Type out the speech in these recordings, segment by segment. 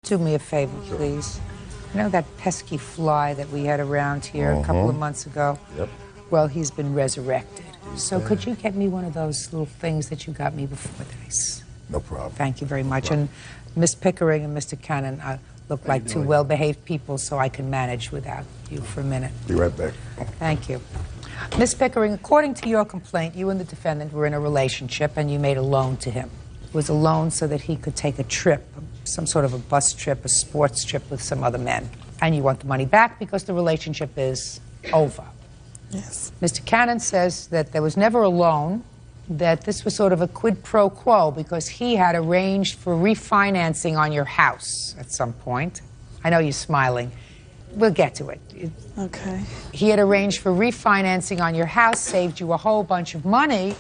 Do me a favor, please. You know that pesky fly that we had around here a couple of months ago? Yep. Well, he's been resurrected. So could you get me one of those little things that you got me before this? No problem. Thank you very much. And Miss Pickering and Mr. Cannon look like two well-behaved people, so I can manage without you for a minute. Be right back. Thank you. Miss Pickering, according to your complaint, you and the defendant were in a relationship and you made a loan to him. It was a loan so that he could take a trip, some sort of a bus trip, a sports trip with some other men. And you want the money back because the relationship is over. Yes. Mr. Cannon says that there was never a loan, that this was sort of a quid pro quo because he had arranged for refinancing on your house at some point. I know you're smiling. We'll get to it. Okay. He had arranged for refinancing on your house, saved you a whole bunch of money,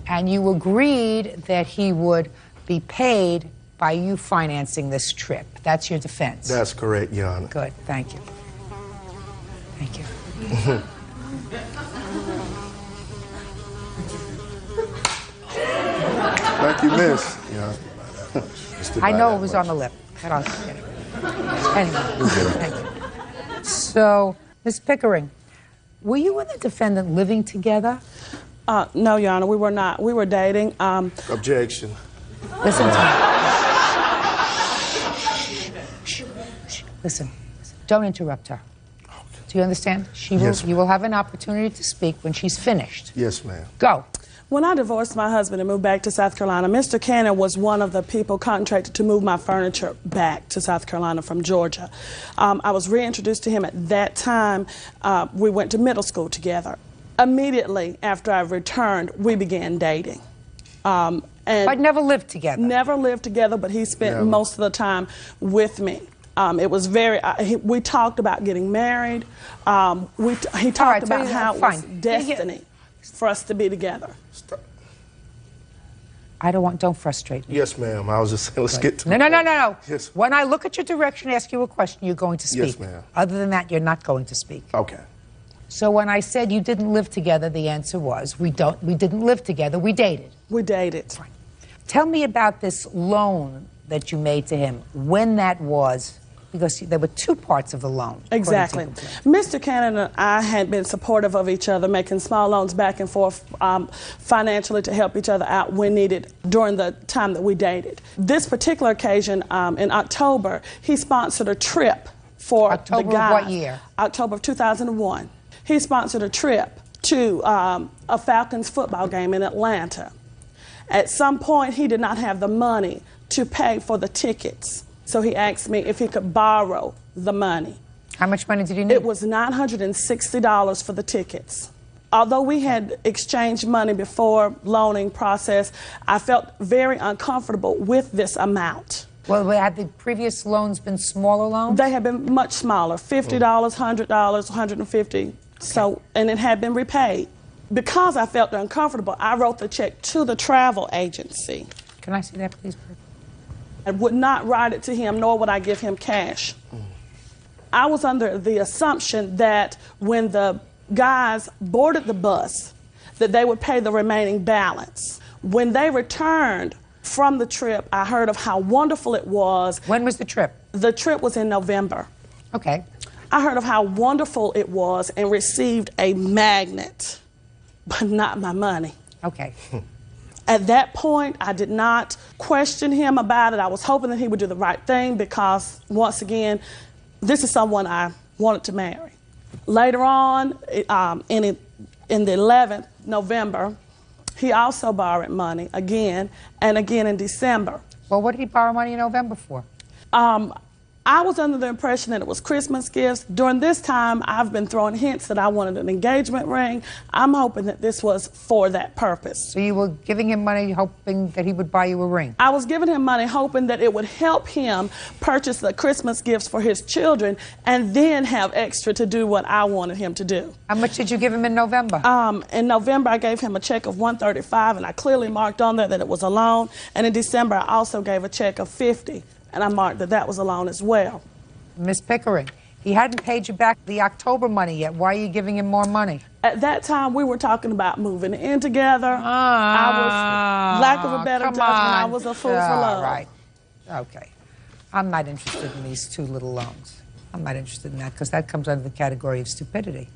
and you agreed that he would be paid by you financing this trip. That's your defense. That's correct, Your Honor. Good, thank you. Thank you. Thank you, miss. Yeah. I know it was on the lip. But I'll get it. Anyway, thank you. So, Ms. Pickering, were you and the defendant living together? No, Your Honor, we were not. We were dating. Objection. Listen to me. Listen. Don't interrupt her. Do you understand? You will have an opportunity to speak when she's finished. Yes, ma'am. Go. When I divorced my husband and moved back to South Carolina, Mr. Cannon was one of the people contracted to move my furniture back to South Carolina from Georgia. I was reintroduced to him at that time. We went to middle school together. Immediately after I returned, we began dating. But never lived together? Never lived together, but he spent most of the time with me. It was very, we talked about getting married. He talked about how it was destiny for us to be together. Stop. Don't frustrate me. Yes, ma'am. I was just saying, let's get to No. Yes. When I look at your direction and ask you a question, you're going to speak. Yes, ma'am. Other than that, you're not going to speak. Okay. So when I said you didn't live together, the answer was we didn't live together, we dated. We dated. Fine. Tell me about this loan that you made to him, when that was, because there were two parts of the loan. Exactly. Mr. Cannon and I had been supportive of each other, making small loans back and forth financially to help each other out when needed during the time that we dated. This particular occasion, in October, he sponsored a trip for the guys. October of what year? October of 2001. He sponsored a trip to a Falcons football game in Atlanta. At some point, he did not have the money to pay for the tickets. So he asked me if he could borrow the money. How much money did he need? It was $960 for the tickets. Although we had exchanged money before loaning process, I felt very uncomfortable with this amount. Well, had the previous loans been smaller loans? They had been much smaller, $50, $100, $150. So, and it had been repaid. Because I felt uncomfortable, I wrote the check to the travel agency. Can I see that, please? I would not write it to him, nor would I give him cash. I was under the assumption that when the guys boarded the bus, that they would pay the remaining balance. When they returned from the trip, I heard of how wonderful it was. When was the trip? The trip was in November. Okay. I heard of how wonderful it was and received a magnet, but not my money. Okay. At that point, I did not question him about it. I was hoping that he would do the right thing because, once again, this is someone I wanted to marry. Later on, in the 11th, November, he also borrowed money again and again in December. Well, what did he borrow money in November for? I was under the impression that it was Christmas gifts. During this time, I've been throwing hints that I wanted an engagement ring. I'm hoping that this was for that purpose. So you were giving him money hoping that he would buy you a ring? I was giving him money hoping that it would help him purchase the Christmas gifts for his children and then have extra to do what I wanted him to do. How much did you give him in November? In November, I gave him a check of $135, and I clearly marked on there that it was a loan. And in December, I also gave a check of $50. And I marked that that was a loan as well. Miss Pickering, he hadn't paid you back the October money yet. Why are you giving him more money? At that time, we were talking about moving in together. I was, lack of a better judgment, I was a fool for love. Right. Okay. I'm not interested in these two little loans. I'm not interested in that because that comes under the category of stupidity.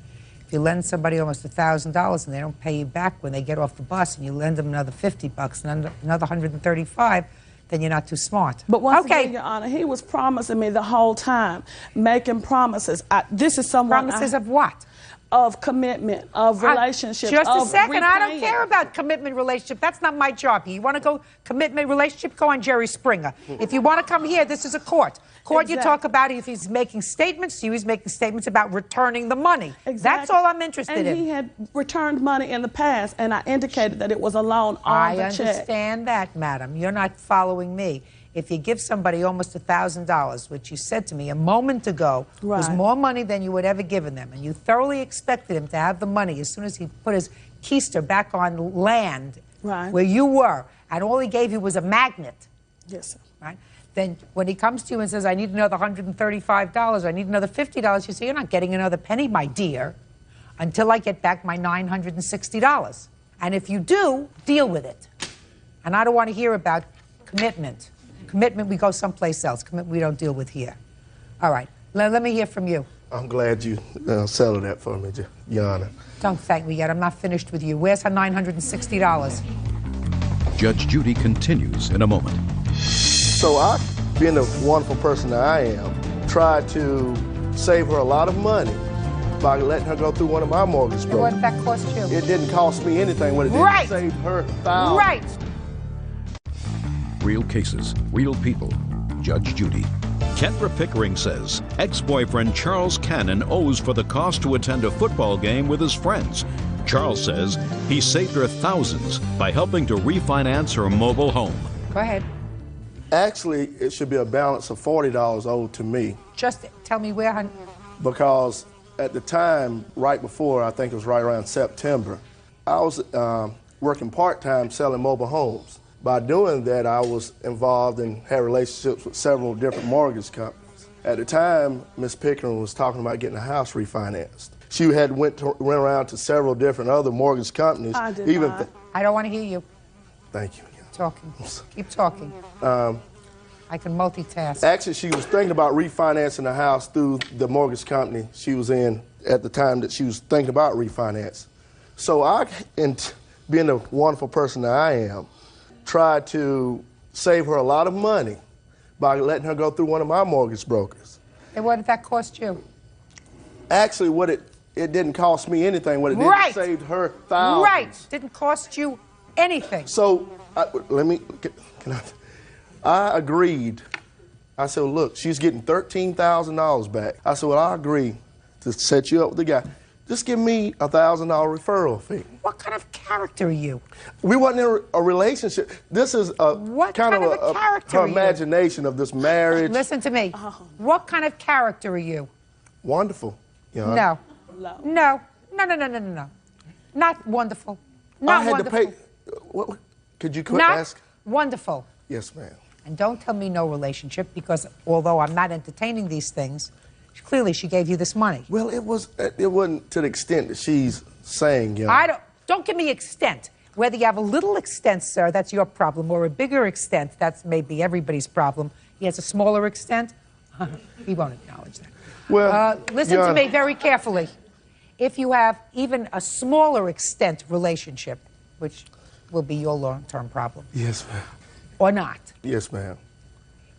If you lend somebody almost $1,000 and they don't pay you back when they get off the bus, and you lend them another $50 and another $135, then you're not too smart. But once again, Your Honor, he was promising me the whole time, making promises. This is someone. Promises of what? Of commitment, of relationship. Just a second. repaying. I don't care about commitment relationship. That's not my job. You want to go commitment relationship? Go on Jerry Springer. If you want to come here, this is a court. Court, exactly. You talk about if he's making statements to you, he's making statements about returning the money. Exactly. That's all I'm interested in. And he had returned money in the past, and I indicated that it was a loan on the check. I understand that, madam. You're not following me. If you give somebody almost $1,000, which you said to me a moment ago was more money than you had ever given them, and you thoroughly expected him to have the money as soon as he put his keister back on land where you were, and all he gave you was a magnet. Yes, sir. Right? Then when he comes to you and says, I need another $135, I need another $50, you say, you're not getting another penny, my dear, until I get back my $960. And if you do, deal with it. And I don't want to hear about commitment. Commitment, we go someplace else. Commitment, we don't deal with here. All right. Let me hear from you. I'm glad you settled that for me, Your Honor. Don't thank me yet. I'm not finished with you. Where's her $960? Judge Judy continues in a moment. So I, being the wonderful person that I am, tried to save her a lot of money by letting her go through one of my mortgage brokers. What did that cost you? It didn't cost me anything. What it did save her thousands. Right. Real cases, real people. Judge Judy. Kendra Pickering says ex-boyfriend Charles Cannon owes for the cost to attend a football game with his friends. Charles says he saved her thousands by helping to refinance her mobile home. Go ahead. Actually, it should be a balance of $40 owed to me. Just tell me where, honey. Because at the time, right before, I think it was right around September, I was working part-time selling mobile homes. By doing that, I was involved and had relationships with several different mortgage companies. At the time, Ms. Pickering was talking about getting a house refinanced. She had went around to several different other mortgage companies. I did not. I don't want to hear you. Thank you. Talking. Keep talking. I can multitask. Actually, she was thinking about refinancing the house through the mortgage company she was in at the time that she was thinking about refinance. So I, being the wonderful person that I am, tried to save her a lot of money by letting her go through one of my mortgage brokers. And what did that cost you? Actually, it didn't cost me anything. What it did saved her thousands. Right. Didn't cost you anything. So I agreed. I said, well, look, she's getting $13,000 back. I said, well, I agree to set you up with the guy. Just give me a $1,000 referral fee. What kind of character are you? We wasn't in a relationship. This is what kind of a character her are you? imagination of this marriage. Listen to me. What kind of character are you? Wonderful. You know, No. No. Not wonderful. Not I had wonderful. to pay. What, could you quit Not asking? wonderful. Yes, ma'am. And don't tell me no relationship, because although I'm not entertaining these things, clearly she gave you this money. Well, it wasn't to the extent that she's saying, you know. Don't give me extent. Whether you have a little extent, sir, that's your problem, or a bigger extent, that's maybe everybody's problem. He has a smaller extent, he won't acknowledge that. Well, listen to me very carefully. If you have even a smaller extent relationship, which will be your long-term problem. Yes, ma'am. Or not. Yes, ma'am.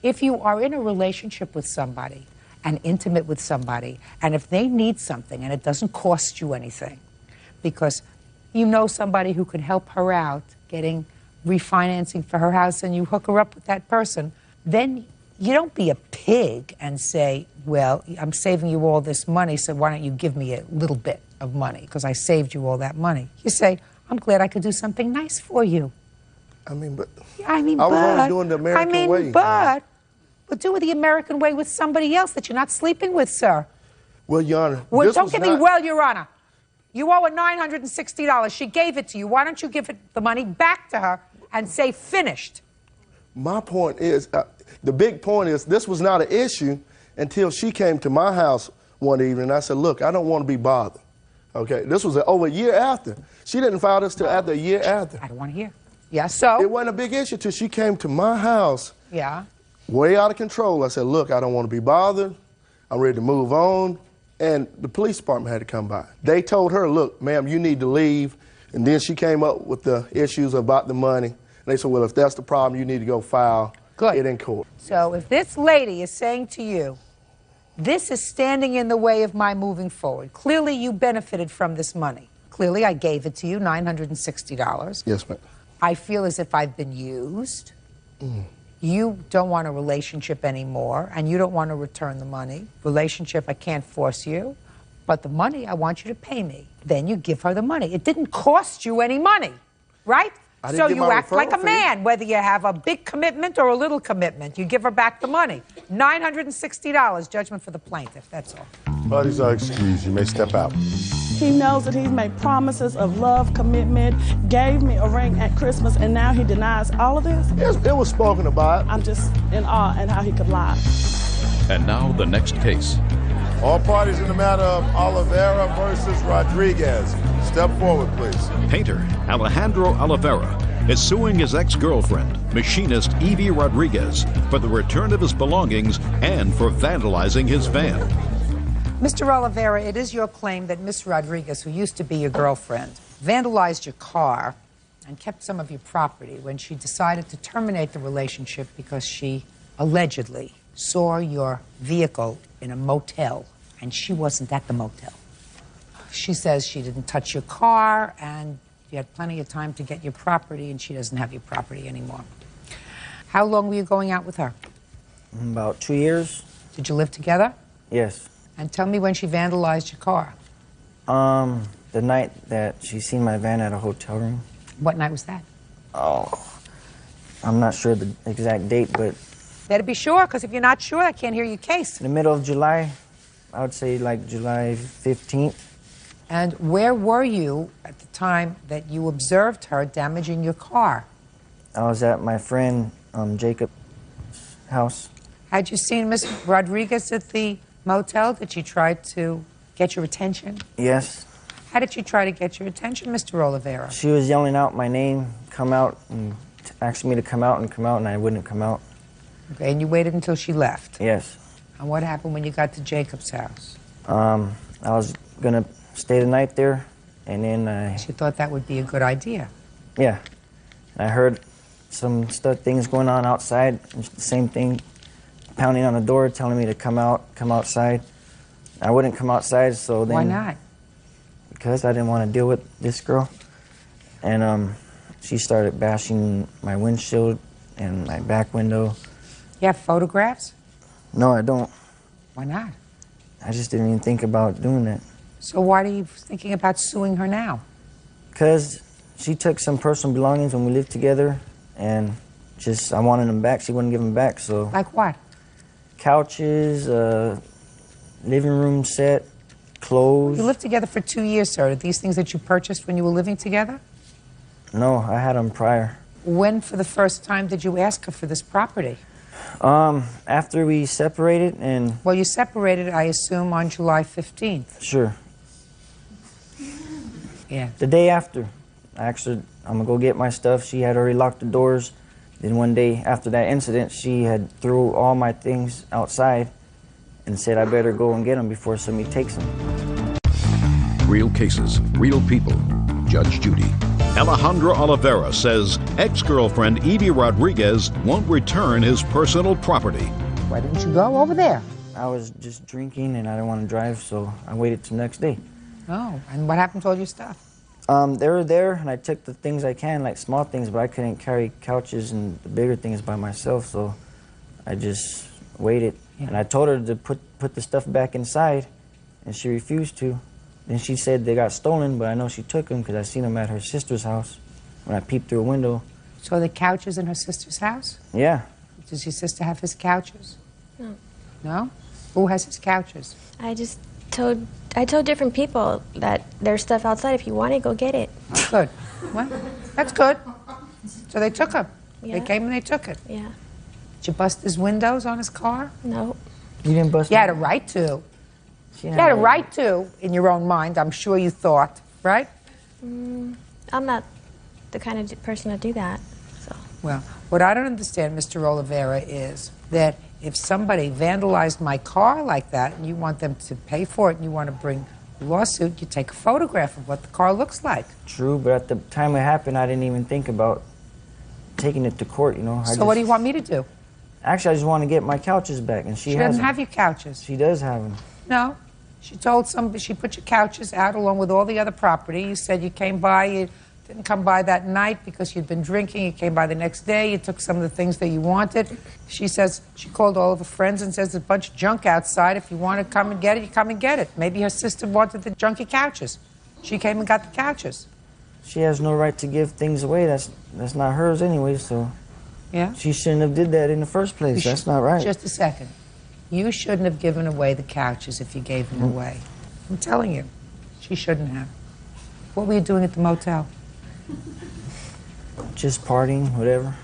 If you are in a relationship with somebody and intimate with somebody, and if they need something and it doesn't cost you anything, because you know somebody who can help her out getting refinancing for her house and you hook her up with that person, then you don't be a pig and say, well, I'm saving you all this money, so why don't you give me a little bit of money because I saved you all that money. You say, I'm glad I could do something nice for you. I was only doing the American way. But do it the American way with somebody else that you're not sleeping with, sir. Well, Your Honor, well, don't give me well, Your Honor. You owe her $960. She gave it to you. Why don't you give the money back to her and say finished? My point is, the big point is, this was not an issue until she came to my house one evening. And I said, look, I don't want to be bothered. Okay, this was over a year after. She didn't file this till after a year after. I don't want to hear. Yeah, so? It wasn't a big issue till she came to my house. Yeah. way out of control. I said, look, I don't want to be bothered. I'm ready to move on. And the police department had to come by. They told her, look, ma'am, you need to leave. And then she came up with the issues about the money. And they said, well, if that's the problem, you need to go file it in court. So if this lady is saying to you, this is standing in the way of my moving forward, clearly you benefited from this money. Clearly I gave it to you, $960. Yes, ma'am. I feel as if I've been used. You don't want a relationship anymore, and you don't want to return the money. Relationship, I can't force you, but the money, I want you to pay me. Then you give her the money. It didn't cost you any money, right? So you act like a man, whether you have a big commitment or a little commitment. You give her back the money. $960, judgment for the plaintiff, that's all. Parties are excused. You may step out. He knows that he's made promises of love, commitment, gave me a ring at Christmas, and now he denies all of this? It was spoken about. I'm just in awe at how he could lie. And now the next case. All parties in the matter of Oliveira versus Rodriguez. Step forward, please. Painter Alejandro Oliveira is suing his ex-girlfriend, machinist Evie Rodriguez, for the return of his belongings and for vandalizing his van. Mr. Oliveira, it is your claim that Miss Rodriguez, who used to be your girlfriend, vandalized your car and kept some of your property when she decided to terminate the relationship because she allegedly saw your vehicle in a motel, and she wasn't at the motel. She says she didn't touch your car, and you had plenty of time to get your property, and she doesn't have your property anymore. How long were you going out with her? About 2 years. Did you live together? Yes. And tell me when she vandalized your car. The night that she seen my van at a hotel room. What night was that? Oh, I'm not sure the exact date, but... Better be sure, because if you're not sure, I can't hear your case. in the middle of July, I would say like July 15th. And where were you at the time that you observed her damaging your car? I was at my friend Jacob's house. Had you seen Miss Rodriguez at the motel? Did she try to get your attention? Yes. How did she try to get your attention, Mr. Oliveira? She was yelling out my name, come out, and asking me to come out, and I wouldn't come out. Okay, and you waited until she left? Yes. And what happened when you got to Jacob's house? I was gonna stay the night there, and then She thought that would be a good idea. yeah. I heard some things going on outside, and the same thing, pounding on the door, telling me to come outside. I wouldn't come outside, so then... Why not? Because I didn't want to deal with this girl. And she started bashing my windshield and my back window. You have photographs? No, I don't. Why not? I just didn't even think about doing that. So why are you thinking about suing her now? Because she took some personal belongings when we lived together, and just, I wanted them back. She wouldn't give them back, so... Like what? Couches, living room set, clothes. You lived together for 2 years, sir. Are these things that you purchased when you were living together? No, I had them prior. When, for the first time, did you ask her for this property? After we separated, and... Well, you separated, I assume, on July 15th. Sure. Yeah. The day after, I'm gonna go get my stuff. She had already locked the doors. Then one day after that incident, she had threw all my things outside and said I better go and get them before somebody takes them. Real cases, real people. Judge Judy. Alejandro Oliveira says ex-girlfriend Evie Rodriguez won't return his personal property. Why didn't you go over there? I was just drinking and I didn't want to drive, so I waited till the next day. Oh, and what happened to all your stuff? They were there, and I took the things I can, like small things, but I couldn't carry couches and the bigger things by myself, so I just waited. Yeah. And I told her to put the stuff back inside, and she refused to. Then she said they got stolen, but I know she took them because I seen them at her sister's house when I peeped through a window. So the couches in her sister's house? Yeah. Does your sister have his couches? No. No? Who has his couches? I told different people that there's stuff outside. If you want it, go get it. Good. Well, that's good. So they took him. Yeah. They came and they took it. Yeah. Did you bust his windows on his car? No. You didn't bust You had a right to. You had a right to, in your own mind, I'm sure you thought, right? I'm not the kind of person to do that, so. Well, what I don't understand, Mr. Oliveira, is that if somebody vandalized my car like that and you want them to pay for it and you want to bring a lawsuit, you take a photograph of what the car looks like. True, but at the time it happened, I didn't even think about taking it to court, you know. So what do you want me to do? Actually, I just want to get my couches back, and she doesn't hasn't. have your couches. She does have them. No. She told somebody, she put your couches out along with all the other property. You said you came by, you didn't come by that night because you'd been drinking. You came by the next day, you took some of the things that you wanted. She says, she called all of her friends and says, there's a bunch of junk outside. If you want to come and get it, you come and get it. Maybe her sister wanted the junky couches. She came and got the couches. She has no right to give things away. That's not hers anyway, so Yeah? she shouldn't have did that in the first place. That's not right. Just a second. You shouldn't have given away the couches if you gave them away. I'm telling you, she shouldn't have. What were you doing at the motel? Just partying, whatever.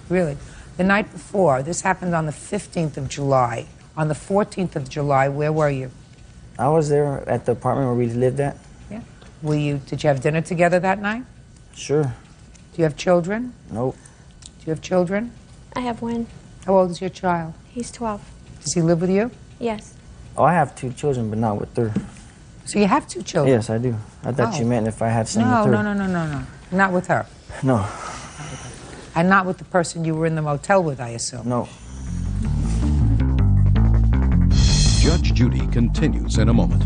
Really? The night before, this happened on the 15th of July. On the 14th of July, where were you? I was there at the apartment where we lived at. Yeah. Did you have dinner together that night? Sure. Do you have children? Nope. Do you have children? I have one. How old is your child? He's 12. Does he live with you? Yes. Oh, I have 2 children, but not with her. So you have 2 children? Yes, I do. I thought you Oh. meant if I had some No, with her. no. Not with her. No. And not with the person you were in the motel with, I assume. No. Judge Judy continues in a moment.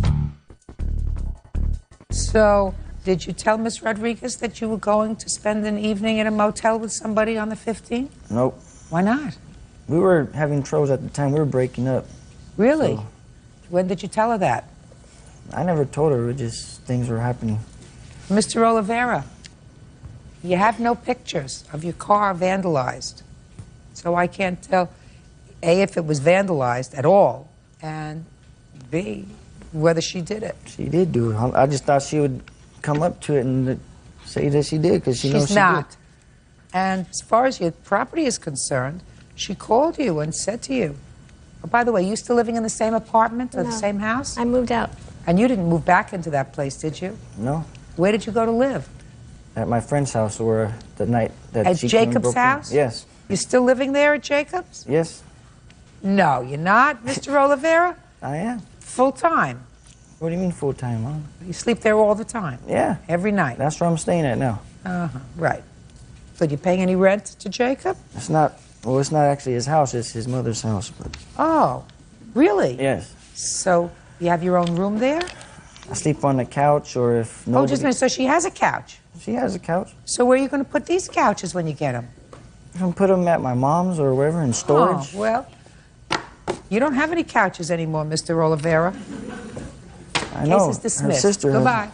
So, did you tell Miss Rodriguez that you were going to spend an evening in a motel with somebody on the 15th? Nope. Why not? We were having troubles at the time. We were breaking up. Really? So- When did you tell her that? I never told her. It just things were happening. Mr. Oliveira, you have no pictures of your car vandalized. So I can't tell, A, if it was vandalized at all, and B, whether she did it. She did do it. I just thought she would come up to it and say that she did because she knows She's she not. did. And as far as your property is concerned, she called you and said to you, oh, by the way, you still living in the same apartment or the No. same house? I moved out. And you didn't move back into that place, did you? No. Where did you go to live? At my friend's house or the night that At she came and Jacob's broke in. house? Yes. You still living there at Jacob's? Yes, No, you're not, Mr. Oliveira? I am. Full time. What do you mean full-time, Mom? You sleep there all the time? Yeah. Every night? That's where I'm staying at now. Uh-huh, right. So you paying any rent to Jacob? It's not, well, it's not actually his house. It's his mother's house. But Oh, really? yes. So you have your own room there? I sleep on the couch or if Oh, nobody... just a minute. So she has a couch. She has a couch. So where are you going to put these couches when you get them? I can put them at my mom's or wherever in storage. Oh, well, you don't have any couches anymore, Mr. Oliveira. I know. Case is dismissed. Her sister has- Goodbye.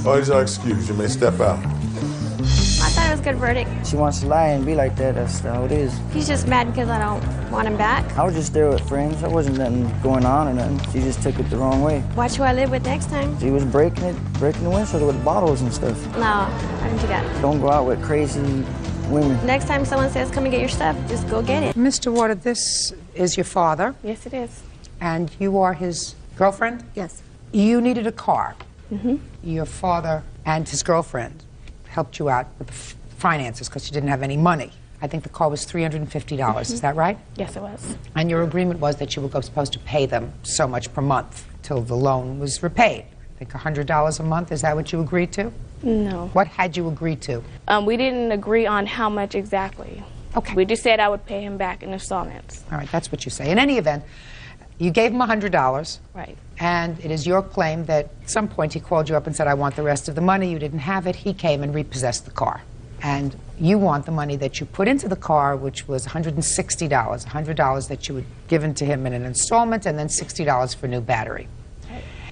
Oh, these are excused. You may step out. I thought it was a good verdict. She wants to lie and be like that. That's how it is. He's just mad because I don't want him back. I was just there with friends. There wasn't nothing going on or nothing. She just took it the wrong way. Watch who I live with next time. She was breaking the windshield with bottles and stuff. No, I didn't do that. Don't go out with crazy women. Next time someone says, come and get your stuff, just go get it. Mr. Water, this is your father, Yes, it is. and you are his girlfriend? Yes. You needed a car. Your father and his girlfriend helped you out with the finances because you didn't have any money. I think the car was $350. Is that right? Yes, it was. And your agreement was that you were supposed to pay them so much per month till the loan was repaid. I think $100 a month. Is that what you agreed to? No. What had you agreed to? We didn't agree on how much exactly. Okay. We just said I would pay him back in installments. All right, that's what you say. In any event, you gave him $100. Right. And it is your claim that at some point he called you up and said, I want the rest of the money. You didn't have it. He came and repossessed the car. And you want the money that you put into the car, which was $160, $100 that you had given to him in an installment, and then $60 for new battery.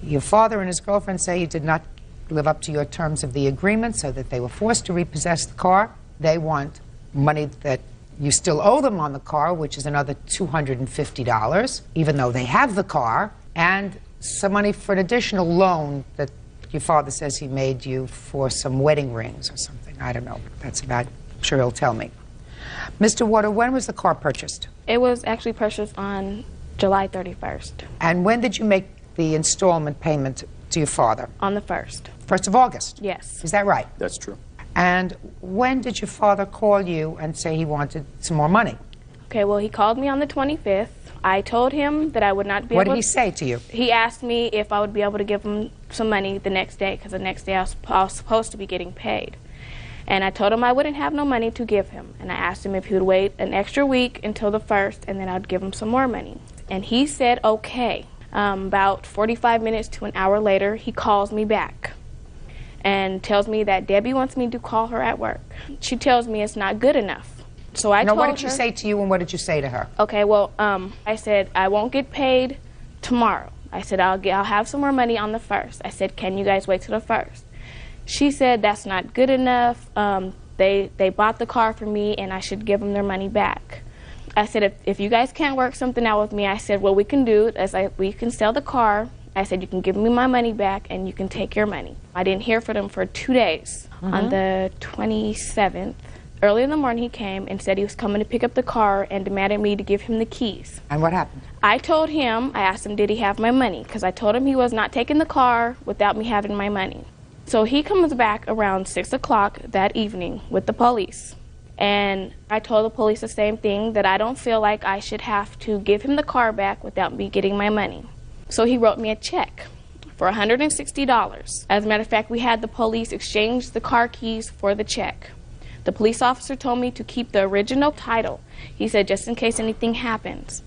Your father and his girlfriend say you did not live up to your terms of the agreement, so that they were forced to repossess the car. They want money that you still owe them on the car, which is another $250, even though they have the car, and some money for an additional loan that your father says he made you for some wedding rings or something. I don't know. That's about, I'm sure he'll tell me. Mr. Water, when was the car purchased? It was actually purchased on July 31st, And when did you make the installment payment to your father? on the 1st. 1st of August? Yes. Is that right? That's true. And when did your father call you and say he wanted some more money? Okay, well, he called me on the 25th. I told him that I would not be able to... What did he say to you? He asked me if I would be able to give him some money the next day, because the next day I was supposed to be getting paid. And I told him I wouldn't have no money to give him. And I asked him if he would wait an extra week until the 1st, and then I'd give him some more money. And he said, okay. About 45 minutes to an hour later, he calls me back and tells me that Debbie wants me to call her at work. She tells me it's not good enough. So I told her... What did she say to you, and what did you say to her? Okay, well, I said, I won't get paid tomorrow. I said, I'll have some more money on the 1st. I said, can you guys wait till the 1st? She said, that's not good enough. They bought the car for me, and I should give them their money back. I said, if you guys can't work something out with me, I said, what we can do is we can sell the car. I said, you can give me my money back, and you can take your money. I didn't hear from them for 2 days. On the 27th, early in the morning, he came and said he was coming to pick up the car and demanded me to give him the keys. And what happened? I told him, I asked him, did he have my money? Because I told him he was not taking the car without me having my money. So he comes back around 6 o'clock that evening with the police. And I told the police the same thing, that I don't feel like I should have to give him the car back without me getting my money. So he wrote me a check for $160. As a matter of fact, we had the police exchange the car keys for the check. The police officer told me to keep the original title. He said, just in case anything happens,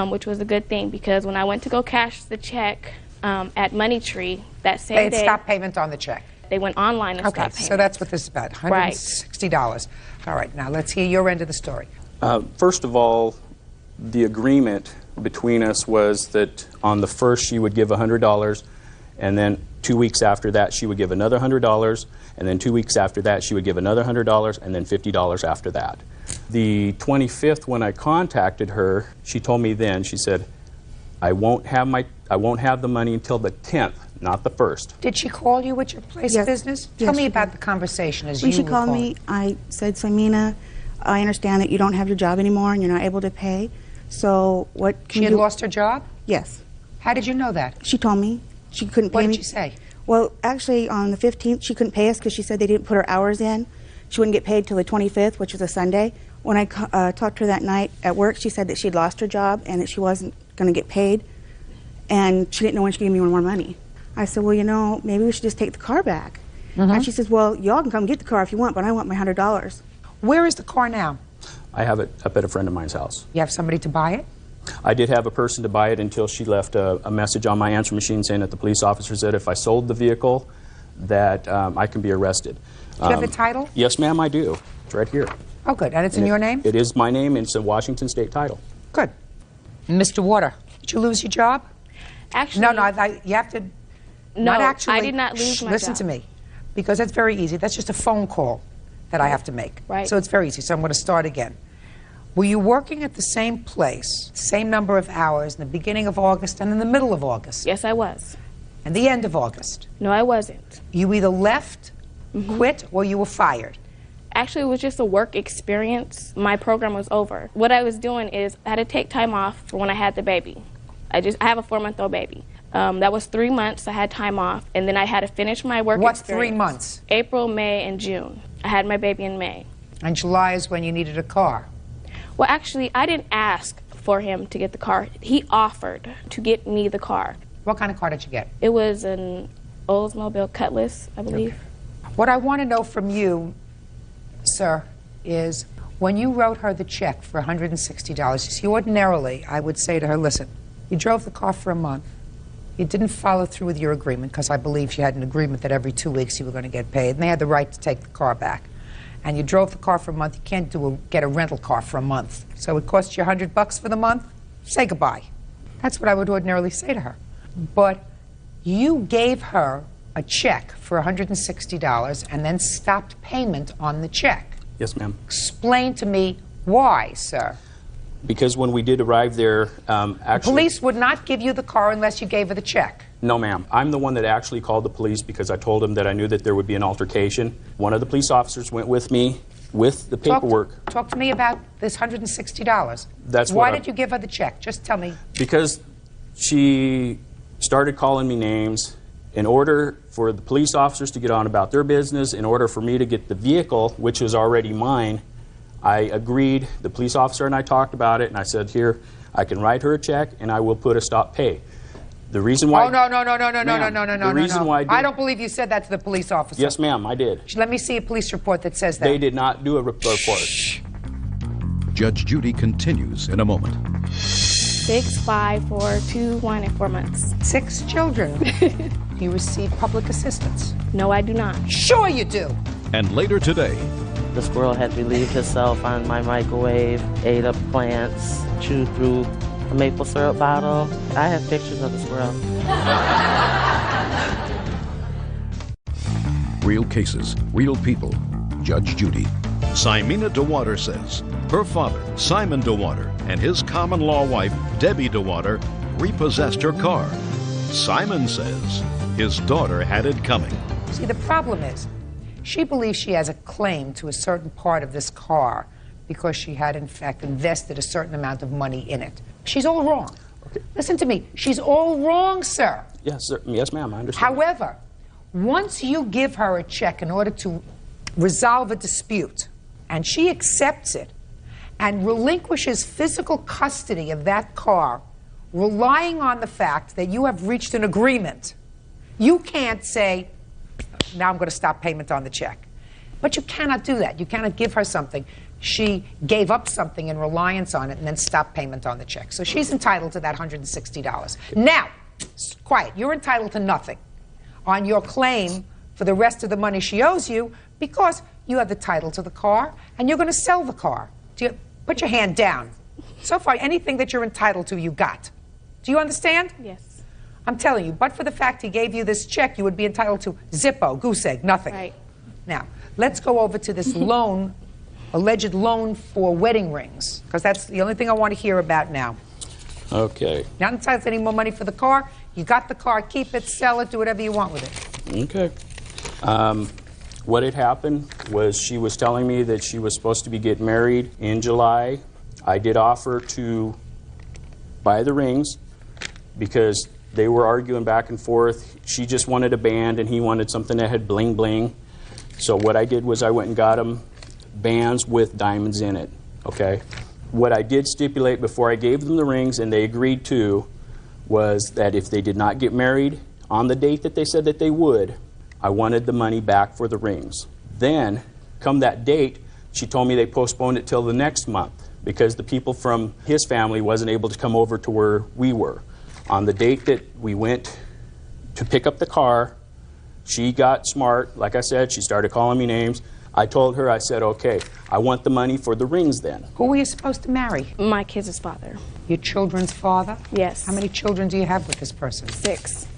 which was a good thing, because when I went to go cash the check at Money Tree that same day... They had stopped payment on the check. They went online and stopped payment. Okay, so that's what this is about, $160. Right. All right, now let's hear your end of the story. First of all, the agreement between us was that on the 1st she would give $100, and then 2 weeks after that she would give another $100, and then 2 weeks after that she would give another $100, and then $50 after that. The 25th, when I contacted her, she told me then, she said, I won't have the money until the 10th, not the 1st. Did she call you at your place of business? Tell me about the conversation as you were When she called calling. me, I said, Samina, I understand that you don't have your job anymore and you're not able to pay. So what can She had you... lost her job? Yes. How did you know that? She told me. She couldn't pay me. What did she say? Well, actually, on the 15th, she couldn't pay us because she said they didn't put her hours in. She wouldn't get paid till the 25th, which was a Sunday. When I talked to her that night at work, she said that she'd lost her job and that she wasn't going to get paid. And she didn't know when she could give me more money. I said, well, you know, maybe we should just take the car back. And she says, well, y'all can come get the car if you want, but I want my $100. Where is the car now? I have it up at a friend of mine's house. You have somebody to buy it? I did have a person to buy it until she left a message on my answer machine saying that the police officer said if I sold the vehicle that I can be arrested. Do you have the title? Yes, ma'am, I do. It's right here. Oh, good. And it's in your name? It is my name, and it's a Washington State title. Good. Mr. Water, did you lose your job? Actually... No, you have to... No, not actually, I did not lose my job. Listen to me, because that's very easy. That's just a phone call that I have to make. Right. So it's very easy. So I'm going to start again. Were you working at the same place, same number of hours in the beginning of August and in the middle of August? Yes, I was. And the end of August? No, I wasn't. You either left, quit, or you were fired? Actually, it was just a work experience. My program was over. What I was doing is I had to take time off for when I had the baby. I have a 4-month-old baby. That was 3 months. I had time off, and then I had to finish my work experience. What 3 months? April, May, and June. I had my baby in May. And July is when you needed a car? Well, actually, I didn't ask for him to get the car. He offered to get me the car. What kind of car did you get? It was an Oldsmobile Cutlass, I believe. Okay. What I want to know from you, sir, is when you wrote her the check for $160, you see, ordinarily, I would say to her, listen, you drove the car for a month. You didn't follow through with your agreement, because I believe you had an agreement that every 2 weeks you were going to get paid, and they had the right to take the car back. And you drove the car for a month. You can't get a rental car for a month. So it cost you $100 for the month. Say goodbye. That's what I would ordinarily say to her. But you gave her a check for $160 and then stopped payment on the check. Yes, ma'am. Explain to me why, sir. Because when we did arrive there, actually... Police would not give you the car unless you gave her the check. No, ma'am. I'm the one that actually called the police because I told them that I knew that there would be an altercation. One of the police officers went with me with the paperwork. Talk to me about this $160. Why did you give her the check? Just tell me. Because she started calling me names, In order for the police officers to get on about their business, in order for me to get the vehicle, which was already mine, I agreed, the police officer and I talked about it, and I said, here, I can write her a check and I will put a stop pay. The reason why... Oh, no. The reason why I don't believe you said that to the police officer. Yes, ma'am, I did. Let me see a police report that says that. They did not do a report. Judge Judy continues in a moment. 6, 5, 4, 2, 1, and 4 months. 6 children. Do you receive public assistance? No, I do not. Sure you do. And later today, the squirrel had relieved himself on my microwave, ate up plants, chewed through a maple syrup bottle. I have pictures of the squirrel. Real cases, real people. Judge Judy. Simina DeWater says her father, Simon DeWater, and his common-law wife, Debbie DeWater, repossessed her car. Simon says his daughter had it coming. See, the problem is, she believes she has a claim to a certain part of this car because she had, in fact, invested a certain amount of money in it. She's all wrong. Okay. Listen to me. She's all wrong, sir. Yes, sir. Yes, ma'am, I understand. However, once you give her a check in order to resolve a dispute, and she accepts it and relinquishes physical custody of that car, relying on the fact that you have reached an agreement, you can't say, now I'm going to stop payment on the check. But you cannot do that. You cannot give her something. She gave up something in reliance on it and then stopped payment on the check. So she's entitled to that $160. Now, quiet, you're entitled to nothing on your claim for the rest of the money she owes you because you have the title to the car and you're going to sell the car. Put your hand down. So far, anything that you're entitled to, you got. Do you understand? Yes. I'm telling you, but for the fact he gave you this check, you would be entitled to Zippo, goose egg, nothing. Right. Now, let's go over to this loan, alleged loan for wedding rings, because that's the only thing I want to hear about now. Okay. Not entitled to any more money for the car. You got the car, keep it, sell it, do whatever you want with it. Okay. What had happened was she was telling me that she was supposed to be getting married in July. I did offer to buy the rings because they were arguing back and forth. She just wanted a band and he wanted something that had bling bling. So what I did was I went and got them bands with diamonds in it, okay? What I did stipulate before I gave them the rings and they agreed to was that if they did not get married on the date that they said that they would, I wanted the money back for the rings. Then, come that date, she told me they postponed it till the next month because the people from his family wasn't able to come over to where we were. On the date that we went to pick up the car, she got smart. Like I said, she started calling me names. I told her, I said, okay, I want the money for the rings then. Who were you supposed to marry? My kids' father. Your children's father? Yes. How many children do you have with this person? 6.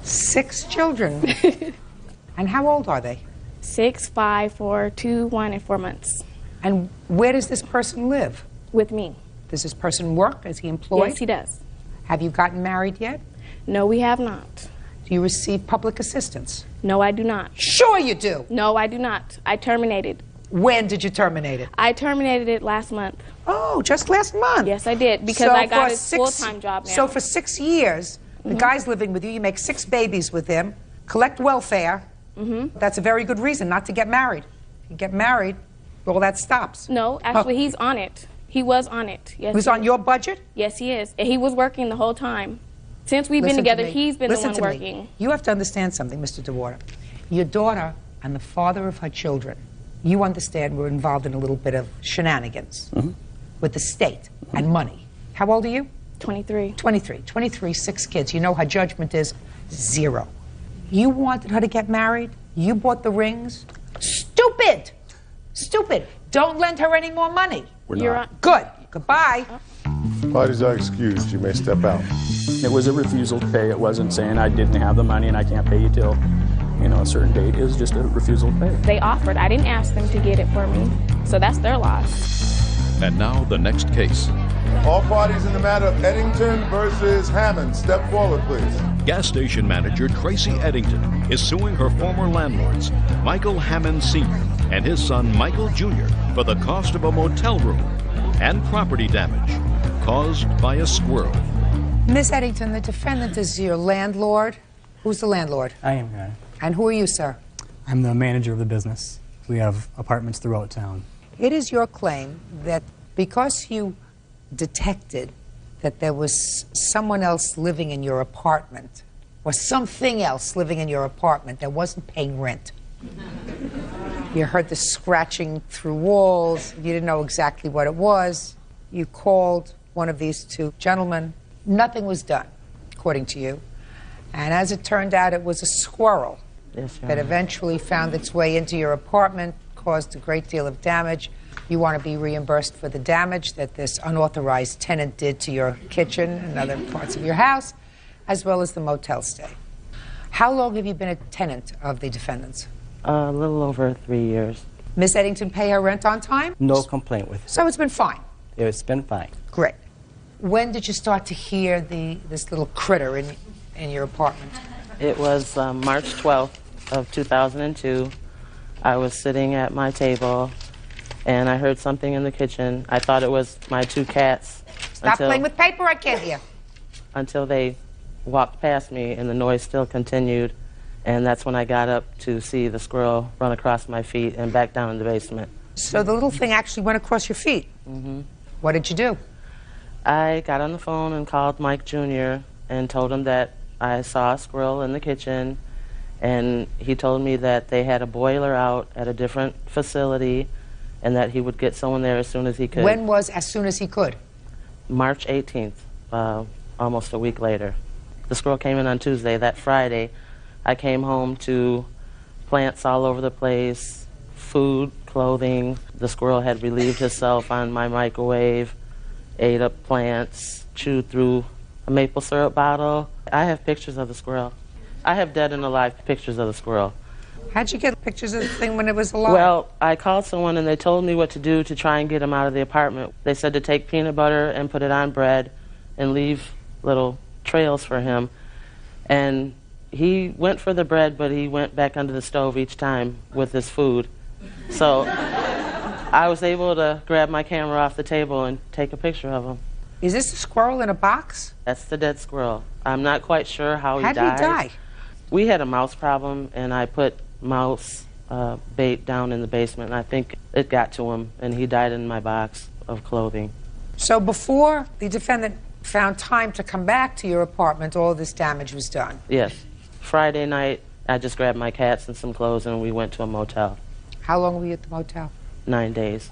6 children? And how old are they? 6, 5, 4, 2, 1, and 4 months. And where does this person live? With me. Does this person work? Is he employed? Yes, he does. Have you gotten married yet? No, we have not. Do you receive public assistance? No, I do not. Sure you do. No, I do not. I terminated. When did you terminate it? I terminated it last month. Oh, just last month? Yes, I did, because I got a full-time job now. So for 6 years, the guy's living with you, you make 6 babies with him, collect welfare. That's a very good reason not to get married. If you get married, all that stops. No, actually, he's on it. He was on it. Yes. Who's on your budget? Yes, he is. And he was working the whole time. Since we've been together, he's been the one working. You have to understand something, Mr. DeWater. Your daughter and the father of her children, you understand, were involved in a little bit of shenanigans with the state and money. How old are you? 23. 23, 6 kids. You know her judgment is 0. You wanted her to get married. You bought the rings. Stupid! Stupid. Don't lend her any more money. You're not. Good. Goodbye. Parties are excused. You may step out. It was a refusal to pay. It wasn't saying I didn't have the money and I can't pay you till, a certain date. It was just a refusal to pay. They offered. I didn't ask them to get it for me. So that's their loss. And now the next case. All parties in the matter of Eddington versus Hammond, step forward, please. Gas station manager Tracy Eddington is suing her former landlords, Michael Hammond Sr. and his son Michael Jr. for the cost of a motel room and property damage caused by a squirrel. Miss Eddington, the defendant is your landlord, Who's the landlord? I am, Your Honor. And who are you, sir? I'm the manager of the business. We have apartments throughout town. It is your claim that because you detected that there was someone else living in your apartment, or something else living in your apartment that wasn't paying rent. You heard the scratching through walls. You didn't know exactly what it was. You called one of these two gentlemen. Nothing was done, according to you. And as it turned out, it was a squirrel that eventually found its way into your apartment, caused a great deal of damage. You want to be reimbursed for the damage that this unauthorized tenant did to your kitchen and other parts of your house, as well as the motel stay. How long have you been a tenant of the defendants? A little over 3 years. Ms. Eddington pay her rent on time? No complaint with it. So it's been fine? It's been fine. Great. When did you start to hear this little critter in your apartment? It was March 12th of 2002. I was sitting at my table, and I heard something in the kitchen. I thought it was my two cats. Stop playing with paper, I can't hear. Until they walked past me, and the noise still continued. And that's when I got up to see the squirrel run across my feet and back down in the basement. So the little thing actually went across your feet? Mm-hmm. What did you do? I got on the phone and called Mike Jr. and told him that I saw a squirrel in the kitchen, and he told me that they had a boiler out at a different facility and that he would get someone there as soon as he could. When was as soon as he could? March 18th, almost a week later. The squirrel came in on Tuesday. That Friday, I came home to plants all over the place, food, clothing. The squirrel had relieved himself on my microwave, ate up plants, chewed through a maple syrup bottle. I have pictures of the squirrel. I have dead and alive pictures of the squirrel. How'd you get pictures of the thing when it was alive? Well, I called someone and they told me what to do to try and get him out of the apartment. They said to take peanut butter and put it on bread and leave little trails for him. And he went for the bread, but he went back under the stove each time with his food. So I was able to grab my camera off the table and take a picture of him. Is this a squirrel in a box? That's the dead squirrel. I'm not quite sure how he died. How did he die? We had a mouse problem, and I put mouse bait down in the basement, and I think it got to him, and he died in my box of clothing. So before the defendant found time to come back to your apartment, all this damage was done? Yes. Friday night, I just grabbed my cats and some clothes, and we went to a motel. How long were you at the motel? 9 days.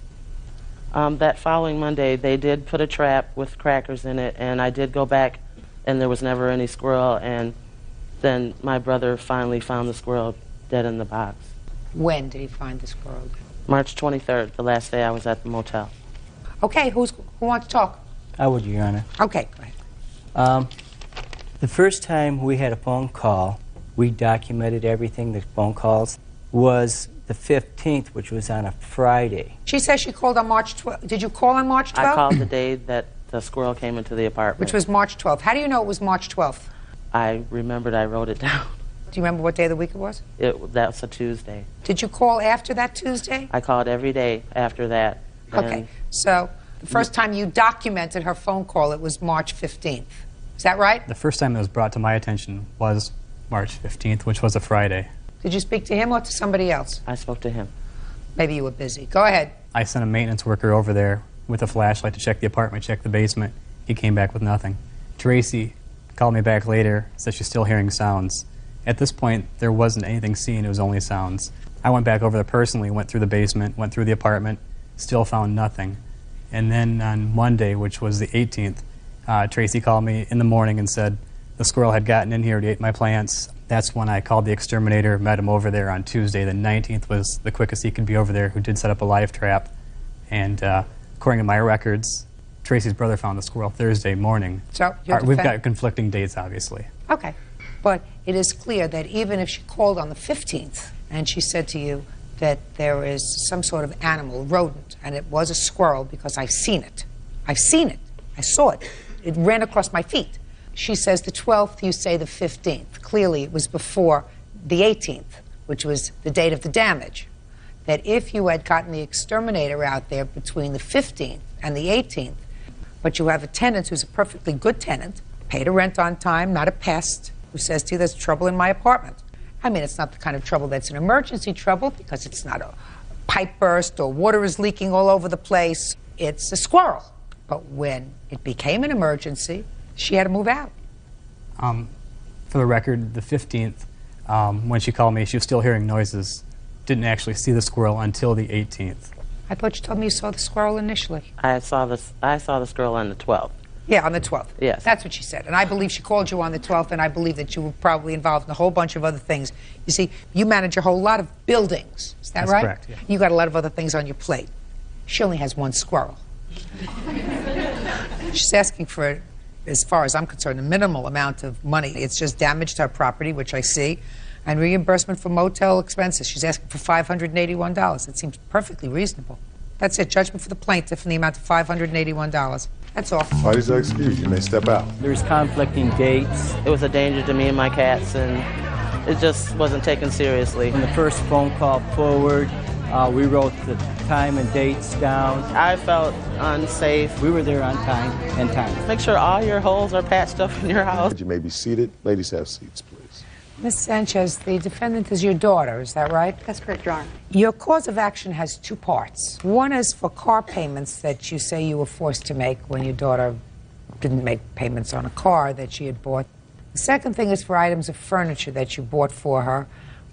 That following Monday, they did put a trap with crackers in it, and I did go back, and there was never any squirrel, and then my brother finally found the squirrel dead in the box. When did he find the squirrel? March 23rd, the last day I was at the motel. Okay, who wants to talk? I would, Your Honor. Okay, go ahead. The first time we had a phone call, we documented everything, the phone calls, was the 15th, which was on a Friday. She says she called on March 12th. Did you call on March 12th? I called the day that the squirrel came into the apartment. Which was March 12th. How do you know it was March 12th? I remembered I wrote it down. Do you remember what day of the week it was? That was a Tuesday. Did you call after that Tuesday? I called every day after that. Okay, so the first time you documented her phone call, it was March 15th. Is that right? The first time it was brought to my attention was March 15th, which was a Friday. Did you speak to him or to somebody else? I spoke to him. Maybe you were busy. Go ahead. I sent a maintenance worker over there with a flashlight to check the apartment, check the basement. He came back with nothing. Tracy called me back later, said she's still hearing sounds. At this point, there wasn't anything seen, it was only sounds. I went back over there personally, went through the basement, went through the apartment, still found nothing. And then on Monday, which was the 18th, Tracy called me in the morning and said the squirrel had gotten in here, he ate my plants. That's when I called the exterminator, met him over there on Tuesday. The 19th was the quickest he could be over there, who did set up a live trap. And according to my records, Tracy's brother found the squirrel Thursday morning. So we've got conflicting dates, obviously. Okay. But it is clear that even if she called on the 15th and she said to you that there is some sort of animal, rodent, and it was a squirrel because I've seen it. I've seen it. I saw it. It ran across my feet. She says the 12th, you say the 15th. Clearly, it was before the 18th, which was the date of the damage. That if you had gotten the exterminator out there between the 15th and the 18th, but you have a tenant who's a perfectly good tenant, paid a rent on time, not a pest, who says to you there's trouble in my apartment. I mean, it's not the kind of trouble that's an emergency trouble because it's not a pipe burst or water is leaking all over the place. It's a squirrel. But when it became an emergency, she had to move out. For the record, the 15th, when she called me, she was still hearing noises. Didn't actually see the squirrel until the 18th. I thought you told me you saw the squirrel initially. I saw the squirrel on the 12th. Yeah, on the 12th. Yes. That's what she said. And I believe she called you on the 12th, and I believe that you were probably involved in a whole bunch of other things. You see, you manage a whole lot of buildings. Is that That's right? correct, yeah. You got a lot of other things on your plate. She only has one squirrel. She's asking for, as far as I'm concerned, a minimal amount of money. It's just damage to her property, which I see, and reimbursement for motel expenses. She's asking for $581. It seems perfectly reasonable. That's it. Judgment for the plaintiff in the amount of $581. That's all. Parties are excused. You may step out. There's conflicting dates. It was a danger to me and my cats, and it just wasn't taken seriously. From the first phone call forward, we wrote the time and dates down. I felt unsafe. We were there on time and time. Make sure all your holes are patched up in your house. You may be seated. Ladies, have seats, please. Ms. Sanchez, the defendant is your daughter, is that right? That's correct, Your Honor. Your cause of action has two parts. One is for car payments that you say you were forced to make when your daughter didn't make payments on a car that she had bought. The second thing is for items of furniture that you bought for her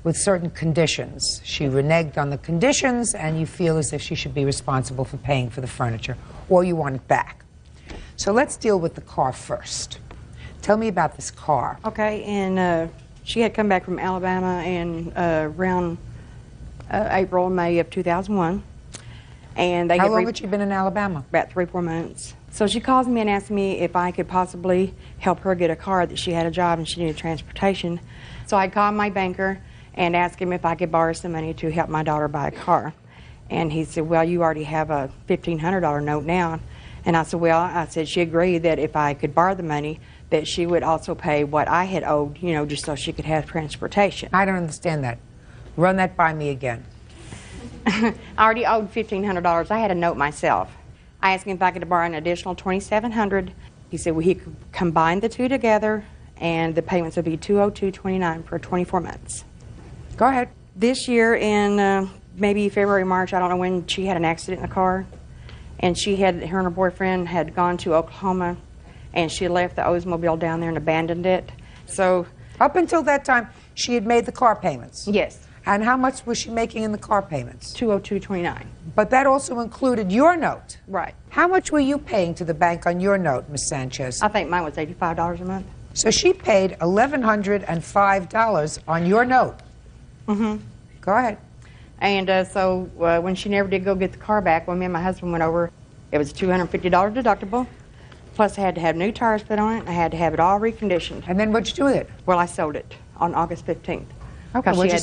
with certain conditions. She reneged on the conditions, and you feel as if she should be responsible for paying for the furniture, or you want it back. So let's deal with the car first. Tell me about this car. Okay, and she had come back from Alabama in around April, May of 2001. And they How long had she been in Alabama? About 3-4 months. So she calls me and asks me if I could possibly help her get a car, that she had a job and she needed transportation. So I called my banker and asked him if I could borrow some money to help my daughter buy a car. And he said, well, you already have a $1,500 note now. And I said, well, I said she agreed that if I could borrow the money, that she would also pay what I had owed, you know, just so she could have transportation. I don't understand that. Run that by me again. I already owed $1,500. I had a note myself. I asked him if I could borrow an additional $2,700. He said, well, he could combine the two together, and the payments would be $202.29 for 24 months. Go ahead. This year in maybe February, March, I don't know when, she had an accident in the car, and her and her boyfriend had gone to Oklahoma, and she left the Oldsmobile down there and abandoned it. So up until that time, she had made the car payments? Yes. And how much was she making in the car payments? $202.29. But that also included your note. Right. How much were you paying to the bank on your note, Ms. Sanchez? I think mine was $85 a month. So she paid $1,105 on your note. Mm-hmm. Go ahead. And so when she never did go get the car back, when me and my husband went over, it was a $250 deductible. Plus, I had to have new tires put on it. I had to have it all reconditioned. And then what'd you do with it? Well, I sold it on August 15th. Okay, what did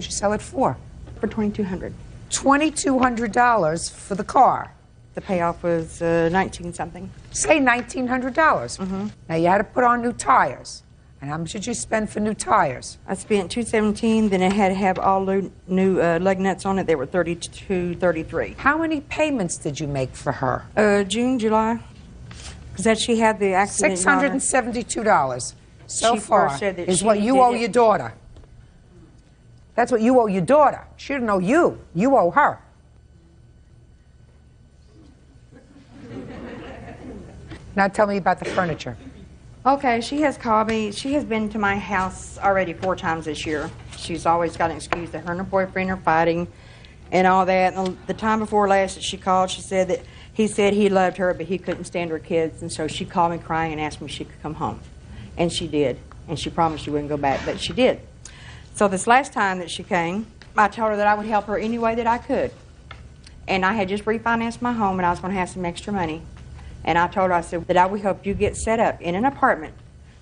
you sell it for? For $2,200. $2,200 for the car. The payoff was 19-something. Say $1,900. Mm-hmm. Now, you had to put on new tires. And how much did you spend for new tires? I spent $217. Then I had to have all new lug nuts on it. They were $32.33. How many payments did you make for her? June, July. Because that she had the accident. $672 so She far first said that is she what you did owe it. your daughter. That's what you owe your daughter. She didn't owe you. You owe her. Now tell me about the furniture. Okay, she has called me. She has been to my house already 4 times this year. She's always got an excuse that her and her boyfriend are fighting and all that. And the time before last that she called, she said that he said he loved her, but he couldn't stand her kids. And so she called me crying and asked me if she could come home. And she did. And she promised she wouldn't go back, but she did. So this last time that she came, I told her that I would help her any way that I could. And I had just refinanced my home, and I was going to have some extra money. And I told her, I said, that I will help you get set up in an apartment.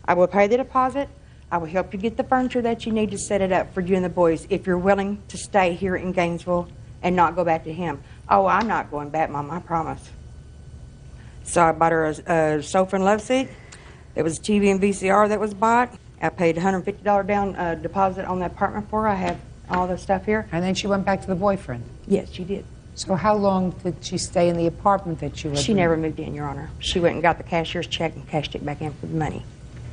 I will pay the deposit. I will help you get the furniture that you need to set it up for you and the boys if you're willing to stay here in Gainesville and not go back to him. Oh, I'm not going back, Mom, I promise. So I bought her a sofa and love seat. There was a TV and VCR that was bought. I paid $150 down deposit on the apartment for her. I have all the stuff here. And then she went back to the boyfriend? Yes, she did. So how long did she stay in the apartment that you lived in? She never moved in, Your Honor. She went and got the cashier's check and cashed it back in for the money.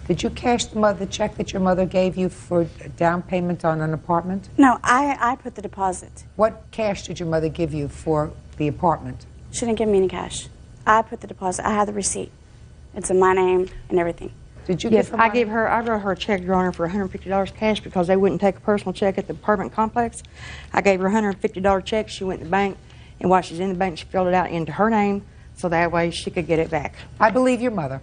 Did you cash the check that your mother gave you for a down payment on an apartment? No, I put the deposit. What cash did your mother give you for the apartment? She didn't give me any cash. I put the deposit. I have the receipt. It's in my name and everything. Did you Yes, give her money? I wrote her a check, Your Honor, for $150 cash because they wouldn't take a personal check at the apartment complex. I gave her a $150 check. She went to the bank, and while she's in the bank, she filled it out into her name so that way she could get it back. I believe your mother.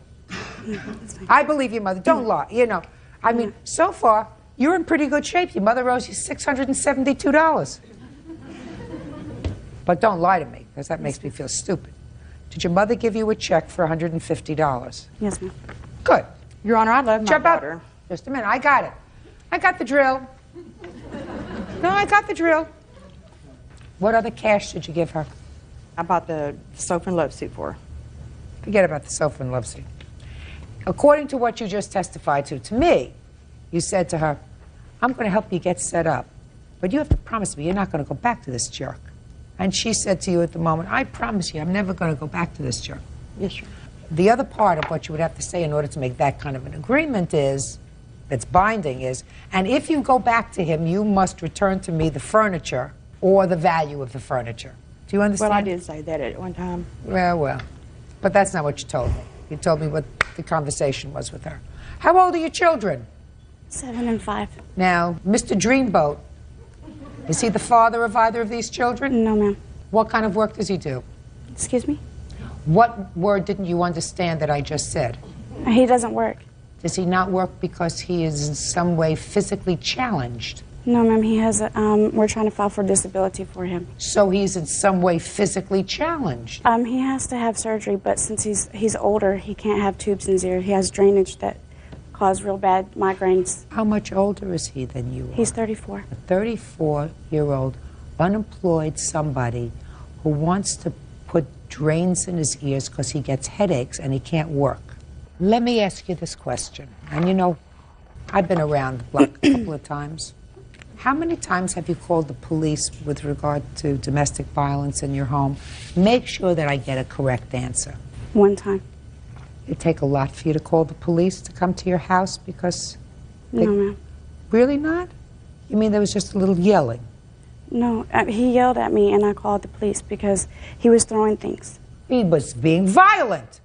I believe your mother. Don't lie. You know, I mean, so far, you're in pretty good shape. Your mother owes you $672. But don't lie to me, because that makes me feel stupid. Did your mother give you a check for $150? Yes, ma'am. Good. Your Honor, I love my daughter. Up. Just a minute. I got it. I got the drill. No, I got the drill. What other cash did you give her? I bought the sofa and love suit for her. Forget about the sofa and love seat. According to what you just testified to me, you said to her, I'm going to help you get set up, but you have to promise me you're not going to go back to this jerk. And she said to you at the moment, I promise you I'm never going to go back to this jerk. Yes, sir. The other part of what you would have to say in order to make that kind of an agreement is, that's binding is, and if you go back to him, you must return to me the furniture or the value of the furniture. Do you understand? Well, I did say that at one time. Well. But that's not what you told me. You told me what the conversation was with her. How old are your children? 7 and 5. Now, Mr. Dreamboat, is he the father of either of these children? No, ma'am. What kind of work does he do? Excuse me? What word didn't you understand that I just said? He doesn't work. Does he not work because he is in some way physically challenged? No, ma'am. He has we're trying to file for disability for him. So he's in some way physically challenged? He has to have surgery, but since he's older, he can't have tubes in his ear. He has drainage that cause real bad migraines. How much older is he than you are? He's 34. A 34-year-old unemployed somebody who wants to put drains in his ears because he gets headaches and he can't work. Let me ask you this question. And you know, I've been around the block a couple of times. How many times have you called the police with regard to domestic violence in your home? Make sure that I get a correct answer. 1 time. It take a lot for you to call the police to come to your house because... No, ma'am. Really not? You mean there was just a little yelling? No, he yelled at me and I called the police because he was throwing things. He was being violent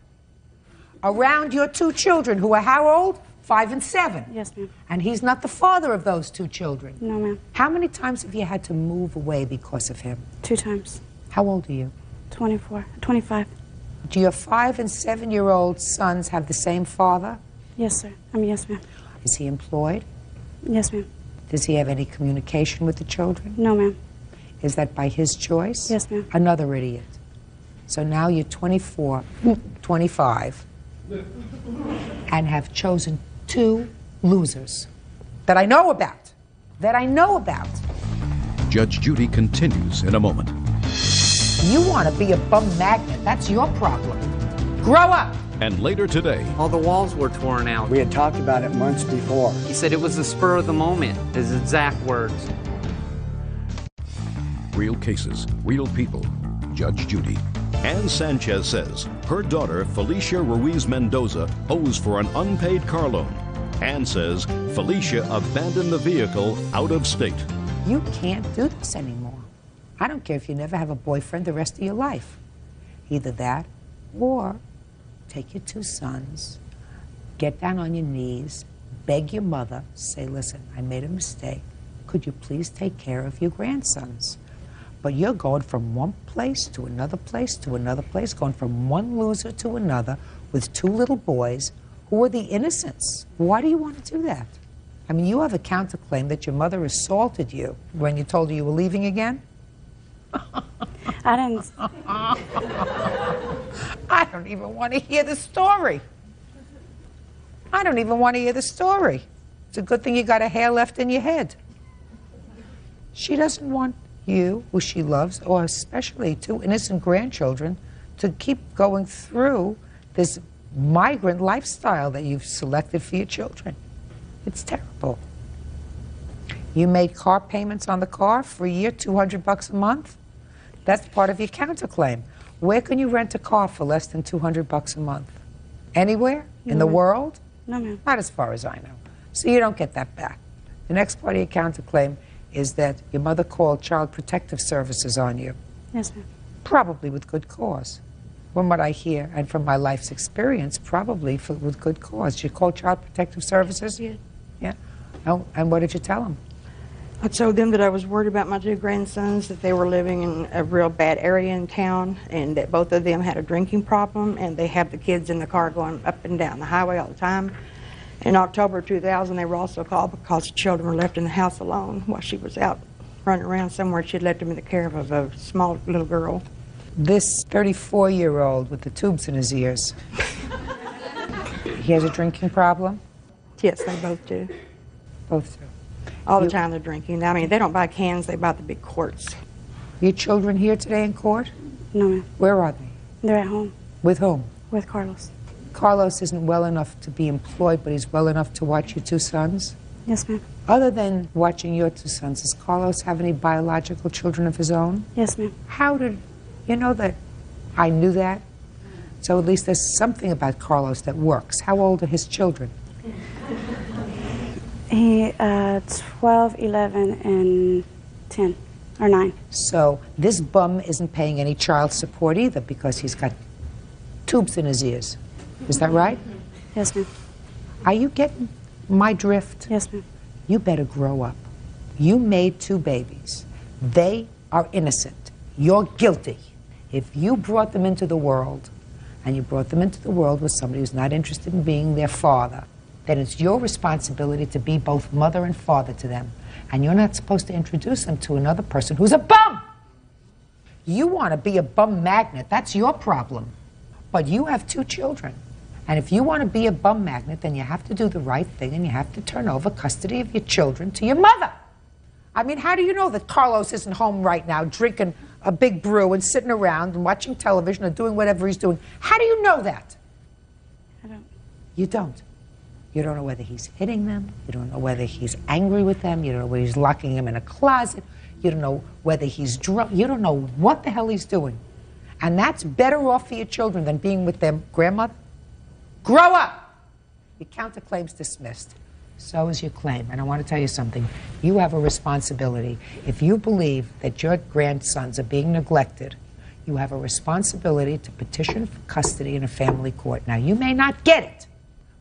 around your 2 children who are how old? 5 and 7. Yes, ma'am. And he's not the father of those 2 children. No, ma'am. How many times have you had to move away because of him? 2 times. How old are you? 25. Do your 5 and 7-year-old sons have the same father? Yes, sir. Yes, ma'am. Is he employed? Yes, ma'am. Does he have any communication with the children? No, ma'am. Is that by his choice? Yes, ma'am. Another idiot. So now you're 24, 25, and have chosen 2 losers that I know about. Judge Judy continues in a moment. You want to be a bum magnet. That's your problem. Grow up. And later today, All the walls were torn out. We had talked about it months before. He said it was the spur of the moment, his exact words. Real cases, real people. Judge Judy. Ann Sanchez says her daughter, Felicia Ruiz Mendoza, owes for an unpaid car loan. Ann says Felicia abandoned the vehicle out of state. You can't do this anymore. I don't care if you never have a boyfriend the rest of your life. Either that or take your 2 sons, get down on your knees, beg your mother, say, listen, I made a mistake. Could you please take care of your grandsons? But you're going from one place to another place to another place, going from one loser to another with 2 little boys who are the innocents. Why do you want to do that? I mean, you have a counterclaim that your mother assaulted you when you told her you were leaving again? I didn't. I don't even want to hear the story. It's a good thing you got a hair left in your head. She doesn't want you, who she loves, or especially 2 innocent grandchildren, to keep going through this migrant lifestyle that you've selected for your children. It's terrible. You made car payments on the car for a year, $200 a month? That's part of your counterclaim. Where can you rent a car for less than $200 a month? Anywhere in the world? No, ma'am. Not as far as I know. So you don't get that back. The next part of your counterclaim is that your mother called Child Protective Services on you. Yes, ma'am. Probably with good cause. From what I hear and from my life's experience, probably with good cause. You called Child Protective Services? Yeah. Yeah. Oh, and what did you tell them? I told them that I was worried about my two grandsons, that they were living in a real bad area in town, and that both of them had a drinking problem, and they have the kids in the car going up and down the highway all the time. In October 2000, they were also called because the children were left in the house alone while she was out running around somewhere. She had left them in the care of a small little girl. This 34-year-old with the tubes in his ears, he has a drinking problem? Yes, they both do. Both do. All the time they're drinking. I mean, they don't buy cans, they buy the big quarts. Your children here today in court? No, ma'am. Where are they? They're at home. With whom? With Carlos. Carlos isn't well enough to be employed, but he's well enough to watch your two sons? Yes, ma'am. Other than watching your two sons, does Carlos have any biological children of his own? Yes, ma'am. How did, you know that I knew that? So at least there's something about Carlos that works. How old are his children? He, 12, 11, and 10, or 9. So this bum isn't paying any child support either because he's got tubes in his ears. Is that right? Yes, ma'am. Are you getting my drift? Yes, ma'am. You better grow up. You made two babies. They are innocent. You're guilty. If you brought them into the world, and you brought them into the world with somebody who's not interested in being their father, then it's your responsibility to be both mother and father to them. And you're not supposed to introduce them to another person who's a bum. You want to be a bum magnet. That's your problem. But you have two children. And if you want to be a bum magnet, then you have to do the right thing and you have to turn over custody of your children to your mother. I mean, how do you know that Carlos isn't home right now drinking a big brew and sitting around and watching television or doing whatever he's doing? How do you know that? I don't. You don't. You don't know whether he's hitting them. You don't know whether he's angry with them. You don't know whether he's locking them in a closet. You don't know whether he's drunk. You don't know what the hell he's doing. And that's better off for your children than being with their grandmother. Grow up! Your counterclaim's dismissed. So is your claim. And I want to tell you something. You have a responsibility. If you believe that your grandsons are being neglected, you have a responsibility to petition for custody in a family court. Now, you may not get it,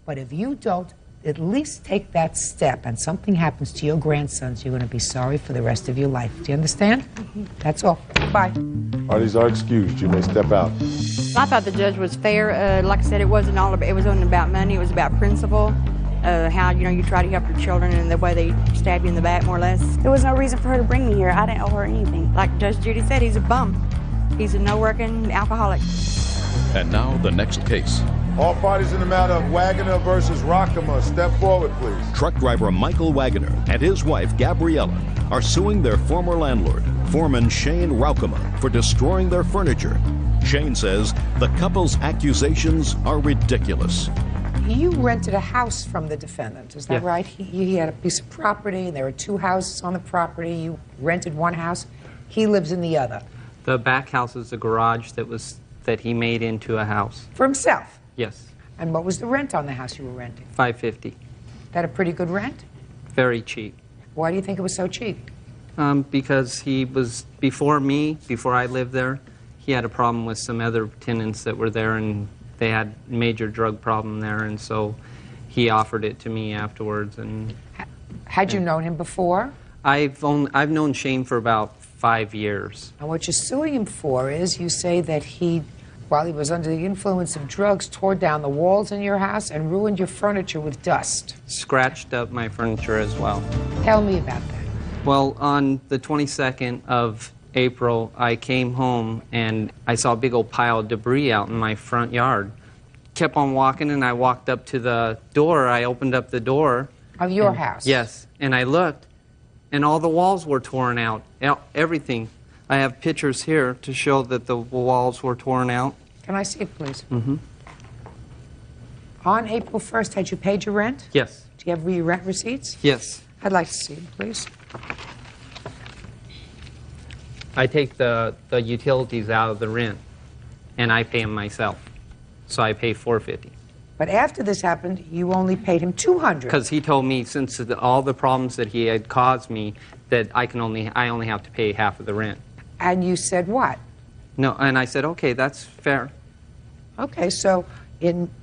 but if you don't at least take that step and something happens to your grandsons, you're going to be sorry for the rest of your life. Do you understand? That's all. Bye. Parties are excused. You may step out. I thought the judge was fair. Like I said, it wasn't about money. It was about principle. How, you try to help your children and the way they stab you in the back, more or less. There was no reason for her to bring me here. I didn't owe her anything. Like Judge Judy said, he's a bum. He's a no-working alcoholic. And now the next case. All parties in the matter of Wagoner versus Rockema, step forward, please. Truck driver Michael Wagoner and his wife Gabriella are suing their former landlord, foreman Shane Roukema, for destroying their furniture. Shane says the couple's accusations are ridiculous. You rented a house from the defendant, is that Yeah. right? He had a piece of property, and there were two houses on the property. You rented one house. He lives in the other. The back house is a garage that he made into a house. For himself? Yes, And what was the rent on the house you were renting? $550. That a pretty good rent? Very cheap. Why do you think it was so cheap? Because he was, before I lived there, he had a problem with some other tenants that were there, and they had major drug problem there, and so he offered it to me afterwards. And Had you known him before? I've known Shane for about 5 years. And what you're suing him for is you say that he, while he was under the influence of drugs, tore down the walls in your house and ruined your furniture with dust. Scratched up my furniture as well. Tell me about that. Well, on the 22nd of April, I came home and I saw a big old pile of debris out in my front yard. Kept on walking, and I walked up to the door. I opened up the door. Of your house? Yes, and I looked, and all the walls were torn out. Everything. I have pictures here to show that the walls were torn out. Can I see it, please? Mm-hmm. On April 1st, had you paid your rent? Yes. Do you have your rent receipts? Yes. I'd like to see them, please. I take the utilities out of the rent, and I pay them myself. So I pay $450. But after this happened, you only paid him $200. Because he told me, since all the problems that he had caused me, that I only have to pay half of the rent. And you said what? No, and I said, okay, that's fair. Okay, so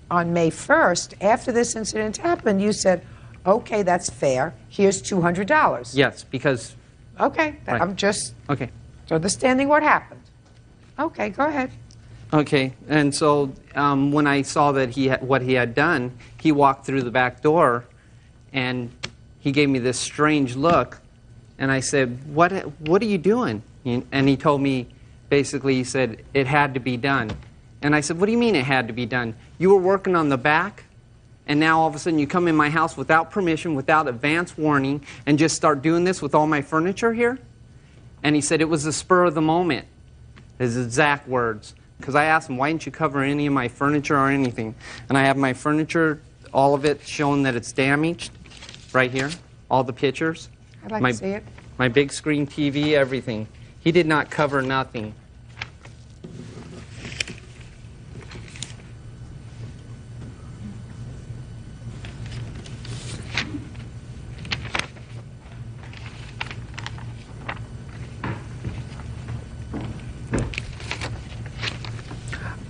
on May 1st, after this incident happened, you said, okay, that's fair. Here's $200. Yes, because... Okay, Right. I'm just Okay. understanding what happened. Okay, go ahead. Okay, and so when I saw that what he had done, he walked through the back door, and he gave me this strange look, and I said, "What are you doing?" And he told me, basically, he said it had to be done, and I said, "What do you mean it had to be done? You were working on the back, and now all of a sudden you come in my house without permission, without advance warning, and just start doing this with all my furniture here?" And he said it was the spur of the moment, his exact words. Because I asked him, why didn't you cover any of my furniture or anything? And I have my furniture, all of it, showing that it's damaged, right here, all the pictures. I'd like to see it. My big screen TV, everything. He did not cover nothing.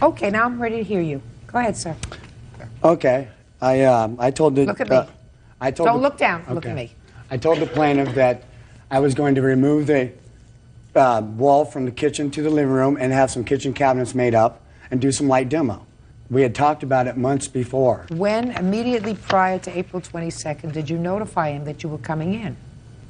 Okay, now I'm ready to hear you. Go ahead, sir. Okay. I told the... Look at me. Don't look down. Okay. Look at me. I told the plaintiff that I was going to remove the wall from the kitchen to the living room and have some kitchen cabinets made up and do some light demo. We had talked about it months before. When, immediately prior to April 22nd, did you notify him that you were coming in?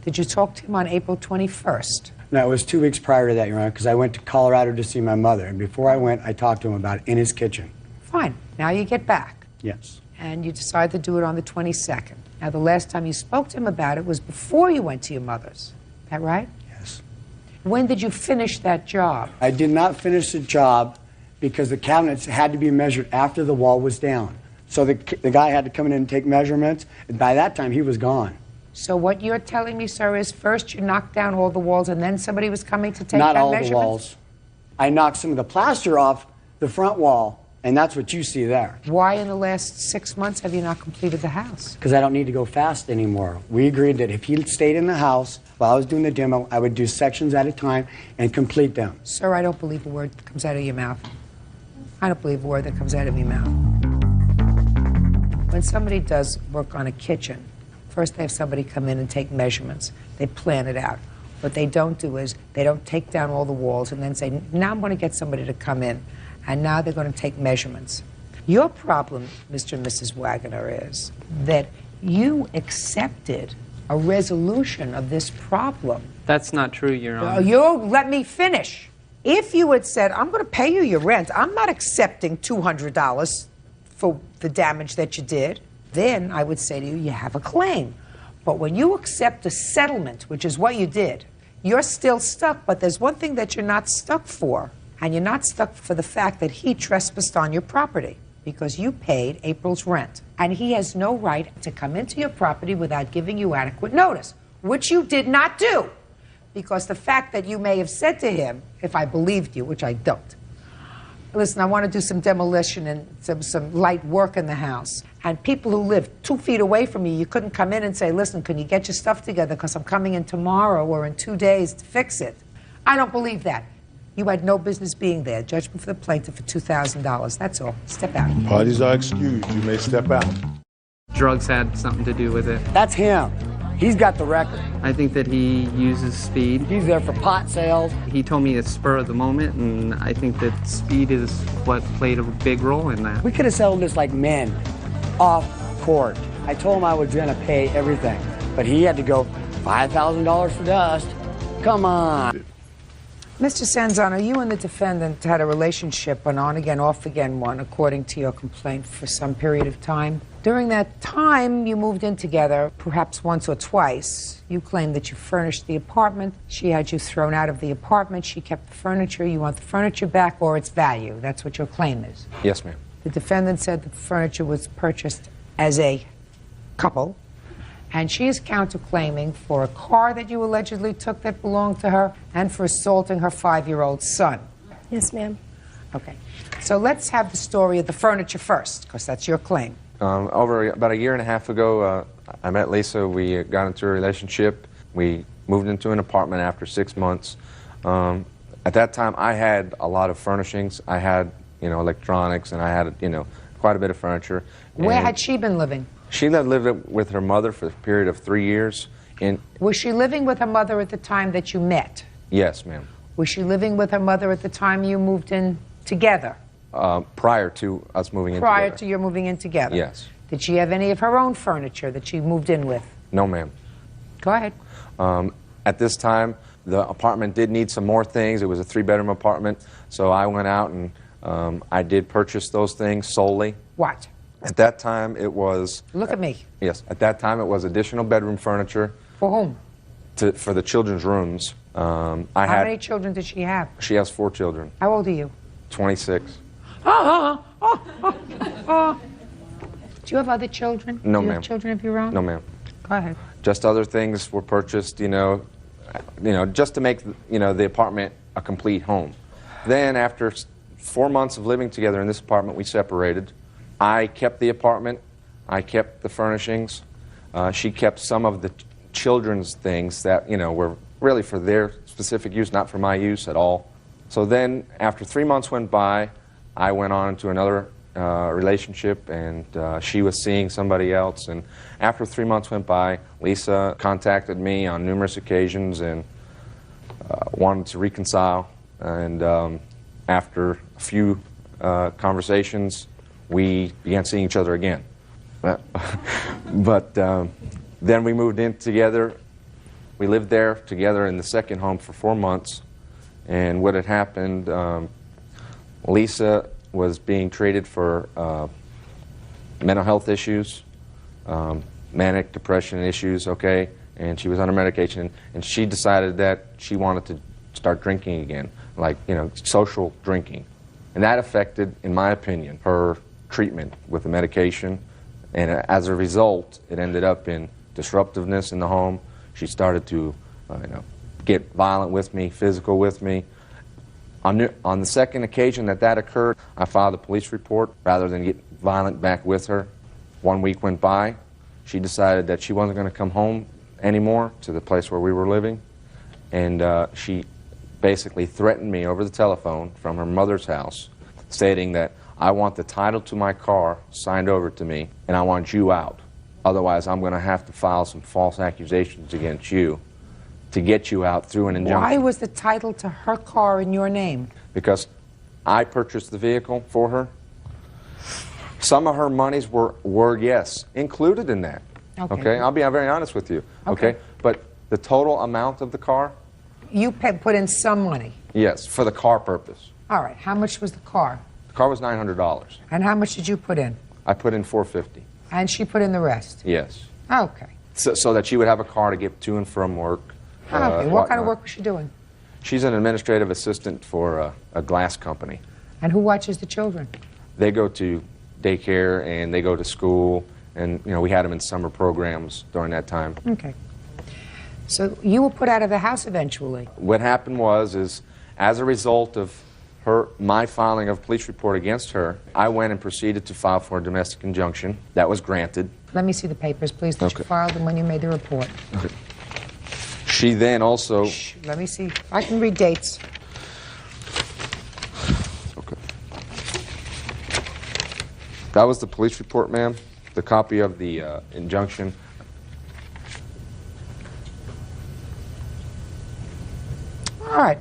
Did you talk to him on April 21st? No, it was 2 weeks prior to that, Your Honor, because I went to Colorado to see my mother. And before I went, I talked to him about it in his kitchen. Fine. Now you get back. Yes. And you decide to do it on the 22nd. Now, the last time you spoke to him about it was before you went to your mother's. Is that right? Yes. When did you finish that job? I did not finish the job because the cabinets had to be measured after the wall was down. So the guy had to come in and take measurements. And by that time, he was gone. So what you're telling me, sir, is first you knocked down all the walls and then somebody was coming to take Not down all measurements? the walls. I knocked some of the plaster off the front wall, and that's what you see there. Why in the last 6 months have you not completed the house? Because I don't need to go fast anymore. We agreed that if he stayed in the house while I was doing the demo, I would do sections at a time and complete them. Sir, I don't believe a word that comes out of your mouth. I don't believe a word that comes out of your mouth. When somebody does work on a kitchen, first they have somebody come in and take measurements. They plan it out. What they don't do is they don't take down all the walls and then say, now I'm going to get somebody to come in, and now they're going to take measurements. Your problem, Mr. and Mrs. Wagoner, is that you accepted a resolution of this problem. That's not true, Your Honor. You let me finish. If you had said, I'm going to pay you your rent, I'm not accepting $200 for the damage that you did, then I would say to you, you have a claim. But when you accept a settlement, which is what you did, you're still stuck, but there's one thing that you're not stuck for, and you're not stuck for the fact that he trespassed on your property because you paid April's rent. And he has no right to come into your property without giving you adequate notice, which you did not do. Because the fact that you may have said to him, if I believed you, which I don't, listen, I want to do some demolition and some light work in the house. And people who live 2 feet away from you couldn't come in and say, listen, can you get your stuff together because I'm coming in tomorrow or in 2 days to fix it. I don't believe that. You had no business being there. Judgment for the plaintiff for $2,000. That's all. Step out. Parties are excused. You may step out. Drugs had something to do with it. That's him. He's got the record. I think that he uses speed. He's there for pot sales. He told me it's spur of the moment, and I think that speed is what played a big role in that. We could have settled this like men, off court. I told him I was going to pay everything, but he had to go $5,000 for dust. Come on. Mr. Sanzano, you and the defendant had a relationship, an on-again, off-again one, according to your complaint, for some period of time. During that time, you moved in together, perhaps once or twice. You claimed that you furnished the apartment. She had you thrown out of the apartment. She kept the furniture. You want the furniture back or its value. That's what your claim is. Yes, ma'am. The defendant said that the furniture was purchased as a couple, and she is counterclaiming for a car that you allegedly took that belonged to her and for assaulting her 5-year-old son. Yes, ma'am. Okay. So let's have the story of the furniture first, because that's your claim. Over about a year and a half ago, I met Lisa. We got into a relationship. We moved into an apartment after 6 months. At that time, I had a lot of furnishings. I had, electronics, and I had, quite a bit of furniture. Where And had she been living? she lived with her mother for a period of 3 years. Was she living with her mother at the time that you met? Yes, ma'am. Was she living with her mother at the time you moved in together? Prior to us moving in Prior together. to your moving in together? Yes. Did she have any of her own furniture that she moved in with? No, ma'am. Go ahead. At this time, the apartment did need some more things. It was a 3-bedroom apartment, so I went out and I did purchase those things solely. What? At that time, it was... Look at me. Yes. At that time, it was additional bedroom furniture. For whom? For the children's rooms. How many children did she have? She has 4 children. How old are you? 26. Do you have other children? No, Do you ma'am. have children of your own? No, ma'am. Go ahead. Just other things were purchased, just to make, the apartment a complete home. Then after 4 months of living together in this apartment, we separated. I kept the apartment. I kept the furnishings. She kept some of the children's things that, were really for their specific use, not for my use at all. So then, after 3 months went by, I went on to another relationship, and she was seeing somebody else. And after 3 months went by, Lisa contacted me on numerous occasions and wanted to reconcile. And after a few conversations, we began seeing each other again. But then we moved in together. We lived there together in the second home for 4 months. And what had happened, Lisa was being treated for mental health issues, manic depression issues, okay? And she was on her medication. And she decided that she wanted to start drinking again, like, social drinking. And that affected, in my opinion, her treatment with the medication. And as a result, it ended up in disruptiveness in the home. She started to, get violent with me, physical with me. On the second occasion that occurred, I filed a police report rather than get violent back with her. 1 week went by. She decided that she wasn't going to come home anymore to the place where we were living. And she basically threatened me over the telephone from her mother's house, stating that I want the title to my car signed over to me, and I want you out. Otherwise, I'm going to have to file some false accusations against you to get you out through an injunction. Why was the title to her car in your name? Because I purchased the vehicle for her. Some of her monies were yes, included in that. Okay? I'll be very honest with you. Okay? But the total amount of the car? You put in some money. Yes, for the car purpose. All right. How much was the car? The car was $900. And how much did you put in? I put in $450. And she put in the rest? Yes. Okay. So that she would have a car to get to and from work. Okay. What kind of work was she doing? She's an administrative assistant for a glass company. And who watches the children? They go to daycare and they go to school, and we had them in summer programs during that time. Okay. So you were put out of the house eventually. What happened was, as a result of my filing of a police report against her, I went and proceeded to file for a domestic injunction. That was granted. Let me see the papers, please, that you filed and when you made the report. Okay. She then also... Shh, let me see. I can read dates. Okay. That was the police report, ma'am. The copy of the injunction. All right.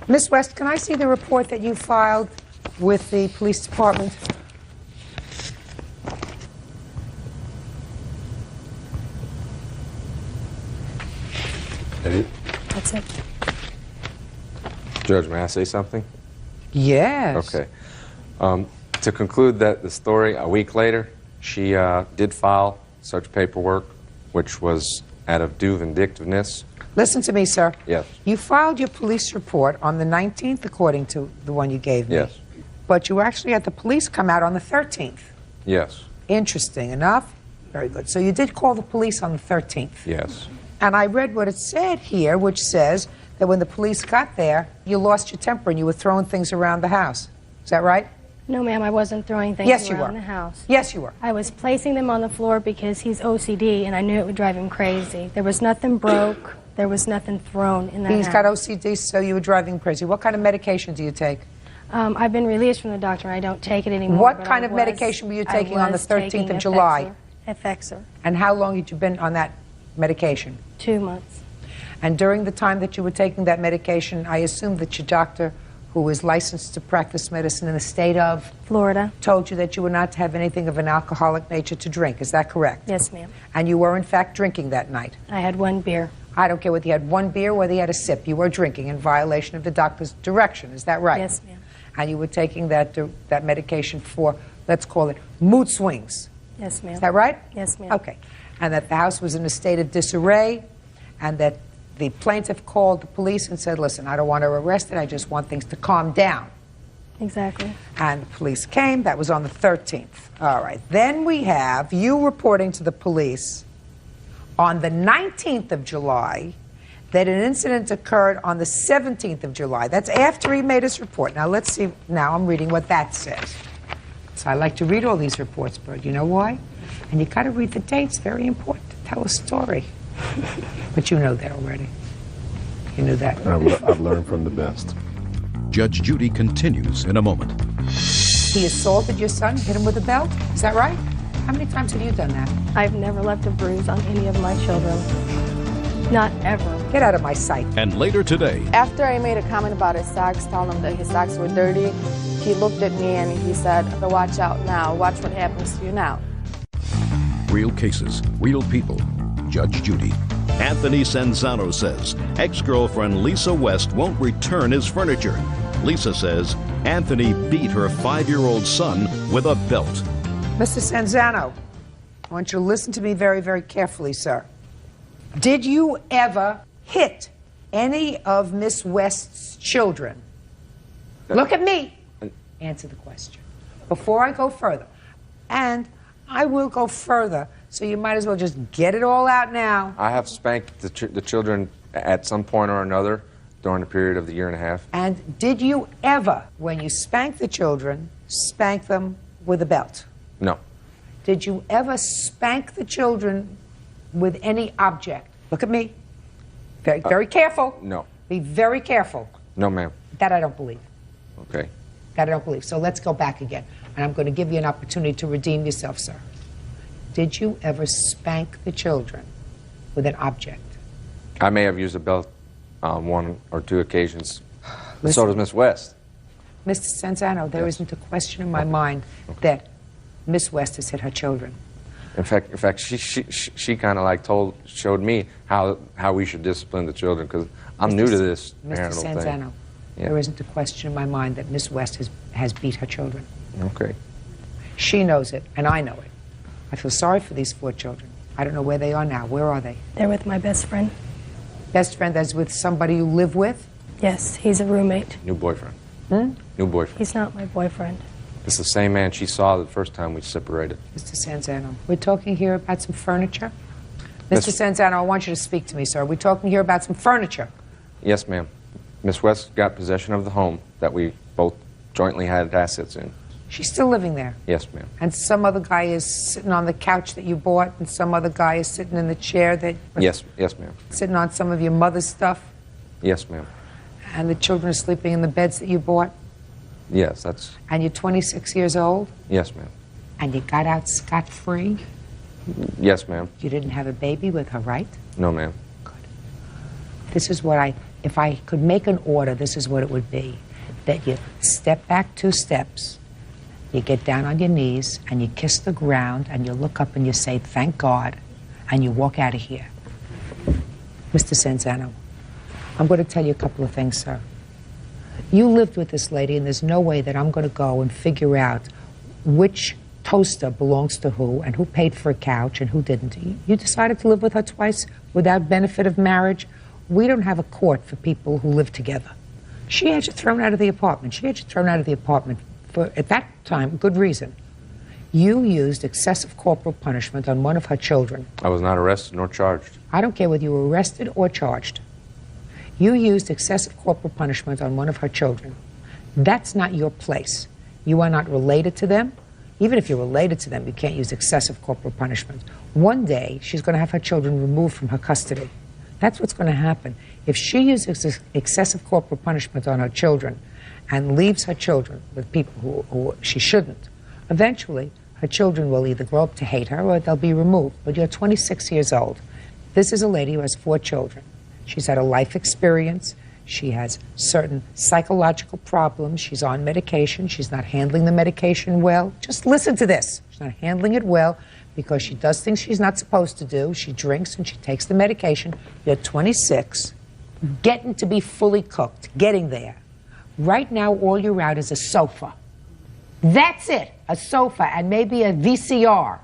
Miss West, can I see the report that you filed with the police department? That's it. Judge, may I say something? Yes. Okay. To conclude the story, a week later, she did file such paperwork, which was out of due vindictiveness. Listen to me, sir. Yes. You filed your police report on the 19th, according to the one you gave me. Yes. But you actually had the police come out on the 13th. Yes. Interesting enough. Very good. So you did call the police on the 13th. Yes. And I read what it said here, which says that when the police got there, you lost your temper and you were throwing things around the house. Is that right? No, ma'am, I wasn't throwing things Yes, you around were. the house. Yes, you were. I was placing them on the floor because he's OCD, and I knew it would drive him crazy. There was nothing broke. There was nothing thrown in that He's house. got OCD, so you were driving him crazy. What kind of medication do you take? I've been released from the doctor, and I don't take it anymore. What but kind I of was- medication were you I taking on the was 13th taking of July? Effexor. And how long had you been on that medication? 2 months. And during the time that you were taking that medication, I assume that your doctor, who is licensed to practice medicine in the state of Florida, told you that you were not to have anything of an alcoholic nature to drink. Is that correct? Yes, ma'am. And you were, in fact, drinking that night? I had 1 beer. I don't care whether you had 1 beer or whether you had a sip. You were drinking in violation of the doctor's direction. Is that right? Yes, ma'am. And you were taking that medication for, let's call it, mood swings. Yes, ma'am. Is that right? Yes, ma'am. Okay. And that the house was in a state of disarray, and that the plaintiff called the police and said, listen, I don't want her arrested, I just want things to calm down. Exactly. And the police came. That was on the 13th. All right. Then we have you reporting to the police on the 19th of July that an incident occurred on the 17th of July. That's after he made his report. Now, let's see. Now I'm reading what that says. So I like to read all these reports, Bert. You know why? And you got to read the dates. Very important to tell a story. But you know that already. You knew that. I've learned from the best. Judge Judy continues in a moment. He assaulted your son, hit him with a belt? Is that right? How many times have you done that? I've never left a bruise on any of my children. Not ever. Get out of my sight. And later today, After I made a comment about his socks, telling him that his socks were dirty, he looked at me and he said, watch out now. Watch what happens to you now. Real cases, real people. Judge Judy. Anthony Sanzano says ex-girlfriend Lisa West won't return his furniture. Lisa says Anthony beat her 5-year-old son with a belt. Mr. Sanzano, I want you to listen to me very, very carefully, sir. Did you ever hit any of Miss West's children? Look at me. Answer the question. Before I go further. And I will go further, so you might as well just get it all out now. I have spanked the children at some point or another during the period of the year and a half. And did you ever, when you spanked the children, spank them with a belt? No. Did you ever spank the children with any object? Look at me. Very, very careful. No. Be very careful. No, ma'am. That I don't believe. Okay. That I don't believe. So let's go back again. And I'm going to give you an opportunity to redeem yourself, sir. Did you ever spank the children with an object? I may have used a belt on 1 or 2 occasions. Listen. So does Miss West. Mr. Sanzano, there isn't a question in my mind that Miss West has hit her children. In fact, she kind of like showed me how we should discipline the children, because I'm new to this Mr. parental Sanzano, thing. Yeah. there isn't a question in my mind that Miss West has beat her children. Okay. She knows it, and I know it. I feel sorry for these 4 children. I don't know where they are now. Where are they? They're with my best friend. Best friend that's with somebody you live with? Yes, he's a roommate. New boyfriend. Hmm? New boyfriend. He's not my boyfriend. It's the same man she saw the first time we separated. Mr. Sanzano, we're talking here about some furniture? Mr. Sanzano, I want you to speak to me, sir. We're talking here about some furniture. Yes, ma'am. Miss West got possession of the home that we both jointly had assets in. She's still living there. Yes, ma'am. And some other guy is sitting on the couch that you bought, and some other guy is sitting in the chair that... Yes, ma'am. Sitting on some of your mother's stuff. Yes, ma'am. And the children are sleeping in the beds that you bought. Yes, that's... And you're 26 years old. Yes, ma'am. And you got out scot-free. Yes, ma'am. You didn't have a baby with her, right? No, ma'am. This is what if I could make an order, this is what it would be. That you step back 2 steps, you get down on your knees, and you kiss the ground, and you look up and you say, thank God, and you walk out of here. Mr. Sanzano, I'm going to tell you a couple of things, sir. You lived with this lady, and there's no way that I'm going to go and figure out which toaster belongs to who, and who paid for a couch, and who didn't. You decided to live with her twice without benefit of marriage. We don't have a court for people who live together. She had you thrown out of the apartment. She had you thrown out of the apartment for, at that time, good reason. You used excessive corporal punishment on one of her children. I was not arrested nor charged. I don't care whether you were arrested or charged. You used excessive corporal punishment on one of her children. That's not your place. You are not related to them. Even if you're related to them, you can't use excessive corporal punishment. One day, she's going to have her children removed from her custody. That's what's going to happen. If she uses excessive corporal punishment on her children and leaves her children with people who she shouldn't, eventually her children will either grow up to hate her or they'll be removed. But you're 26 years old. This is a lady who has 4 children. She's had a life experience. She has certain psychological problems. She's on medication. She's not handling the medication well. Just listen to this. She's not handling it well because she does things she's not supposed to do. She drinks and she takes the medication. You're 26, getting to be fully cooked, getting there. Right now, all you're out is a sofa. That's it, a sofa and maybe a VCR.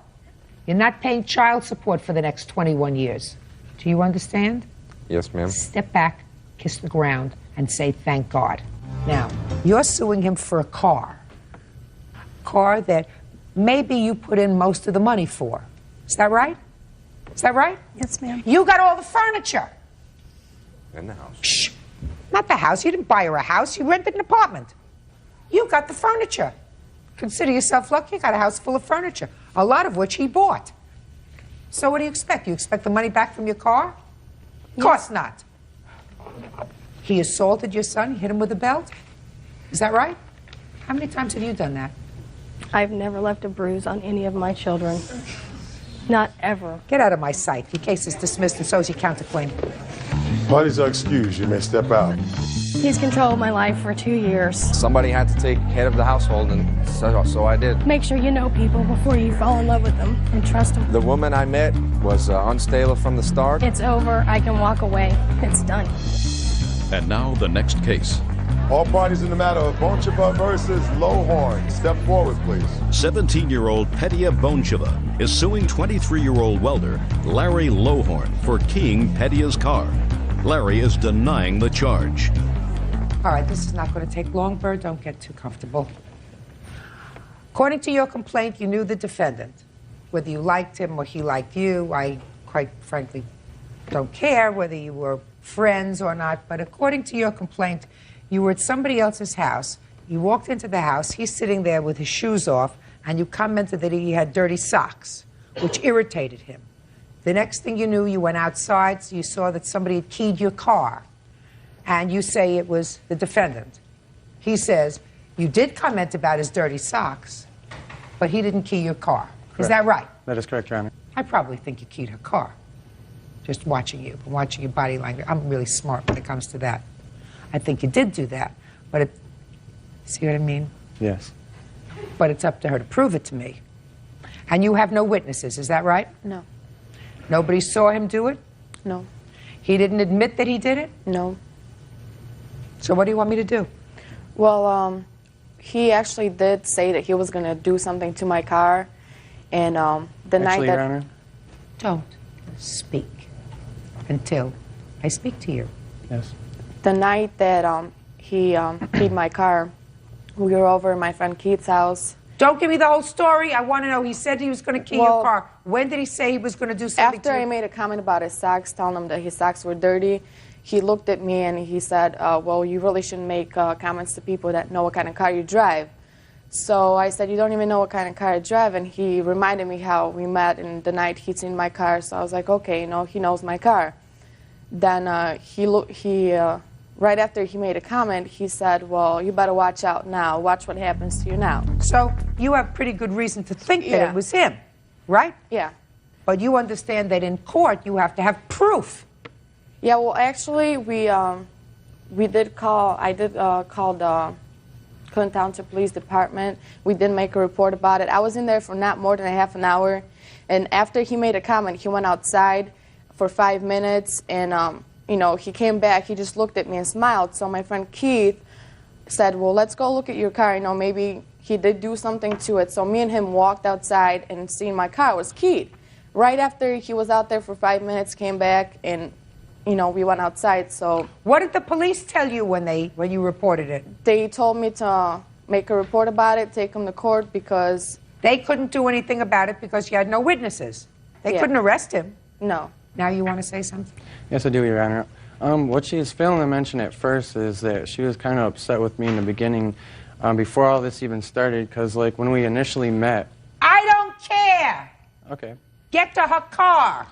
You're not paying child support for the next 21 years. Do you understand? Yes, ma'am. Step back, kiss the ground, and say thank God. Now, you're suing him for a car that maybe you put in most of the money for. Is that right? Is that right? Yes, ma'am. You got all the furniture. In the house. Shh. Not the house. You didn't buy her a house. You rented an apartment. You got the furniture. Consider yourself lucky. You got a house full of furniture, a lot of which he bought. So what do you expect? You expect the money back from your car? Of course not. He assaulted your son, hit him with a belt? Is that right? How many times have you done that? I've never left a bruise on any of my children. Not ever. Get out of my sight. Your case is dismissed and so is your counterclaim. Parties are excused. You may step out. He's controlled my life for 2 years. Somebody had to take head of the household, and so I did. Make sure you know people before you fall in love with them and trust them. The woman I met was unstable from the start. It's over. I can walk away. It's done. And now the next case. All parties in the matter of Boncheva versus Lohorn. Step forward, please. 17-year-old Petya Boncheva is suing 23-year-old welder Larry Lohorn for keying Petya's car. Larry is denying the charge. All right, this is not going to take long, Bird. Don't get too comfortable. According to your complaint, you knew the defendant. Whether you liked him or he liked you, I quite frankly don't care whether you were friends or not, but according to your complaint, you were at somebody else's house. You walked into the house, he's sitting there with his shoes off, and you commented that he had dirty socks, which irritated him. The next thing you knew, you went outside, so you saw that somebody had keyed your car, and you say it was the defendant. He says, you did comment about his dirty socks, but he didn't key your car. Correct. Is that right? That is correct, Your Honor. I probably think you keyed her car. Just watching you, watching your body language. I'm really smart when it comes to that. I think you did do that, but it, see what I mean? Yes. But it's up to her to prove it to me. And you have no witnesses, is that right? No. Nobody saw him do it? No. He didn't admit that he did it? No. So what do you want me to do? Well, he actually did say that he was going to do something to my car, and the night that... Your Honor? Don't speak until I speak to you. Yes. The night that he keyed my car, we were over at my friend Keith's house. Don't give me the whole story. I want to know. He said he was going to key your car. When did he say he was going to do something After I made a comment about his socks, telling him that his socks were dirty, he looked at me and he said, well, you really shouldn't make comments to people that know what kind of car you drive. So I said, you don't even know what kind of car I drive. And he reminded me how we met and the night he'd seen my car. So I was like, okay, you know, he knows my car. Then right after he made a comment, he said, well, you better watch out now. Watch what happens to you now. So you have pretty good reason to think that it was him, right? Yeah. But you understand that in court you have to have proof. Yeah, well, actually, I did call the Clinton Township Police Department. We did make a report about it. I was in there for not more than a half an hour. And after he made a comment, he went outside for 5 minutes and you know, he came back, he just looked at me and smiled. So my friend Keith said, well, let's go look at your car. You know, maybe he did do something to it. So me and him walked outside and seen my car was keyed. Right after he was out there for 5 minutes, came back, and, you know, we went outside. So what did the police tell you when you reported it? They told me to make a report about it, take him to court because... They couldn't do anything about it because you had no witnesses. They couldn't arrest him. No. Now you want to say something? Yes, I do, Your Honor. What she was failing to mention at first is that she was kind of upset with me in the beginning, before all this even started, because like when we initially met. I don't care. Okay. Get to her car.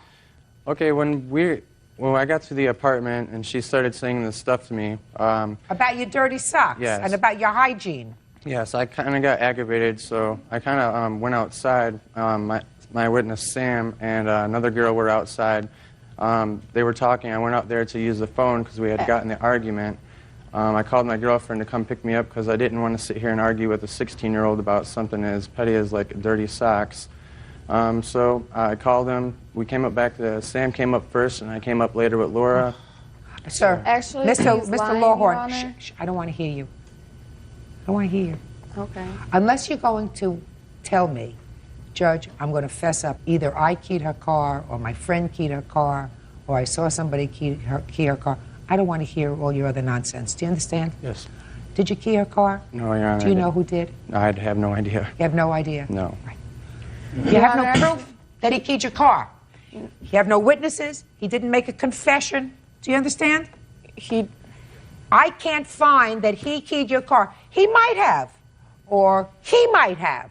Okay, when I got to the apartment and she started saying this stuff to me. About your dirty socks. Yes. And about your hygiene. Yes, I kind of got aggravated, so I kind of went outside. My witness, Sam, and another girl were outside. They were talking. I went out there to use the phone because we had gotten the argument. I called my girlfriend to come pick me up because I didn't want to sit here and argue with a 16-year-old about something as petty as like dirty socks. So I called him. We came up back to Sam came up first, and I came up later with Laura. Sir, Actually, Mr. he's lying, Lawhorn, Your Honor. I don't want to hear you. I don't want to hear you. Okay. Unless you're going to tell me, Judge, I'm going to fess up. Either I keyed her car, or my friend keyed her car, or I saw somebody key her car. I don't want to hear all your other nonsense. Do you understand? Yes. Did you key her car? No, Your Honor. Do you know who did? I have no idea. You have no idea? No. Right. You have no proof that he keyed your car. You have no witnesses. He didn't make a confession. Do you understand? I can't find that he keyed your car. He might have, or he might have,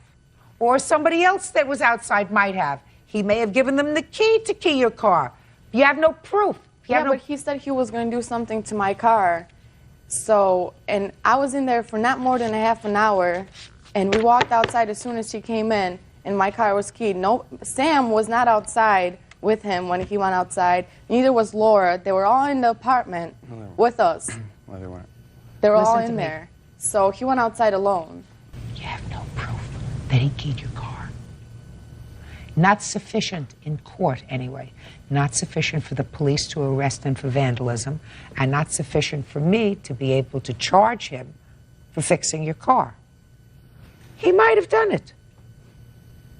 or somebody else that was outside might have. He may have given them the key to key your car. You have no proof. But he said he was going to do something to my car. So, and I was in there for not more than a half an hour, and we walked outside as soon as she came in, and my car was keyed. No, Sam was not outside with him when he went outside. Neither was Laura. They were all in the apartment with us. Well, they weren't. They were Listen all to in me. there. So he went outside alone. You have no proof that he keyed your car. Not sufficient in court, anyway. Not sufficient for the police to arrest him for vandalism, and not sufficient for me to be able to charge him for fixing your car. He might have done it.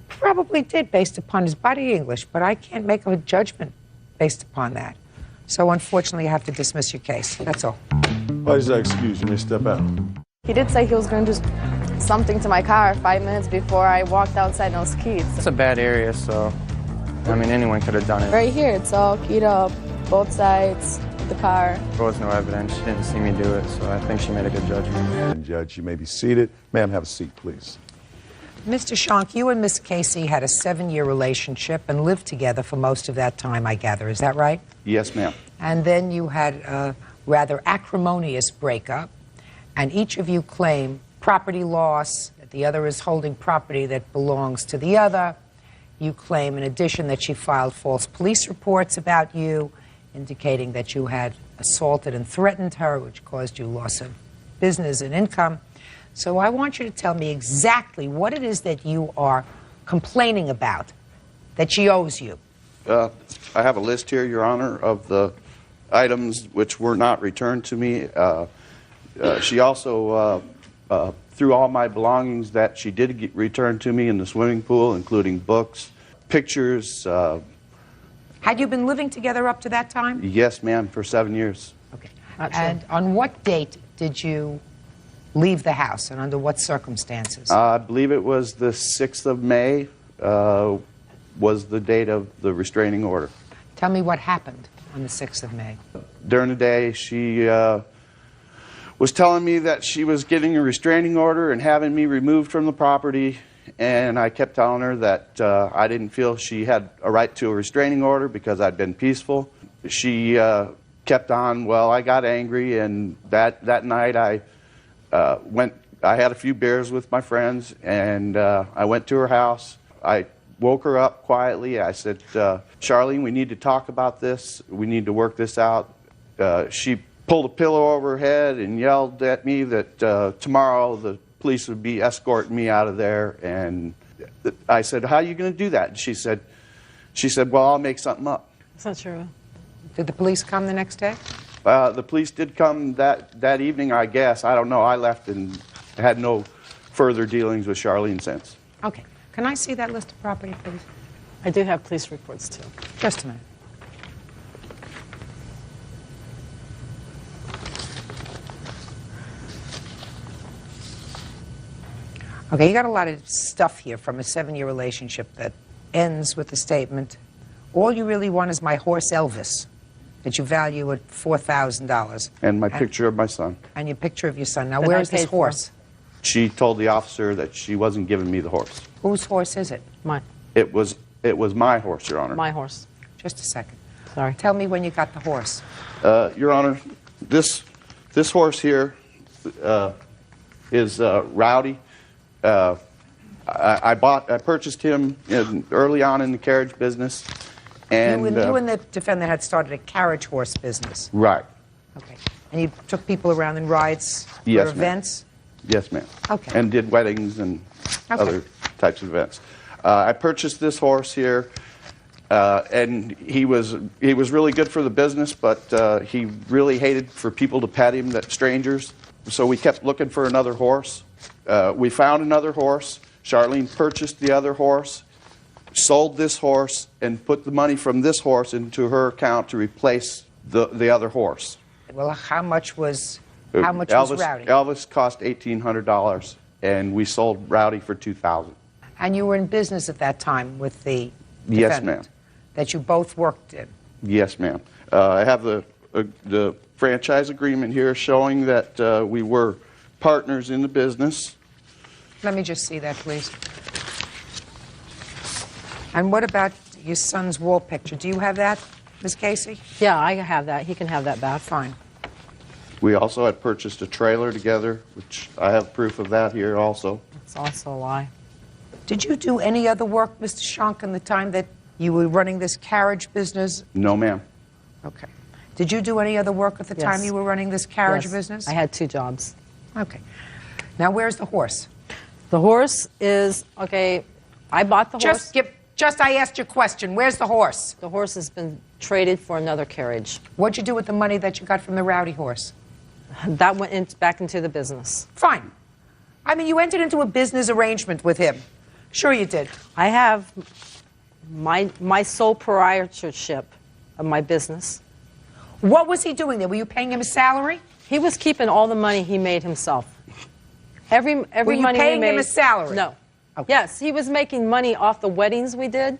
Probably did, based upon his body English, but I can't make a judgment based upon that. So unfortunately, I have to dismiss your case. That's all. Why does that excuse you? May step out. He did say he was going to do something to my car 5 minutes before I walked outside and it was keyed. It's a bad area, so I mean anyone could have done it. Right here, it's all keyed up, both sides of the car. There was no evidence. She didn't see me do it, so I think she made a good judgment. And Judge, you may be seated. Ma'am, have a seat, please. Mr. Schonk, you and Miss Casey had a 7-year relationship and lived together for most of that time, I gather. Is that right? Yes, ma'am. And then you had a rather acrimonious breakup, and each of you claim property loss, that the other is holding property that belongs to the other. You claim, in addition, that she filed false police reports about you, indicating that you had assaulted and threatened her, which caused you loss of business and income. So I want you to tell me exactly what it is that you are complaining about, that she owes you. I have a list here, Your Honor, of the items which were not returned to me. She also threw all my belongings that she did get returned to me in the swimming pool, including books, pictures. Had you been living together up to that time? Yes, ma'am, for 7 years. Okay. And on what date did you leave the house, and under what circumstances? I believe it was the 6th of May was the date of the restraining order. Tell me what happened on the 6th of May. During the day, she was telling me that she was getting a restraining order and having me removed from the property, and I kept telling her that I didn't feel she had a right to a restraining order because I'd been peaceful. She kept on. Well, I got angry, and that night I had a few beers with my friends, and I went to her house. I woke her up quietly. I said, Charlene, we need to talk about this. We need to work this out. She pulled a pillow over her head and yelled at me that tomorrow the police would be escorting me out of there. And I said, how are you going to do that? And she said, well, I'll make something up. That's not true. Did the police come the next day? The police did come that evening, I guess. I don't know. I left and had no further dealings with Charlene since. Okay. Can I see that list of property, please? I do have police reports, too. Just a minute. Okay, you got a lot of stuff here from a 7-year relationship that ends with the statement, all you really want is my horse Elvis. that you value at $4,000. And my picture of my son. And your picture of your son. Now, That where I is this paid for. horse? She told the officer that she wasn't giving me the horse. Whose horse is it? Mine. It was my horse, Your Honor. My horse. Just a second. Sorry. Tell me when you got the horse. Your Honor, this horse here is Rowdy. I purchased him early on in the carriage business, and You and the defendant had started a carriage horse business. right. Okay. And you took people around in rides Yes, for ma'am. events? Yes, ma'am. Okay. And did weddings and Okay. other types of events. I purchased this horse here, and he was really good for the business, but he really hated for people to pet him, that strangers. So we kept looking for another horse. We found another horse. Charlene purchased the other horse, sold this horse, and put the money from this horse into her account to replace the other horse. Well, how much was Rowdy? Elvis cost $1,800, and we sold Rowdy for $2,000. And you were in business at that time with the Yes, defendant? ma'am. That you both worked in? Yes, ma'am. I have the franchise agreement here showing that we were partners in the business. Let me just see that, please. And what about your son's wall picture? Do you have that, Ms. Casey? Yeah, I have that. He can have that back. Fine. We also had purchased a trailer together, which I have proof of that here also. It's also a lie. Did you do any other work, Mr. Schonk, in the time that you were running this carriage business? No, ma'am. Okay. Did you do any other work at the time you were running this carriage Yes. business? I had 2 jobs. Okay. Now, where's the horse? The horse is, okay, I bought the horse. Just I asked you a question. Where's the horse? The horse has been traded for another carriage. What'd you do with the money that you got from the Rowdy horse? That went back into the business. Fine. I mean, you entered into a business arrangement with him. Sure you did. I have my sole proprietorship of my business. What was he doing there? Were you paying him a salary? He was keeping all the money he made himself. Every Were you money paying he made, him a salary? No. Okay. Yes, he was making money off the weddings we did,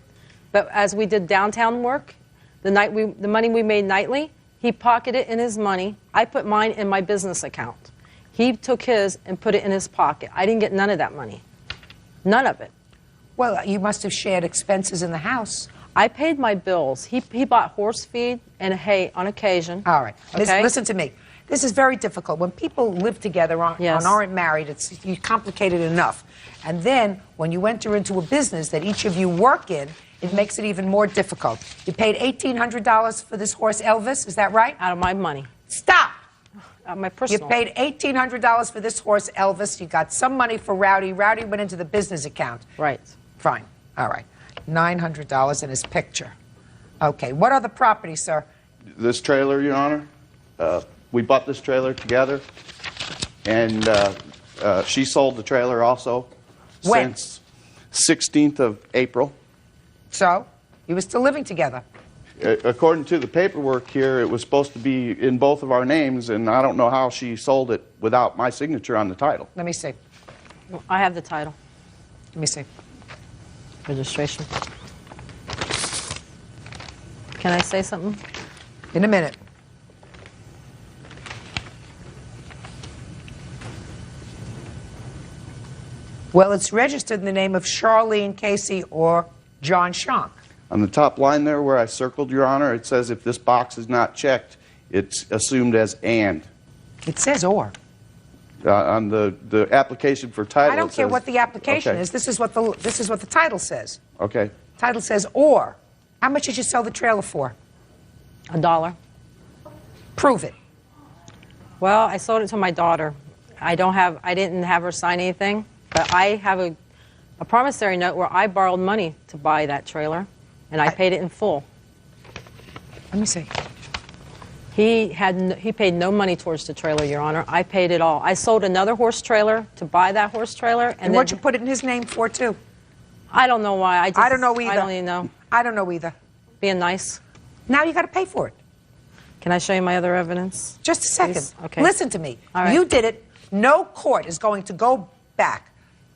but as we did downtown work, the money we made nightly, he pocketed in his money. I put mine in my business account. He took his and put it in his pocket. I didn't get none of that money. None of it. Well, you must have shared expenses in the house. I paid my bills. He bought horse feed and hay on occasion. All right. Okay? Listen to me. This is very difficult. When people live together and aren't married, it's complicated enough. And then when you enter into a business that each of you work in, it makes it even more difficult. You paid $1,800 for this horse, Elvis. Is that right? Out of my money. Stop. My personal. You paid $1,800 for this horse, Elvis. You got some money for Rowdy. Rowdy went into the business account. Right. Fine. All right. $900 in his picture. Okay. What other property, sir? This trailer, Your Honor, we bought this trailer together, and she sold the trailer also. When? Since 16th of April. So, you were still living together. According to the paperwork here, it was supposed to be in both of our names, and I don't know how she sold it without my signature on the title. Let me see. I have the title. Let me see. Registration. Can I say something? In a minute. Well, it's registered in the name of Charlene Casey or John Schonk. On the top line there where I circled, Your Honor, it says if this box is not checked, it's assumed as and. It says or. On the application for title, I don't care what the application okay. is. This is what the title says. Okay. Title says or. How much did you sell the trailer for? $1. Prove it. Well, I sold it to my daughter. I didn't have her sign anything, but I have a promissory note where I borrowed money to buy that trailer, and I paid it in full. Let me see. He paid no money towards the trailer, Your Honor. I paid it all. I sold another horse trailer to buy that horse trailer, And what'd you put it in his name for, too? I don't know why. I don't know either. I don't even know. I don't know either. Being nice. Now you got to pay for it. Can I show you my other evidence? Just a second. Please? Okay. Listen to me. All right. You did it. No court is going to go back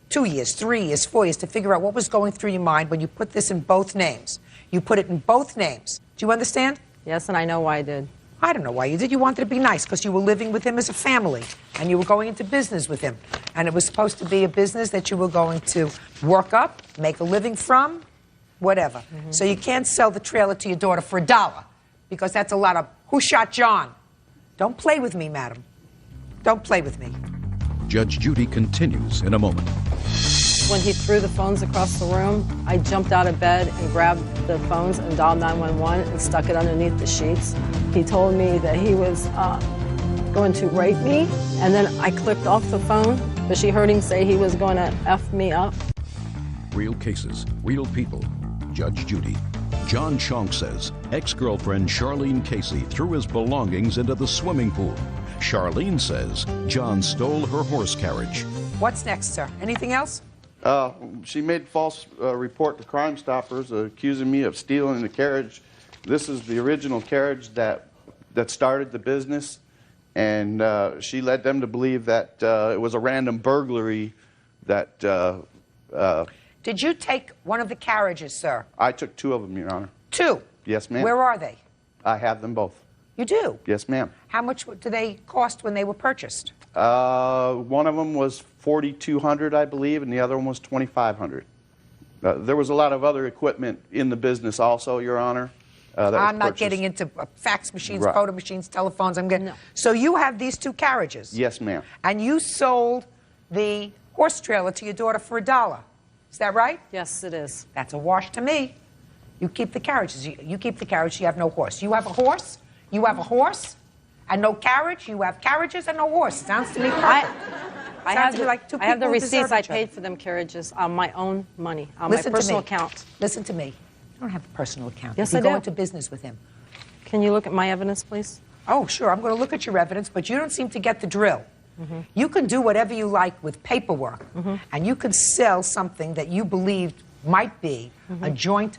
2 years, 3 years, 4 years to figure out what was going through your mind when you put this in both names. You put it in both names. Do you understand? Yes, and I know why I did. I don't know why you did. You wanted to be nice because you were living with him as a family and you were going into business with him. And it was supposed to be a business that you were going to work up, make a living from, whatever. Mm-hmm. So you can't sell the trailer to your daughter for $1 because that's a lot of who shot John. Don't play with me, madam. Don't play with me. Judge Judy continues in a moment. When he threw the phones across the room, I jumped out of bed and grabbed the phones and dialed 911 and stuck it underneath the sheets. He told me that he was going to rape me, and then I clicked off the phone, but she heard him say he was going to F me up. Real cases, real people. Judge Judy. John Schonk says ex-girlfriend Charlene Casey threw his belongings into the swimming pool. Charlene says John stole her horse carriage. What's next, sir? Anything else? She made false report to Crime Stoppers accusing me of stealing the carriage. This is the original carriage that started the business, and she led them to believe that it was a random burglary that... Did you take one of the carriages, sir? I took 2 of them, Your Honor. 2? Yes, ma'am. Where are they? I have them both. You do? Yes, ma'am. How much do they cost when they were purchased? One of them was $4,200, I believe, and the other one was $2,500. There was a lot of other equipment in the business also, Your Honor. I'm not getting into fax machines, Right. photo machines, telephones. I'm getting. No. So you have these 2 carriages? Yes, ma'am. And you sold the horse trailer to your daughter for $1. Is that right? Yes, it is. That's a wash to me. You keep the carriages. You keep the carriage. You have no horse. You have a horse. You have a horse and no carriage. You have carriages and no horse. Sounds to me perfect. I have the receipts. I paid for them carriages on my own money, on my personal account. Listen to me. You don't have a personal account. Yes, you I go do. into business with him. Can you look at my evidence, please? Oh, sure. I'm going to look at your evidence, but you don't seem to get the drill. Mm-hmm. You can do whatever you like with paperwork, and you can sell something that you believed might be a joint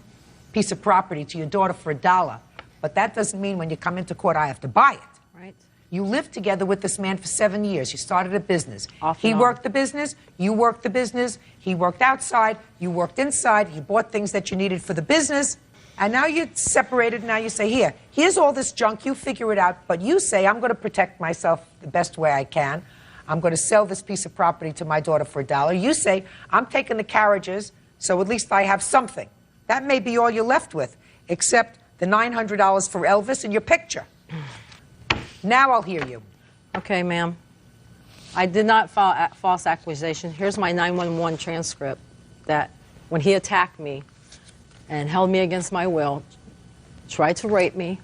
piece of property to your daughter for $1. But that doesn't mean when you come into court, I have to buy it. Right. You lived together with this man for 7 years. You started a business. Off He and on. worked the business. You worked the business. He worked outside. You worked inside. He bought things that you needed for the business. And now you're separated. Now you say, here's all this junk. You figure it out. But you say, I'm going to protect myself the best way I can. I'm going to sell this piece of property to my daughter for $1. You say, I'm taking the carriages, so at least I have something. That may be all you're left with, except the $900 for Elvis and your picture. Now I'll hear you. Okay, ma'am. I did not file a false accusation. Here's my 911 transcript that when he attacked me and held me against my will, tried to rape me,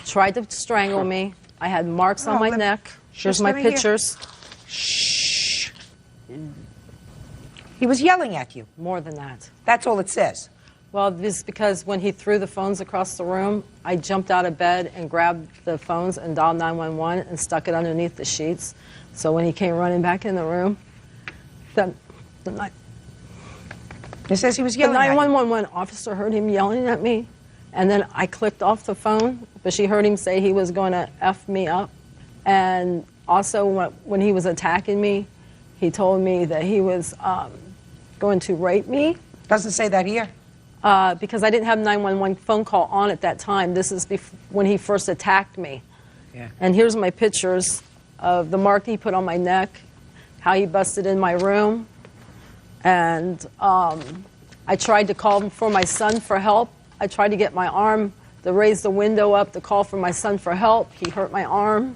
tried to strangle me. I had marks on my neck. Here's my pictures. Shh. He was yelling at you. More than that. That's all it says. Well, this is because when he threw the phones across the room, I jumped out of bed and grabbed the phones and dialed 911 and stuck it underneath the sheets. So when he came running back in the room, It says he was yelling the at you. 911 officer heard him yelling at me, and then I clicked off the phone, but she heard him say he was going to F me up. And also when he was attacking me, he told me that he was going to rape me. Doesn't say that here. Because I didn't have 911 phone call on at that time. This is when he first attacked me. Yeah. And here's my pictures of the mark he put on my neck, how he busted in my room. And I tried to call for my son for help. I tried to get my arm to raise the window up to call for my son for help. He hurt my arm.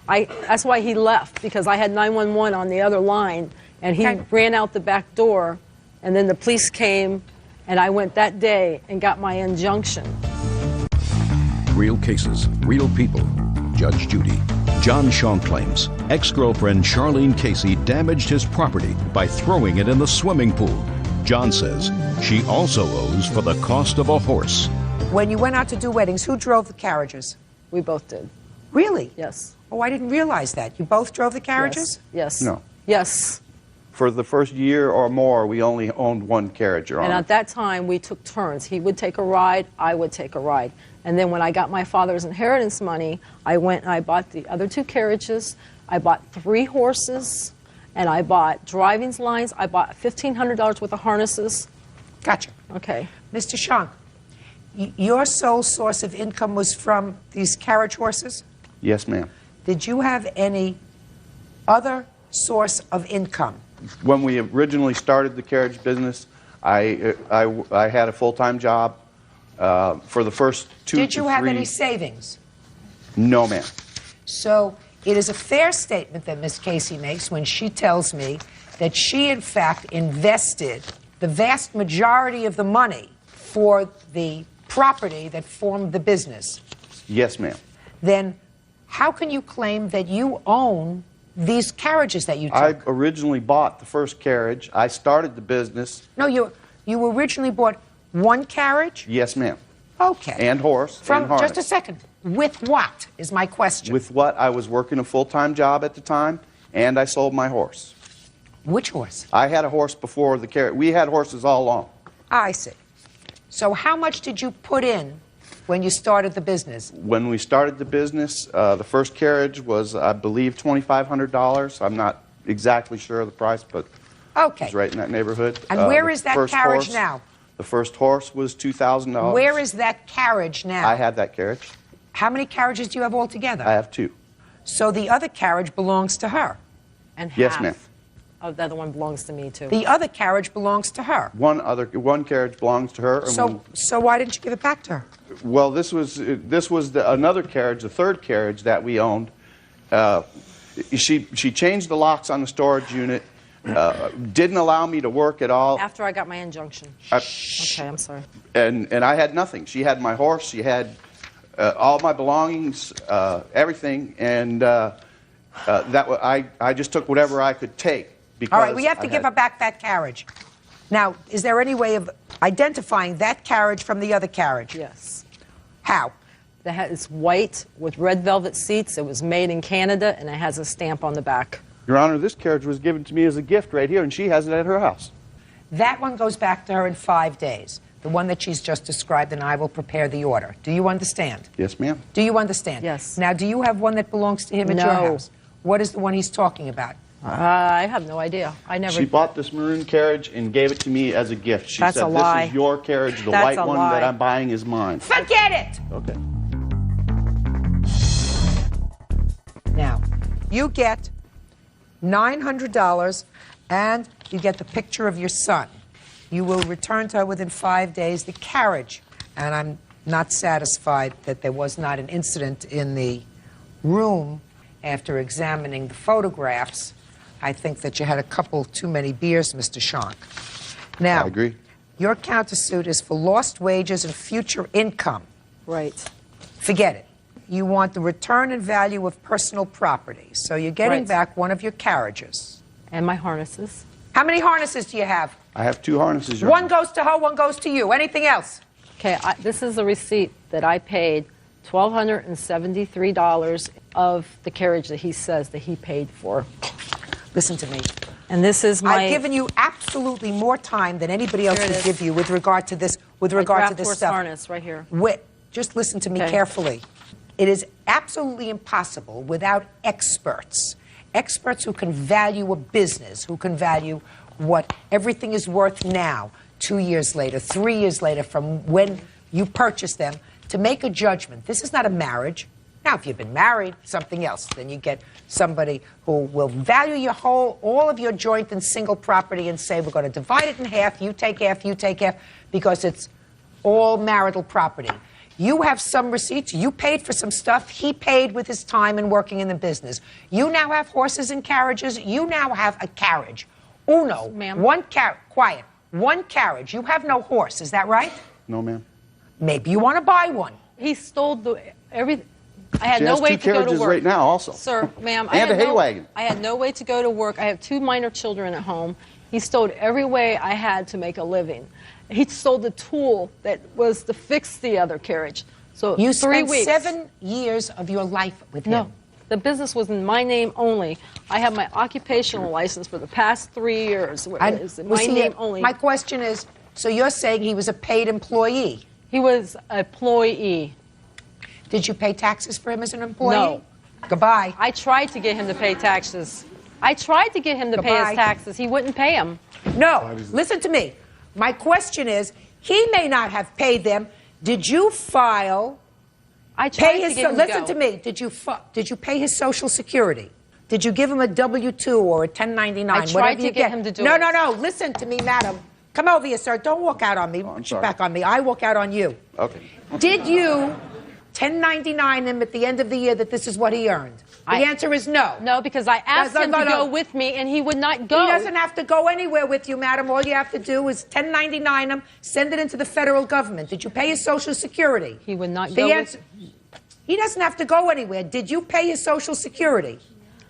That's why he left, because I had 911 on the other line, and he ran out the back door, and then the police came, and I went that day and got my injunction. Real cases, real people. Judge Judy. John Schonk claims ex-girlfriend Charlene Casey damaged his property by throwing it in the swimming pool. John says she also owes for the cost of a horse. When you went out to do weddings, who drove the carriages? We both did. Really? Yes. Oh, I didn't realize that. You both drove the carriages? Yes. No. Yes. For the first year or more, we only owned one carriage, Your And Honor. at that time, we took turns. He would take a ride, I would take a ride. And then when I got my father's inheritance money, I went and I bought the other 2 carriages. I bought 3 horses, and I bought driving lines. I bought $1,500 worth of harnesses. Gotcha. Okay. Mr. Schonk, your sole source of income was from these carriage horses? Yes, ma'am. Did you have any other source of income? When we originally started the carriage business, I had a full-time job for the first 2 to 3. Did you have any savings? No, ma'am. So it is a fair statement that Miss Casey makes when she tells me that she, in fact, invested the vast majority of the money for the property that formed the business. Yes, ma'am. Then how can you claim that you own these carriages that you took? I originally bought the first carriage. I started the business. No, you originally bought one carriage? Yes, ma'am. Okay. And horse and harness. Just a second. With what is my question? With what? I was working a full-time job at the time, and I sold my horse. Which horse? I had a horse before the carriage. We had horses all along. I see. So how much did you put in when you started the business? When we started the business, the first carriage was, I believe, $2,500. I'm not exactly sure of the price, but okay. It was right in that neighborhood. And where is that carriage now? The first horse was $2,000. Where is that carriage now? I had that carriage. How many carriages do you have altogether? I have 2. So the other carriage belongs to her? And half. Yes, ma'am. Oh, the other one belongs to me, too. The other carriage belongs to her? One carriage belongs to her. And so why didn't you give it back to her? Well, this was another carriage, the third carriage that we owned. She changed the locks on the storage unit, didn't allow me to work at all. After I got my injunction. Okay, I'm sorry. And I had nothing. She had my horse, she had all my belongings, everything, and I just took whatever I could take. All right, we have to give her back that carriage. Now, is there any way of identifying that carriage from the other carriage? Yes. How? It's white with red velvet seats. It was made in Canada, and it has a stamp on the back. Your Honor, this carriage was given to me as a gift right here, and she has it at her house. That one goes back to her in 5 days. The one that she's just described, and I will prepare the order. Do you understand? Yes, ma'am. Do you understand? Yes. Now, do you have one that belongs to him at your house? What is the one he's talking about? I have no idea. I never. She bought this maroon carriage and gave it to me as a gift. She That's said, a lie. "This is your carriage. The That's white a one lie. that I'm buying is mine." Forget it! Okay. Now, you get $900 and you get the picture of your son. You will return to her within 5 days the carriage. And I'm not satisfied that there was not an incident in the room after examining the photographs. I think that you had a couple too many beers, Mr. Shank. Now, I agree. Your countersuit is for lost wages and future income. Right. Forget it. You want the return and value of personal property. So you're getting back one of your carriages. And my harnesses. How many harnesses do you have? I have 2 harnesses. Your One Honor. goes to her, one goes to you. Anything else? Okay, this is a receipt that I paid $1,273 of the carriage that he says that he paid for. Listen to me. And this is my... I've given you absolutely more time than anybody else would give you with regard to this, stuff. Harness right here. Just listen to me carefully. It is absolutely impossible without experts who can value a business, who can value what everything is worth now, 2 years later, 3 years later from when you purchased them, to make a judgment. This is not a marriage. Now, if you've been married, something else. Then you get somebody who will value all of your joint and single property and say, we're going to divide it in half, you take half, because it's all marital property. You have some receipts. You paid for some stuff. He paid with his time and working in the business. You now have horses and carriages. You now have a carriage. Uno. Ma'am. Quiet. One carriage. You have no horse. Is that right? No, ma'am. Maybe you want to buy one. He stole everything. I had She no has way 2 to go to carriages work. right now also. Sir, ma'am. And a hay wagon. I had no way to go to work. I have 2 minor children at home. He stole every way I had to make a living. He stole the tool that was to fix the other carriage. So You 3 spent weeks. 7 years of your life with him. No. The business was in my name only. I have my occupational license for the past 3 years. It's in my name only. My question is, so you're saying he was a paid employee? He was an employee. Did you pay taxes for him as an employee? No. Goodbye. I tried to get him to pay taxes. I tried to get him to pay Goodbye. his taxes. He wouldn't pay them. No. Listen to me. My question is, he may not have paid them. Did you file? I tried to get him to Listen go. to me. Did you pay his Social Security? Did you give him a W-2 or a 1099? I tried to get him to do No, it. no, no. Listen to me, madam. Come over here, sir. Don't walk out on me. Put your back on me. I walk out on you. Okay. Did you 1099 him at the end of the year that this is what he earned? The answer is no. No, because I asked him to go with me, and he would not go. He doesn't have to go anywhere with you, madam. All you have to do is 1099 him, send it into the federal government. Did you pay his Social Security? He would not The go answer, he doesn't have to go anywhere. Did you pay his Social Security?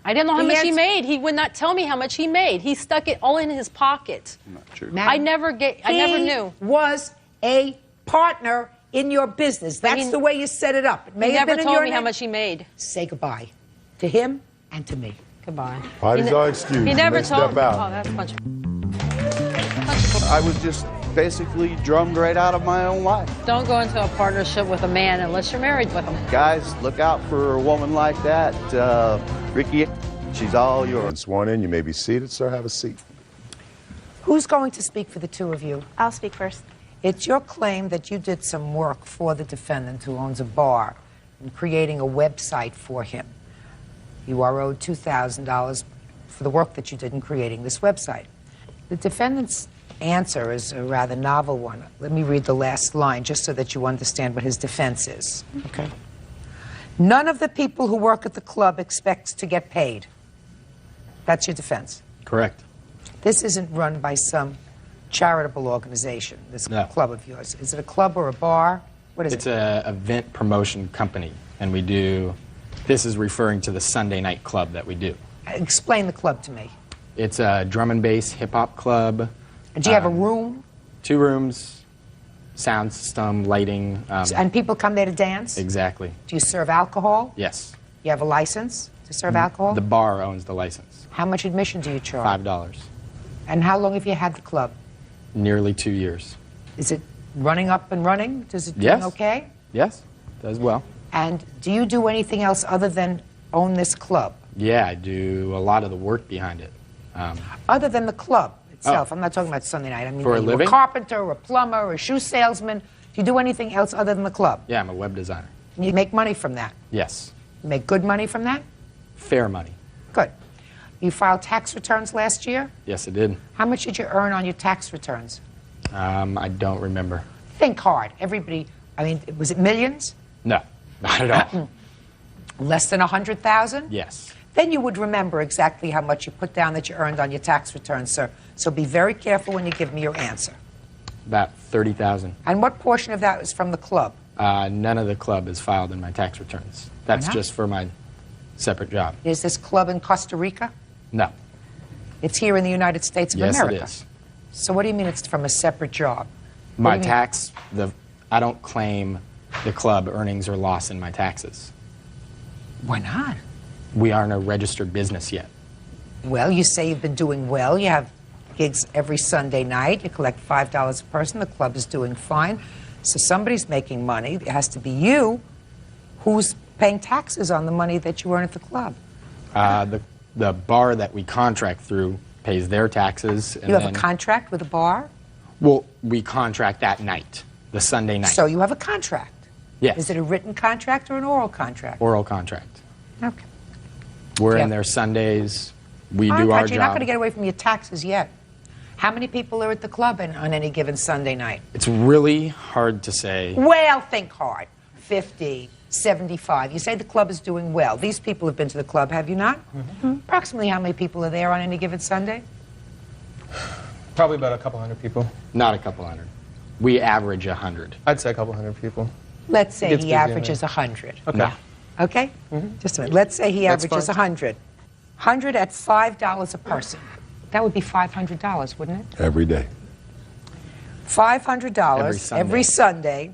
I didn't know how The much he answer- made. He would not tell me how much he made. He stuck it all in his pocket. Not true. Madam, I never knew. He was a partner in your business. But That's the way you set it up. It may He have never been in told your me how name. much he made. Say goodbye to him and to me. Goodbye. Parties are excused. He never You may told step me. out. Oh, that's a bunch of... I was just basically drummed right out of my own life. Don't go into a partnership with a man unless you're married with him. Guys, look out for a woman like that. Ricky, she's all yours. Sworn in, you may be seated, sir. Have a seat. Who's going to speak for the two of you? I'll speak first. It's your claim that you did some work for the defendant who owns a bar in creating a website for him. You are owed $2,000 for the work that you did in creating this website. The defendant's answer is a rather novel one. Let me read the last line just so that you understand what his defense is. Okay. None of the people who work at the club expects to get paid. That's your defense. Correct. This isn't run by some charitable organization, this club of yours. Is it a club or a bar? What is It's it? an event promotion company, and we do, this is referring to the Sunday night club that we do. Explain the club to me. It's a drum and bass hip hop club. And do you have a room? 2 rooms, sound system, lighting. And people come there to dance? Exactly. Do you serve alcohol? Yes. You have a license to serve alcohol? The bar owns the license. How much admission do you charge? $5. And how long have you had the club? Nearly 2 years. Is it running up and running? Does it Yes. doing okay? Yes, does well. And do you do anything else other than own this club? Yeah, I do a lot of the work behind it. Other than the club itself? I'm not talking about Sunday night. I mean, For a are you living? a carpenter, a plumber, a shoe salesman? Do you do anything else other than the club? Yeah, I'm a web designer. And you make money from that? Yes. You make good money from that? Fair money. Good. You filed tax returns last year? Yes, I did. How much did you earn on your tax returns? I don't remember. Think hard. Everybody, I mean, was it millions? No, not at all. Less than 100,000? Yes. Then you would remember exactly how much you put down that you earned on your tax returns, sir. So be very careful when you give me your answer. About 30,000. And what portion of that was from the club? None of the club is filed in my tax returns. That's not? just for my separate job. Is this club in Costa Rica? No. It's here in the United States of Yes, America. it is. So what do you mean it's from a separate job? What My do you mean? tax, I don't claim the club earnings or loss in my taxes. Why not? We aren't a registered business yet. Well, you say you've been doing well. You have gigs every Sunday night. You collect $5 a person. The club is doing fine. So somebody's making money. It has to be you who's paying taxes on the money that you earn at the club. The bar that we contract through pays their taxes. And You have then, a contract with a bar? Well, we contract that night, the Sunday night. So you have a contract? Yes. Is it a written contract or an oral contract? Oral contract. Okay. We're Yeah. in there Sundays. We All do right, our but you're not job. going to get away from your taxes yet. How many people are at the club on any given Sunday night? It's really hard to say. Well, think hard. 50, 75. You say the club is doing well. These people have been to the club, have you not? Mm-hmm. Approximately how many people are there on any given Sunday? Probably about a couple hundred people. Not a couple hundred. We average 100. I'd say a couple hundred people. Let's say Gets he busy in averages there. 100. Okay. No. Okay? Just a minute. Let's say he That's averages fine. 100. 100 at $5 a person. That would be $500, wouldn't it? Every day. $500 Every every Sunday,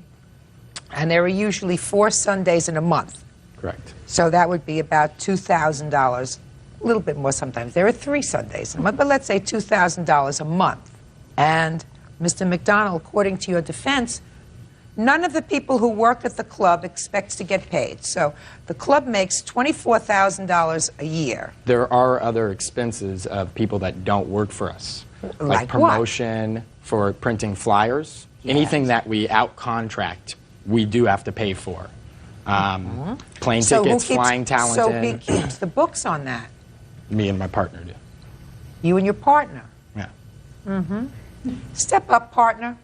and there are usually 4 Sundays in a month. Correct. So that would be about $2,000, a little bit more sometimes. There are 3 Sundays in a month, but let's say $2,000 a month. And Mr. McDonald, according to your defense, none of the people who work at the club expects to get paid. So the club makes $24,000 a year. There are other expenses of people that don't work for us. Like what? promotion, for printing flyers, anything that we outcontract we do have to pay for. Plane So who tickets, keeps- flying talent So in. he keeps the books on that. Me and my partner do. You and your partner. Yeah. Mm-hmm. Step up, partner.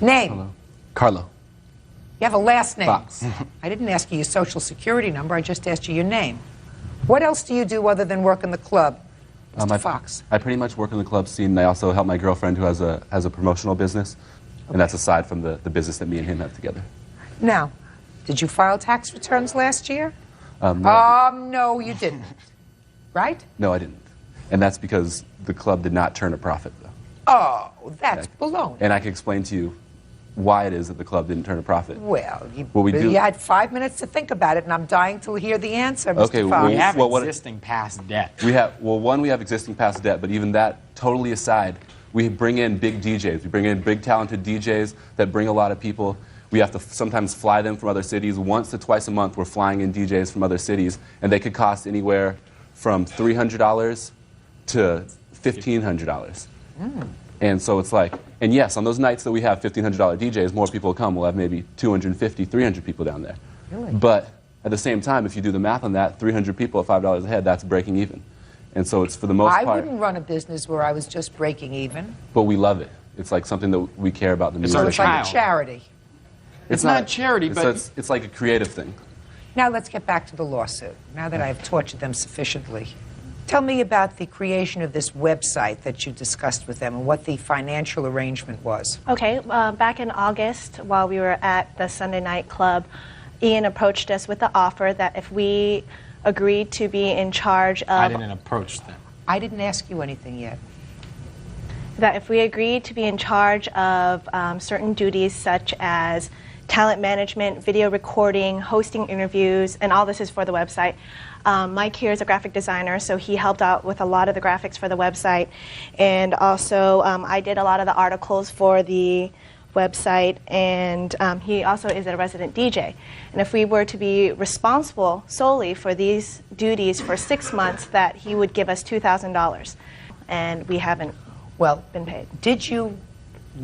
Name. Carlo. You have a last name. Fox. I didn't ask you your social security number. I just asked you your name. What else do you do other than work in the club, Mr. Fox? I pretty much work in the club scene. I also help my girlfriend who has a promotional business, and that's aside from the business that me and him have together. Now, did you file tax returns last year? No, you didn't. Right? No, I didn't. And that's because the club did not turn a profit, though. Oh, that's baloney. And I can explain to you why it is that the club didn't turn a profit. Well, What we do- you had 5 minutes to think about it, and I'm dying to hear the answer, Mr. Okay, Fox. We have what- existing past debt. We have existing past debt, but even that totally aside, we bring in big DJs. We bring in big talented DJs that bring a lot of people. We have to sometimes fly them from other cities. Once to twice a month, we're flying in DJs from other cities, and they could cost anywhere from $300 to $1,500. And so it's like, and yes, on those nights that we have $1,500 DJs, more people will come. We'll have maybe 250, 300 people down there. Really? But at the same time, if you do the math on that, 300 people at $5 a head, that's breaking even. And so it's for the most I part. wouldn't run a business where I was just breaking even. But we love it. It's like something that we care about. The So music. it's like a charity. It's not charity, but it's like a creative thing. Now let's get back to the lawsuit, now that I've tortured them sufficiently. Tell me about the creation of this website that you discussed with them and what the financial arrangement was. Okay, back in August, while we were at the Sunday night club, Ian approached us with the offer that if we agreed to be in charge of... I didn't approach them. I didn't ask you anything yet. That if we agreed to be in charge of certain duties such as talent management, video recording, hosting interviews, and all this is for the website. Mike here is a graphic designer, so he helped out with a lot of the graphics for the website. And also, I did a lot of the articles for the website, and he also is a resident DJ. And if we were to be responsible solely for these duties for 6 months, that he would give us $2,000. And we haven't been paid. Did you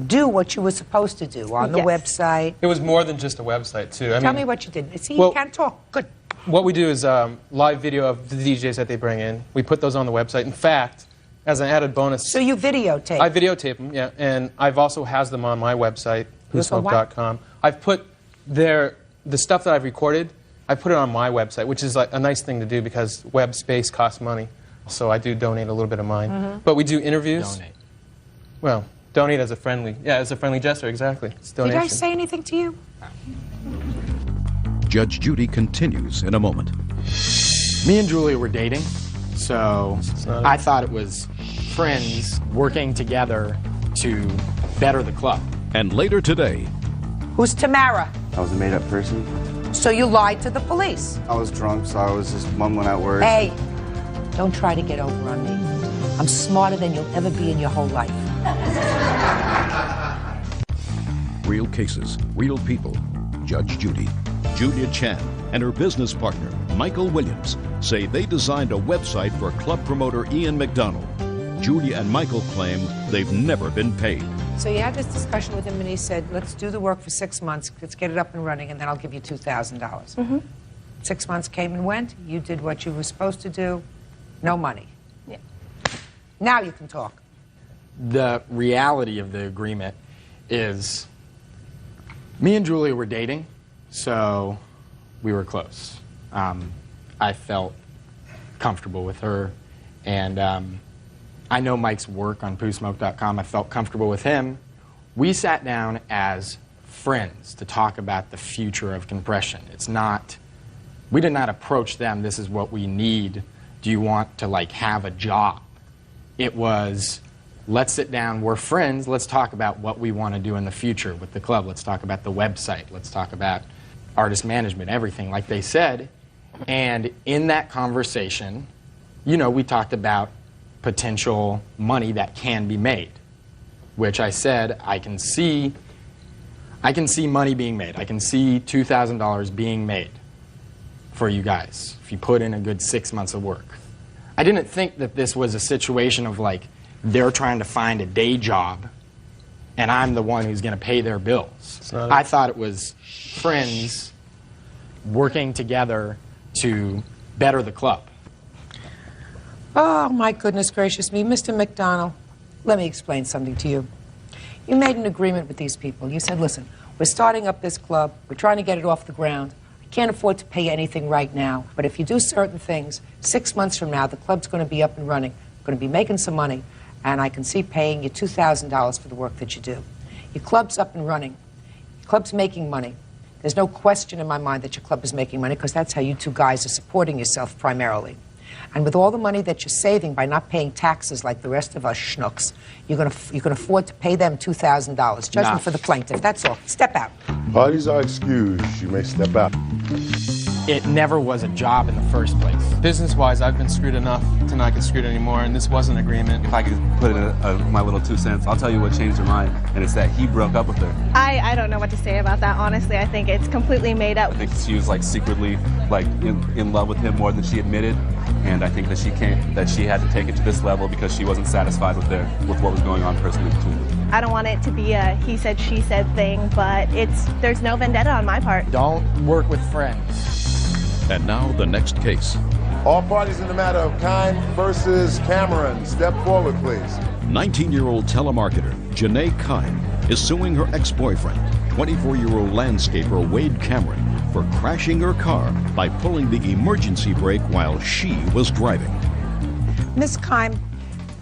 do what you were supposed to do on the Yes. website? It was more than just a website, too. Tell me what you did. See, well- you can't talk. Good. What we do is live video of the DJs that they bring in. We put those on the website. In fact, as an added bonus... So you videotape? I videotape them, yeah. And I've also has them on my website, With a what? whosmoke.com. I've put the stuff that I've recorded, I put it on my website, which is like a nice thing to do because web space costs money. So I do donate a little bit of mine. Mm-hmm. But we do interviews. Donate. Well, donate as a friendly gesture, exactly. It's Did donation. I say anything to you? Judge Judy continues in a moment. Me and Julia were dating, so I thought it was friends working together to better the club. And later today, Who's Tamara? I was a made-up person. So you lied to the police. I was drunk, so I was just mumbling out words. Hey, don't try to get over on me. I'm smarter than you'll ever be in your whole life. real cases, real people. Judge Judy. Julia Chan and her business partner, Michael Williams, say they designed a website for club promoter Ian McDonald. Julia and Michael claim they've never been paid. So you had this discussion with him, and he said, let's do the work for 6 months, let's get it up and running, and then I'll give you $2,000. Mm-hmm. 6 months came and went. You did what you were supposed to do. No money. Yeah. Now you can talk. The reality of the agreement is me and Julia were dating, so we were close. I felt comfortable with her, and I know Mike's work on whosmoke.com. I felt comfortable with him. We sat down as friends to talk about the future of compression. It's not, we did not approach them, this is what we need. Do you want to like have a job? It was, let's sit down, we're friends, let's talk about what we want to do in the future with the club. Let's talk about the website, let's talk about artist management, everything, like they said. And in that conversation, you know, we talked about potential money that can be made, which I said I can see money being made. I can see $2,000 being made for you guys if you put in a good 6 months of work. I didn't think that this was a situation of like they're trying to find a day job and I'm the one who's going to pay their bills. I thought it was friends working together to better the club. Oh, my goodness gracious me. Mr. McDonald, let me explain something to you. You made an agreement with these people. You said, listen, we're starting up this club. We're trying to get it off the ground. I can't afford to pay anything right now. But if you do certain things, 6 months from now, the club's going to be up and running. We're going to be making some money. And I can see paying you $2,000 for the work that you do. Your club's up and running. Your club's making money. There's no question in my mind that your club is making money because that's how you two guys are supporting yourself primarily. And with all the money that you're saving by not paying taxes like the rest of us schnooks, you can afford to pay them $2,000. Judgment for the plaintiff. That's all. Step out. Parties are excused. You may step out. It never was a job in the first place. Business-wise, I've been screwed enough to not get screwed anymore, and this was an agreement. If I could put in my little 2 cents, I'll tell you what changed her mind, and it's that he broke up with her. I don't know what to say about that, honestly. I think it's completely made up. I think she was like secretly like in love with him more than she admitted, and I think that she had to take it to this level because she wasn't satisfied with what was going on personally between them. I don't want it to be a he said, she said thing, but there's no vendetta on my part. Don't work with friends. And now the next case. All parties in the matter of Kind versus Cameron. Step forward, please. 19-year-old telemarketer Janae Kine is suing her ex-boyfriend, 24-year-old landscaper Wade Cameron, for crashing her car by pulling the emergency brake while she was driving. Ms. Kime,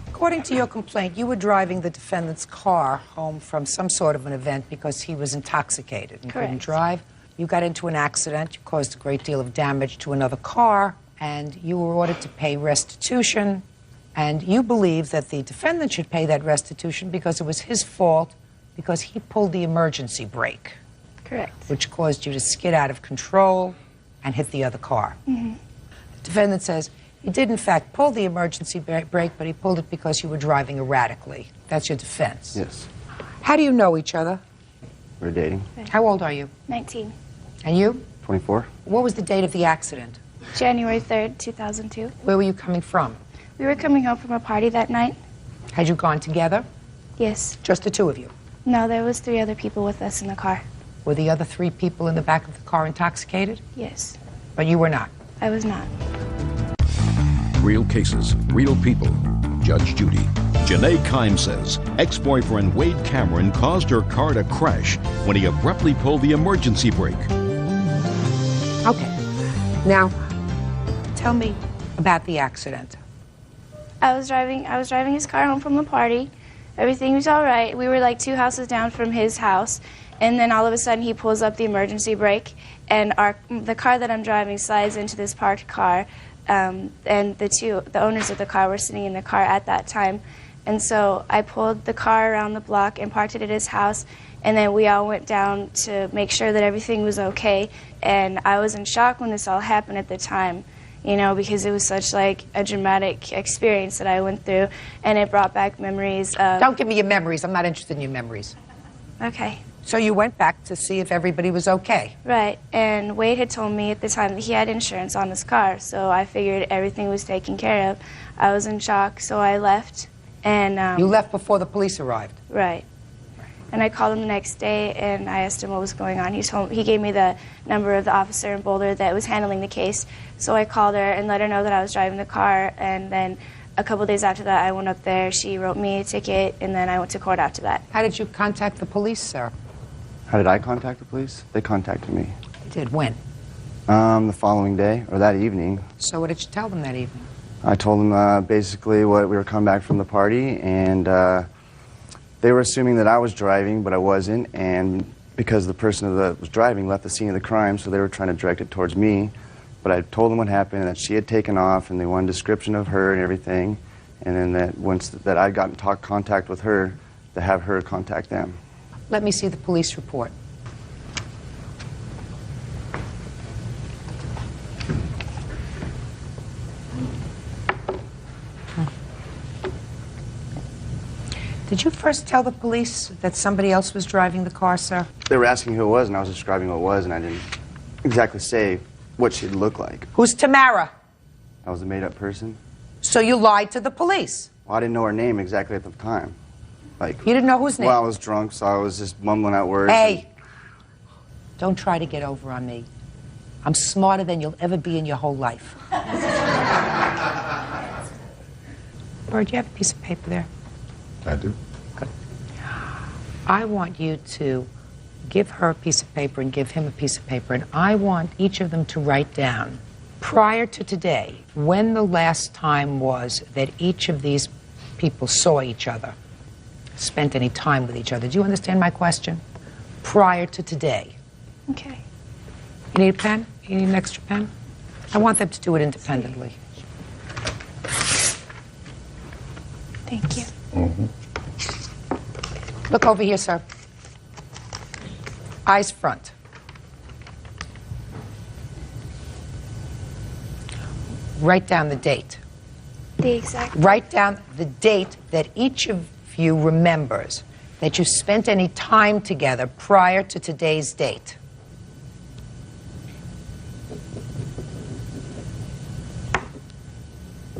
according to your complaint, you were driving the defendant's car home from some sort of an event because he was intoxicated and couldn't drive. You got into an accident, you caused a great deal of damage to another car, and you were ordered to pay restitution. And you believe that the defendant should pay that restitution because it was his fault, because he pulled the emergency brake. Correct. Which caused you to skid out of control and hit the other car. Mm-hmm. The defendant says he did, in fact, pull the emergency brake, but he pulled it because you were driving erratically. That's your defense. Yes. How do you know each other? We're dating. How old are you? 19. And you? 24. What was the date of the accident? January 3rd, 2002. Where were you coming from? We were coming home from a party that night. Had you gone together? Yes. Just the two of you? No, there was 3 other people with us in the car. Were the other 3 people in the back of the car intoxicated? Yes. But you were not? I was not. Real cases, real people. Judge Judy. Janae Kime says ex-boyfriend Wade Cameron caused her car to crash when he abruptly pulled the emergency brake. Okay. Now, tell me about the accident. I was driving his car home from the party. Everything was all right. We were like 2 houses down from his house, and then all of a sudden he pulls up the emergency brake, and the car that I'm driving slides into this parked car, and the owners of the car were sitting in the car at that time. And so I pulled the car around the block and parked it at his house, and then we all went down to make sure that everything was okay. And I was in shock when this all happened at the time, you know, because it was such like a dramatic experience that I went through, and it brought back memories of... Don't give me your memories. I'm not interested in your memories. Okay. So you went back to see if everybody was okay? Right, and Wade had told me at the time that he had insurance on his car, so I figured everything was taken care of. I was in shock, so I left. And you left before the police arrived? Right. And I called him the next day, and I asked him what was going on. He gave me the number of the officer in Boulder that was handling the case. So I called her and let her know that I was driving the car, and then a couple days after that, I went up there. She wrote me a ticket, and then I went to court after that. How did you contact the police, sir? How did I contact the police? They contacted me. You did? When? The following day, or that evening. So what did you tell them that evening? I told them basically what we were coming back from the party, and they were assuming that I was driving, but I wasn't, and because the person that was driving left the scene of the crime, so they were trying to direct it towards me. But I told them what happened, and that she had taken off, and they wanted a description of her and everything, and then that once that I'd gotten contact with her, to have her contact them. Let me see the police report. Did you first tell the police that somebody else was driving the car, sir? They were asking who it was, and I was describing who it was, and I didn't exactly say what she'd look like. Who's Tamara? I was a made-up person. So you lied to the police? Well, I didn't know her name exactly at the time. Like, You didn't know whose name? Well, I was drunk, so I was just mumbling out words. Hey, don't try to get over on me. I'm smarter than you'll ever be in your whole life. Bird, do you have a piece of paper there? I do. Good. I want you to give her a piece of paper and give him a piece of paper, and I want each of them to write down, prior to today, when the last time was that each of these people saw each other, spent any time with each other. Do you understand my question? Prior to today. Okay. You need a pen? You need an extra pen? I want them to do it independently. Thank you. Mm-hmm. Look over here, sir. Eyes front. Write down the date. The exact. Write down the date that each of you remembers that you spent any time together prior to today's date.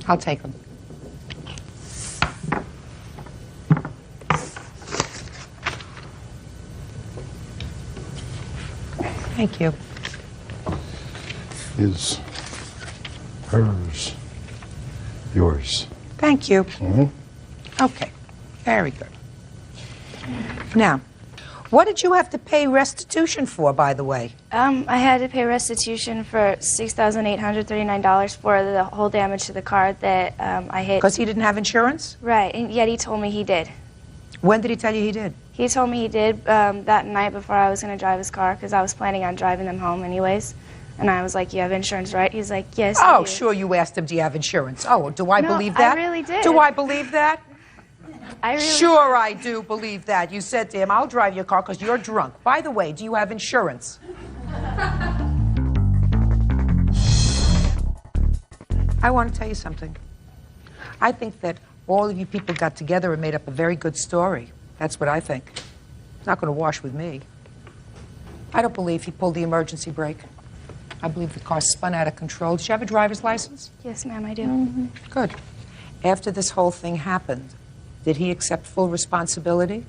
I'll take them. Thank you. His, hers, yours. Thank you. Mm-hmm. Okay, very good. Now, what did you have to pay restitution for, by the way? I had to pay restitution for $6,839 for the whole damage to the car that I hit. Because he didn't have insurance? Right, and yet he told me he did. When did he tell you he did? He told me he did that night before I was going to drive his car, because I was planning on driving them home anyways. And I was like, you have insurance, right? He's like, yes, I Oh, do. sure, you asked him, do you have insurance? Oh, do I No, believe that? I really did. Do I believe that? I really Sure, I do believe that. You said to him, I'll drive your car because you're drunk. By the way, do you have insurance? I want to tell you something. I think that all of you people got together and made up a very good story. That's what I think. It's not going to wash with me. I don't believe he pulled the emergency brake. I believe the car spun out of control. Did you have a driver's license? Yes, ma'am, I do. Good. After this whole thing happened, did he accept full responsibility?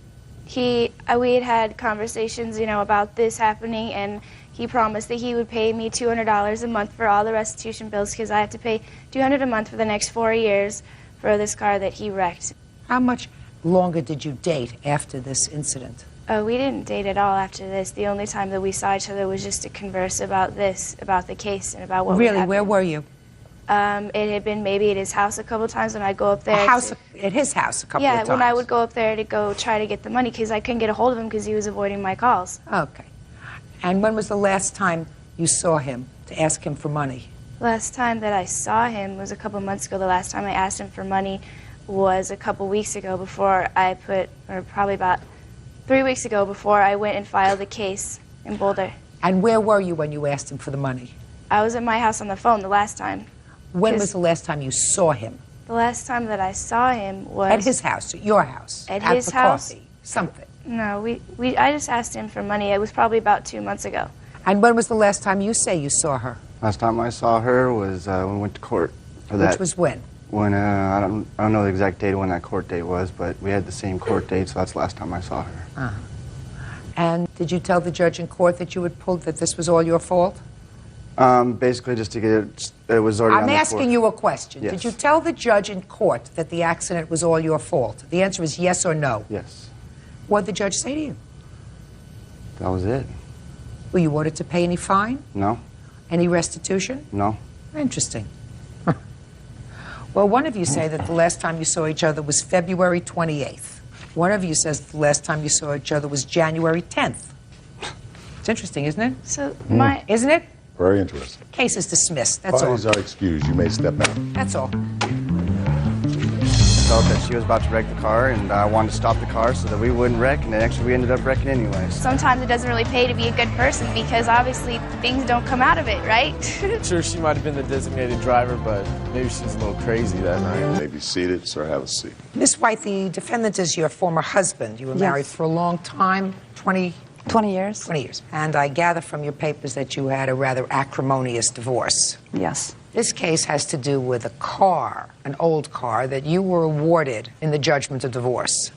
We had had conversations, about this happening, and he promised that he would pay me $200 a month for all the restitution bills, because I have to pay $200 a month for the next 4 years for this car that he wrecked. How much longer did you date after this incident? Oh, we didn't date at all after this. The only time that we saw each other was just to converse about this, about the case, and about what Really, where were you? It had been maybe at his house a couple times when I'd go up there. At his house a couple of times? Yeah, when I would go up there to go try to get the money, because I couldn't get a hold of him because he was avoiding my calls. Okay. And when was the last time you saw him to ask him for money? Last time that I saw him was a couple months ago. The last time I asked him for money was a couple weeks ago before I or probably about 3 weeks ago before I went and filed the case in Boulder. And where were you when you asked him for the money? I was at my house on the phone the last time. When was the last time you saw him? The last time that I saw him was... At his house, at your house? At his for house? Coffee, something? No, I just asked him for money. It was probably about 2 months ago. And when was the last time you say you saw her? Last time I saw her was when we went to court for that. Which was when? When I don't know the exact date of when that court date was, but we had the same court date, so that's the last time I saw her. Uh-huh. And did you tell the judge in court that you had pulled, that this was all your fault? Basically, just to get it was already. I'm asking you a question. Yes. Did you tell the judge in court that the accident was all your fault? The answer is yes or no. Yes. What did the judge say to you? That was it. Were you ordered to pay any fine? No. Any restitution? No. Interesting. Well, one of you say that the last time you saw each other was February 28th. One of you says the last time you saw each other was January 10th. It's interesting, isn't it? So Isn't it? Very interesting. Case is dismissed. That's all. Parties are excused. You may step out. That's all. Felt that she was about to wreck the car, and I wanted to stop the car so that we wouldn't wreck, and then actually we ended up wrecking anyways. Sometimes it doesn't really pay to be a good person because obviously things don't come out of it, right? Sure, she might have been the designated driver, but maybe she was a little crazy that night. Maybe seated, sir. Have a seat. Miss White, the defendant is your former husband. You were married for a long time, 20 years. 20 years. And I gather from your papers that you had a rather acrimonious divorce. Yes. This case has to do with a car, an old car, that you were awarded in the judgment of divorce.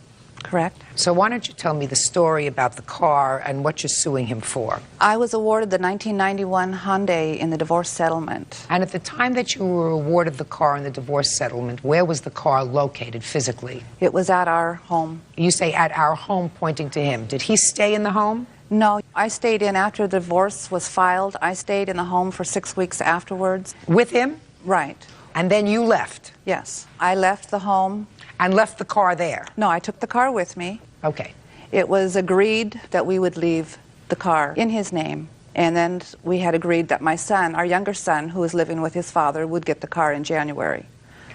Correct. So why don't you tell me the story about the car and what you're suing him for? I was awarded the 1991 Hyundai in the divorce settlement. And at the time that you were awarded the car in the divorce settlement, where was the car located physically? It was at our home. You say at our home, pointing to him. Did he stay in the home? No, I stayed in after the divorce was filed. I stayed in the home for 6 weeks afterwards. With him? Right. And then you left? Yes. I left the home. And left the car there? No, I took the car with me. Okay. It was agreed that we would leave the car in his name. And then we had agreed that my son, our younger son, who was living with his father, would get the car in January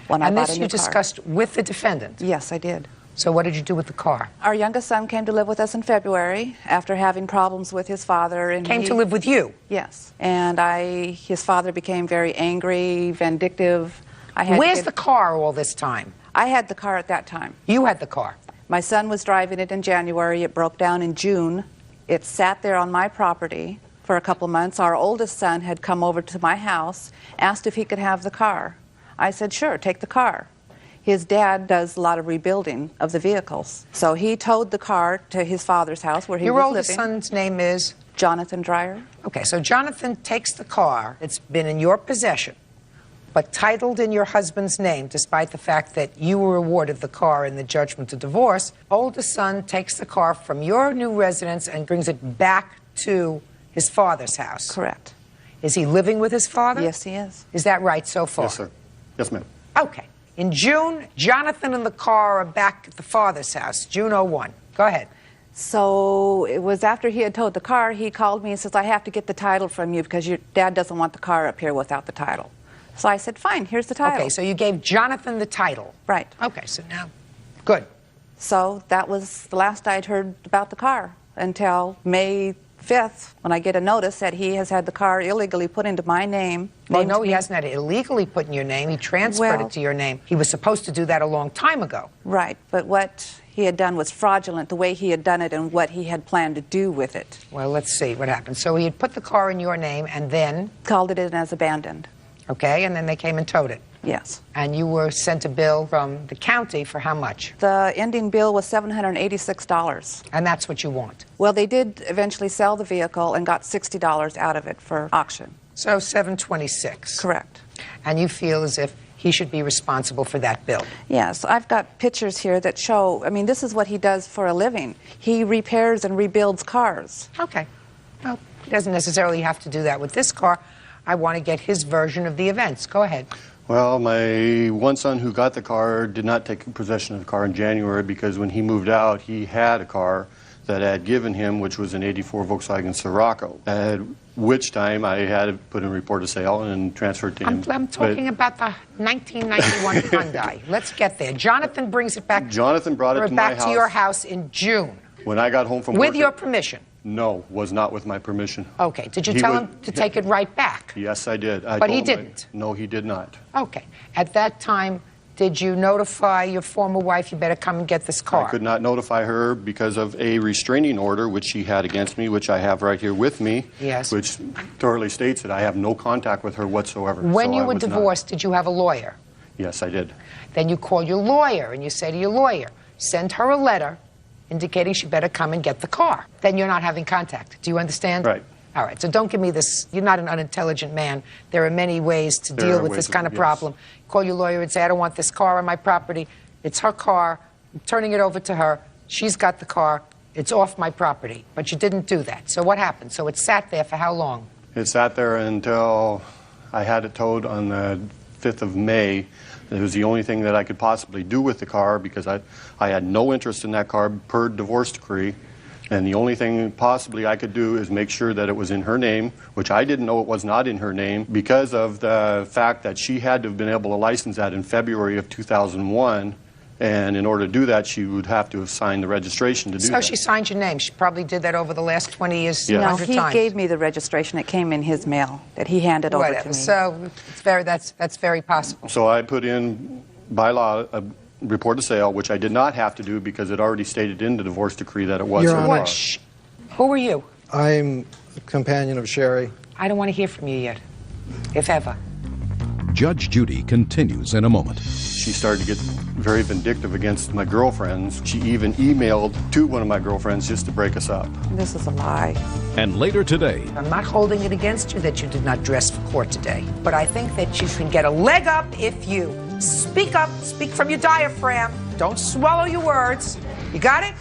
when I bought a new car. And this you discussed with the defendant? Yes, I did. So what did you do with the car? Our youngest son came to live with us in February after having problems with his father. And came to live with you? Yes. And his father became very angry, vindictive. Where's the car all this time? I had the car at that time. You had the car? My son was driving it in January. It broke down in June. It sat there on my property for a couple months. Our oldest son had come over to my house, asked if he could have the car. I said, sure, take the car. His dad does a lot of rebuilding of the vehicles. So he towed the car to his father's house where he was living. Your oldest son's name is? Jonathan Dreyer. Okay, so Jonathan takes the car. It's been in your possession, but titled in your husband's name, despite the fact that you were awarded the car in the judgment of divorce. Oldest son takes the car from your new residence and brings it back to his father's house. Correct. Is he living with his father? Yes, he is. Is that right so far? Yes, sir. Yes, ma'am. Okay. In June, Jonathan and the car are back at the father's house, June 01. Go ahead. So it was after he had towed the car, he called me and says, I have to get the title from you because your dad doesn't want the car up here without the title. So I said, fine, here's the title. Okay, so you gave Jonathan the title. Right. Okay, so now, good. So that was the last I'd heard about the car until May 5th, when I get a notice that he has had the car illegally put into my name. Well, no, he hasn't had it illegally put in your name. He transferred it to your name. He was supposed to do that a long time ago. Right, but what he had done was fraudulent, the way he had done it and what he had planned to do with it. Well, let's see what happened. So he had put the car in your name and then? Called it in as abandoned. Okay, and then they came and towed it? Yes. And you were sent a bill from the county for how much? The ending bill was $786. And that's what you want? Well, they did eventually sell the vehicle and got $60 out of it for auction. So $726? Correct. And you feel as if he should be responsible for that bill? Yes, I've got pictures here that show, I mean, this is what he does for a living. He repairs and rebuilds cars. Okay. Well, he doesn't necessarily have to do that with this car. I want to get his version of the events. Go ahead. Well, my one son who got the car did not take possession of the car in January because when he moved out, he had a car that I had given him, which was an '84 Volkswagen Scirocco, at which time I had it put in report of sale and transferred to him. I'm talking about the 1991 Hyundai. Let's get there. Jonathan brings it back. Jonathan brought it to my house. Back to your house in June. When I got home from work. With your permission? No, was not with my permission. Okay. Did you tell him to take it right back? Yes, I did. But he didn't? No, he did not. Okay. At that time, did you notify your former wife, you better come and get this car? I could not notify her because of a restraining order which she had against me, which I have right here with me. Yes. Which thoroughly states that I have no contact with her whatsoever. When so you were divorced, did you have a lawyer? Yes, I did. Then you call your lawyer and you say to your lawyer, send her a letter indicating she better come and get the car. Then you're not having contact. Do you understand? Right. All right, so don't give me this. You're not an unintelligent man. There are many ways to deal with this kind of problem. Call your lawyer and say, I don't want this car on my property. It's her car. I'm turning it over to her. She's got the car. It's off my property. But you didn't do that. So what happened? So it sat there for how long? It sat there until I had it towed on the 5th of May. It was the only thing that I could possibly do with the car because I had no interest in that car per divorce decree. And the only thing possibly I could do is make sure that it was in her name, which I didn't know it was not in her name because of the fact that she had to have been able to license that in February of 2001. And in order to do that, she would have to have signed the registration to do that. So she signed your name. She probably did that over the last 20 years, Yes. 100 No, times. he gave me the registration. It came in his mail that he handed over to me. So it's that's very possible. So I put in, by law, a report of sale, which I did not have to do because it already stated in the divorce decree that it was her car. Who are you? I'm a companion of Sherry. I don't want to hear from you yet, if ever. Judge Judy continues in a moment. She started to get very vindictive against my girlfriends. She even emailed to one of my girlfriends just to break us up. This is a lie. And later today, I'm not holding it against you that you did not dress for court today, but I think that you can get a leg up if you speak up, speak from your diaphragm. Don't swallow your words. You got it?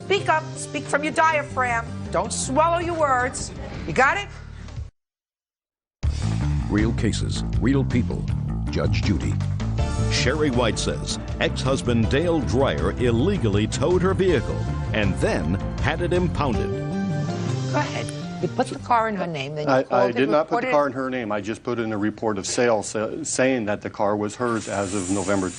Speak up, speak from your diaphragm. Don't swallow your words. You got it? Real cases, real people. Judge Judy. Sherry White says ex-husband Dale Dreyer illegally towed her vehicle and then had it impounded. Go ahead. You put the car in her name, then you I called did it, not put the reported car it. in her name. I just put in a report of sale saying that the car was hers as of November.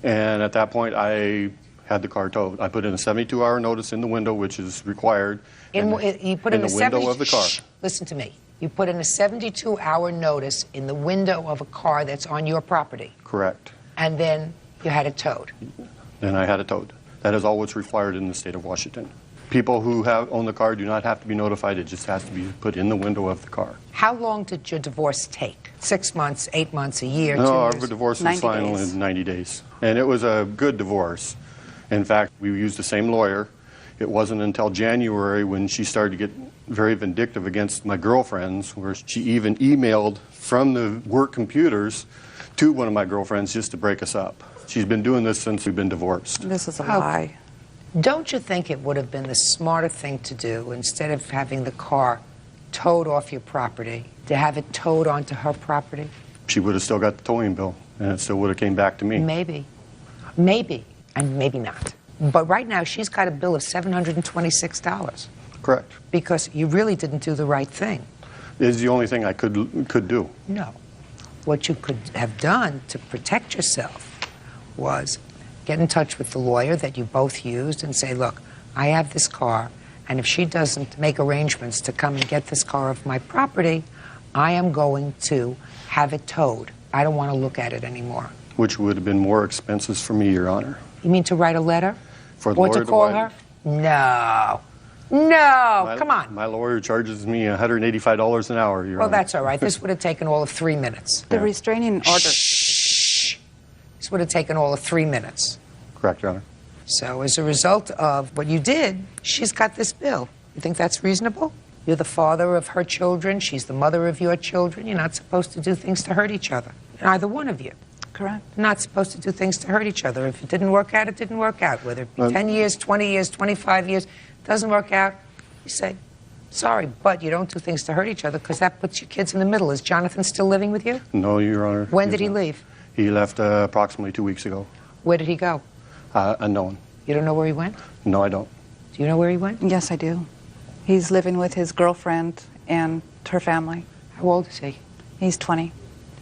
And at that point, I had the car towed. I put in a 72-hour notice in the window, which is required. You put in the window of the car. Listen to me. You put in a 72-hour notice in the window of a car that's on your property, Correct. and then you had it towed. Then I had it towed. That is all what's required in the state of Washington. People who own the car do not have to be notified. It just has to be put in the window of the car. How long did your divorce take? 6 months, 8 months, a year, No, 2 our years? divorce was 90 final days. in 90 days. And it was a good divorce. In fact, we used the same lawyer. It wasn't until January when she started to get very vindictive against my girlfriends, where she even emailed from the work computers to one of my girlfriends just to break us up. She's been doing this since we've been divorced. This is a Okay. lie. Don't you think it would have been the smarter thing to do, instead of having the car towed off your property, to have it towed onto her property? She would have still got the towing bill, and it still would have came back to me. Maybe. Maybe. And maybe not. But right now, she's got a bill of $726 Correct. because you really didn't do the right thing. It is the only thing I could do. No. What you could have done to protect yourself was get in touch with the lawyer that you both used and say, look, I have this car, and if she doesn't make arrangements to come and get this car off my property, I am going to have it towed. I don't want to look at it anymore. Which would have been more expenses for me, Your Honor. You mean to write a letter? For the Or lawyer to call write- her? No. No, come on. My lawyer charges me $185 an hour, Your Well, Honor. that's all right. This would have taken all of 3 minutes. The restraining order. This would have taken all of 3 minutes. Correct, Your Honor. So as a result of what you did, she's got this bill. You think that's reasonable? You're the father of her children. She's the mother of your children. You're not supposed to do things to hurt each other. Either one of you. Correct. You're not supposed to do things to hurt each other. If it didn't work out, it didn't work out. Whether it be Um, 10 years, 20 years, 25 years, doesn't work out, you say, sorry, but you don't do things to hurt each other because that puts your kids in the middle. Is Jonathan still living with you? No, Your Honor. When did he leave? He left approximately 2 weeks ago. Where did he go? Unknown. You don't know where he went? No, I don't. Do you know where he went? Yes, I do. He's living with his girlfriend and her family. How old is he? He's 20.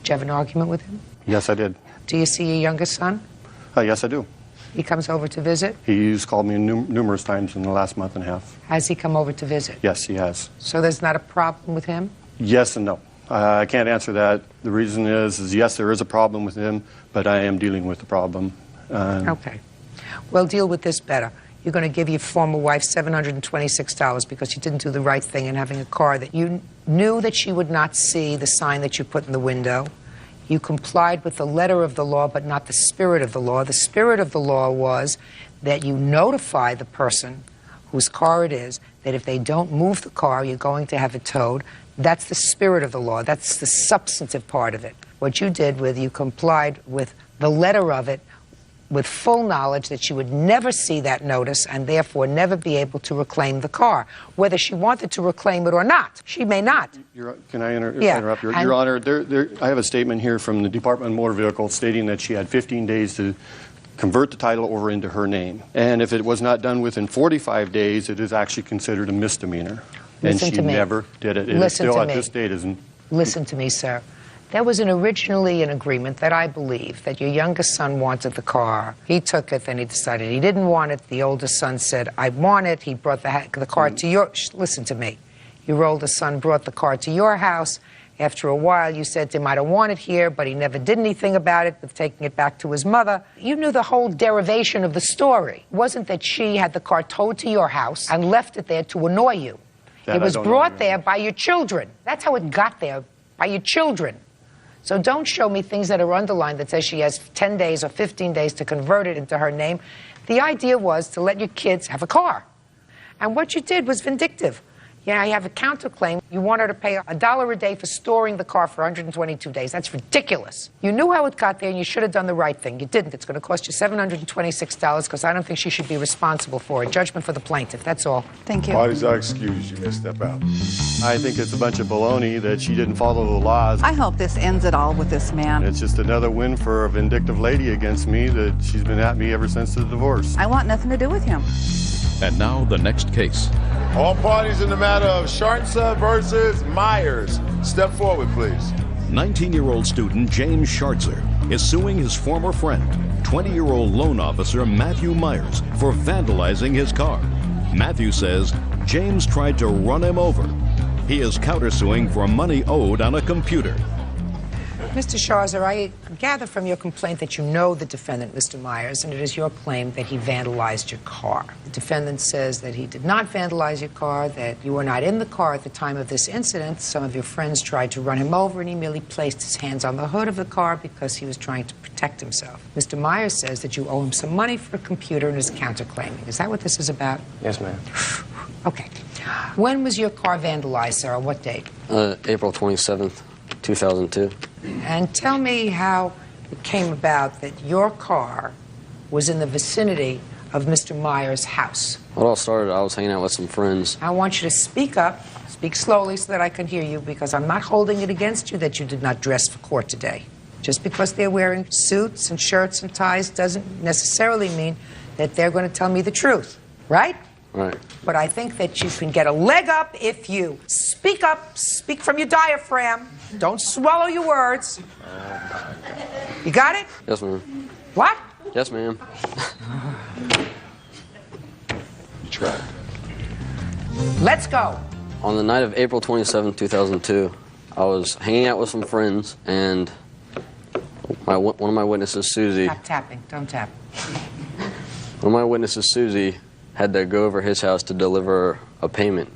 Did you have an argument with him? Yes, I did. Do you see your youngest son? Yes, I do. He comes over to visit? He's called me numerous times in the last month and a half. Has he come over to visit? Yes, he has. So there's not a problem with him? Yes and no. I can't answer that. The reason is yes, there is a problem with him, but I am dealing with the problem. Okay. Well, deal with this better. You're going to give your former wife $726 because you didn't do the right thing in having a car that you knew that she would not see the sign that you put in the window. You complied with the letter of the law, but not the spirit of the law. The spirit of the law was that you notify the person whose car it is that if they don't move the car, you're going to have it towed. That's the spirit of the law. That's the substantive part of it. What you did with, you complied with the letter of it with full knowledge that she would never see that notice and therefore never be able to reclaim the car. Whether she wanted to reclaim it or not, she may not. Can I Yeah, interrupt? Your and- Honor, I have a statement here from the Department of Motor Vehicles stating that she had 15 days to convert the title over into her name. And if it was not done within 45 days, it is actually considered a misdemeanor. Listen And she to me. never did it. It is Listen still to at me. this date isn't. Listen to me, sir. There was originally an agreement that I believe that your youngest son wanted the car. He took it, then he decided he didn't want it. The oldest son said, I want it. He brought the car to your... Listen to me. Your oldest son brought the car to your house. After a while, you said to him, I don't want it here, but he never did anything about it with taking it back to his mother. You knew the whole derivation of the story. It wasn't that she had the car towed to your house and left it there to annoy you. That It I was don't know, brought Your there by your children. That's how it got there, by your children. So don't show me things that are underlined that says she has 10 days or 15 days to convert it into her name. The idea was to let your kids have a car. And what you did was vindictive. Yeah, you have a counterclaim. You want her to pay $1 a day for storing the car for 122 days. That's ridiculous. You knew how it got there, and you should have done the right thing. You didn't. It's going to cost you $726 because I don't think she should be responsible for it. Judgment for the plaintiff. That's all. Thank you. Parties are excused. You may step out. I think it's a bunch of baloney that she didn't follow the laws. I hope this ends it all with this man. It's just another win for a vindictive lady against me that she's been at me ever since the divorce. I want nothing to do with him. And now the next case. All parties in the matter of Shartza versus Myers. Step forward, please. 19-year-old student James Schartzer is suing his former friend, 20-year-old loan officer Matthew Myers, for vandalizing his car. Matthew says James tried to run him over. He is countersuing for money owed on a computer. Mr. Schartzer, I gather from your complaint that you know the defendant, Mr. Myers, and it is your claim that he vandalized your car. The defendant says that he did not vandalize your car, that you were not in the car at the time of this incident. Some of your friends tried to run him over, and he merely placed his hands on the hood of the car because he was trying to protect himself. Mr. Myers says that you owe him some money for a computer and is counterclaiming. Is that what this is about? Yes, ma'am. Okay. When was your car vandalized, sir? On what date? April 27th, 2002. And tell me how it came about that your car was in the vicinity of Mr. Myers' house. Well, it all started, I was hanging out with some friends. I want you to speak up, speak slowly so that I can hear you, because I'm not holding it against you that you did not dress for court today. Just because they're wearing suits and shirts and ties doesn't necessarily mean that they're going to tell me the truth, right? Right. But I think that you can get a leg up if you speak up, speak from your diaphragm. Don't swallow your words. You got it? Yes, ma'am. What? Yes, ma'am. Try. Let's go. On the night of April 27, 2002, I was hanging out with some friends, and one of my witnesses, Susie... Stop tapping. Don't tap. One of my witnesses, Susie, had to go over his house to deliver a payment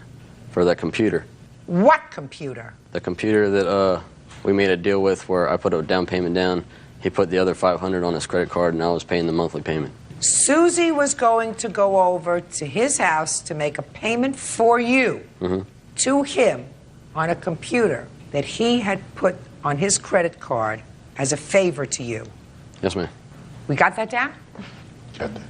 for that computer. What computer? The computer that we made a deal with where I put a down payment down, he put the other $500 on his credit card, and I was paying the monthly payment. Susie was going to go over to his house to make a payment for you, to him, on a computer that he had put on his credit card as a favor to you. Yes, ma'am. We got that down? Got that.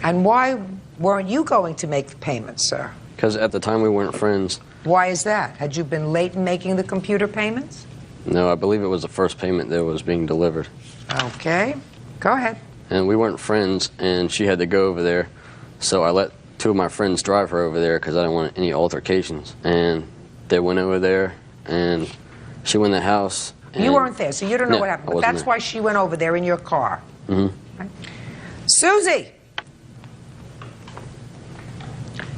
And why weren't you going to make the payment, sir? Because at the time we weren't friends. Why is that? Had you been late in making the computer payments? No, I believe it was the first payment that was being delivered. Okay. Go ahead. And we weren't friends, and she had to go over there. So I let two of my friends drive her over there because I didn't want any altercations. And they went over there, and she went in the house. You weren't there, so you don't know No, what happened. I But wasn't that's there. why she went over there in your car. Mm-hmm. Right? Susie!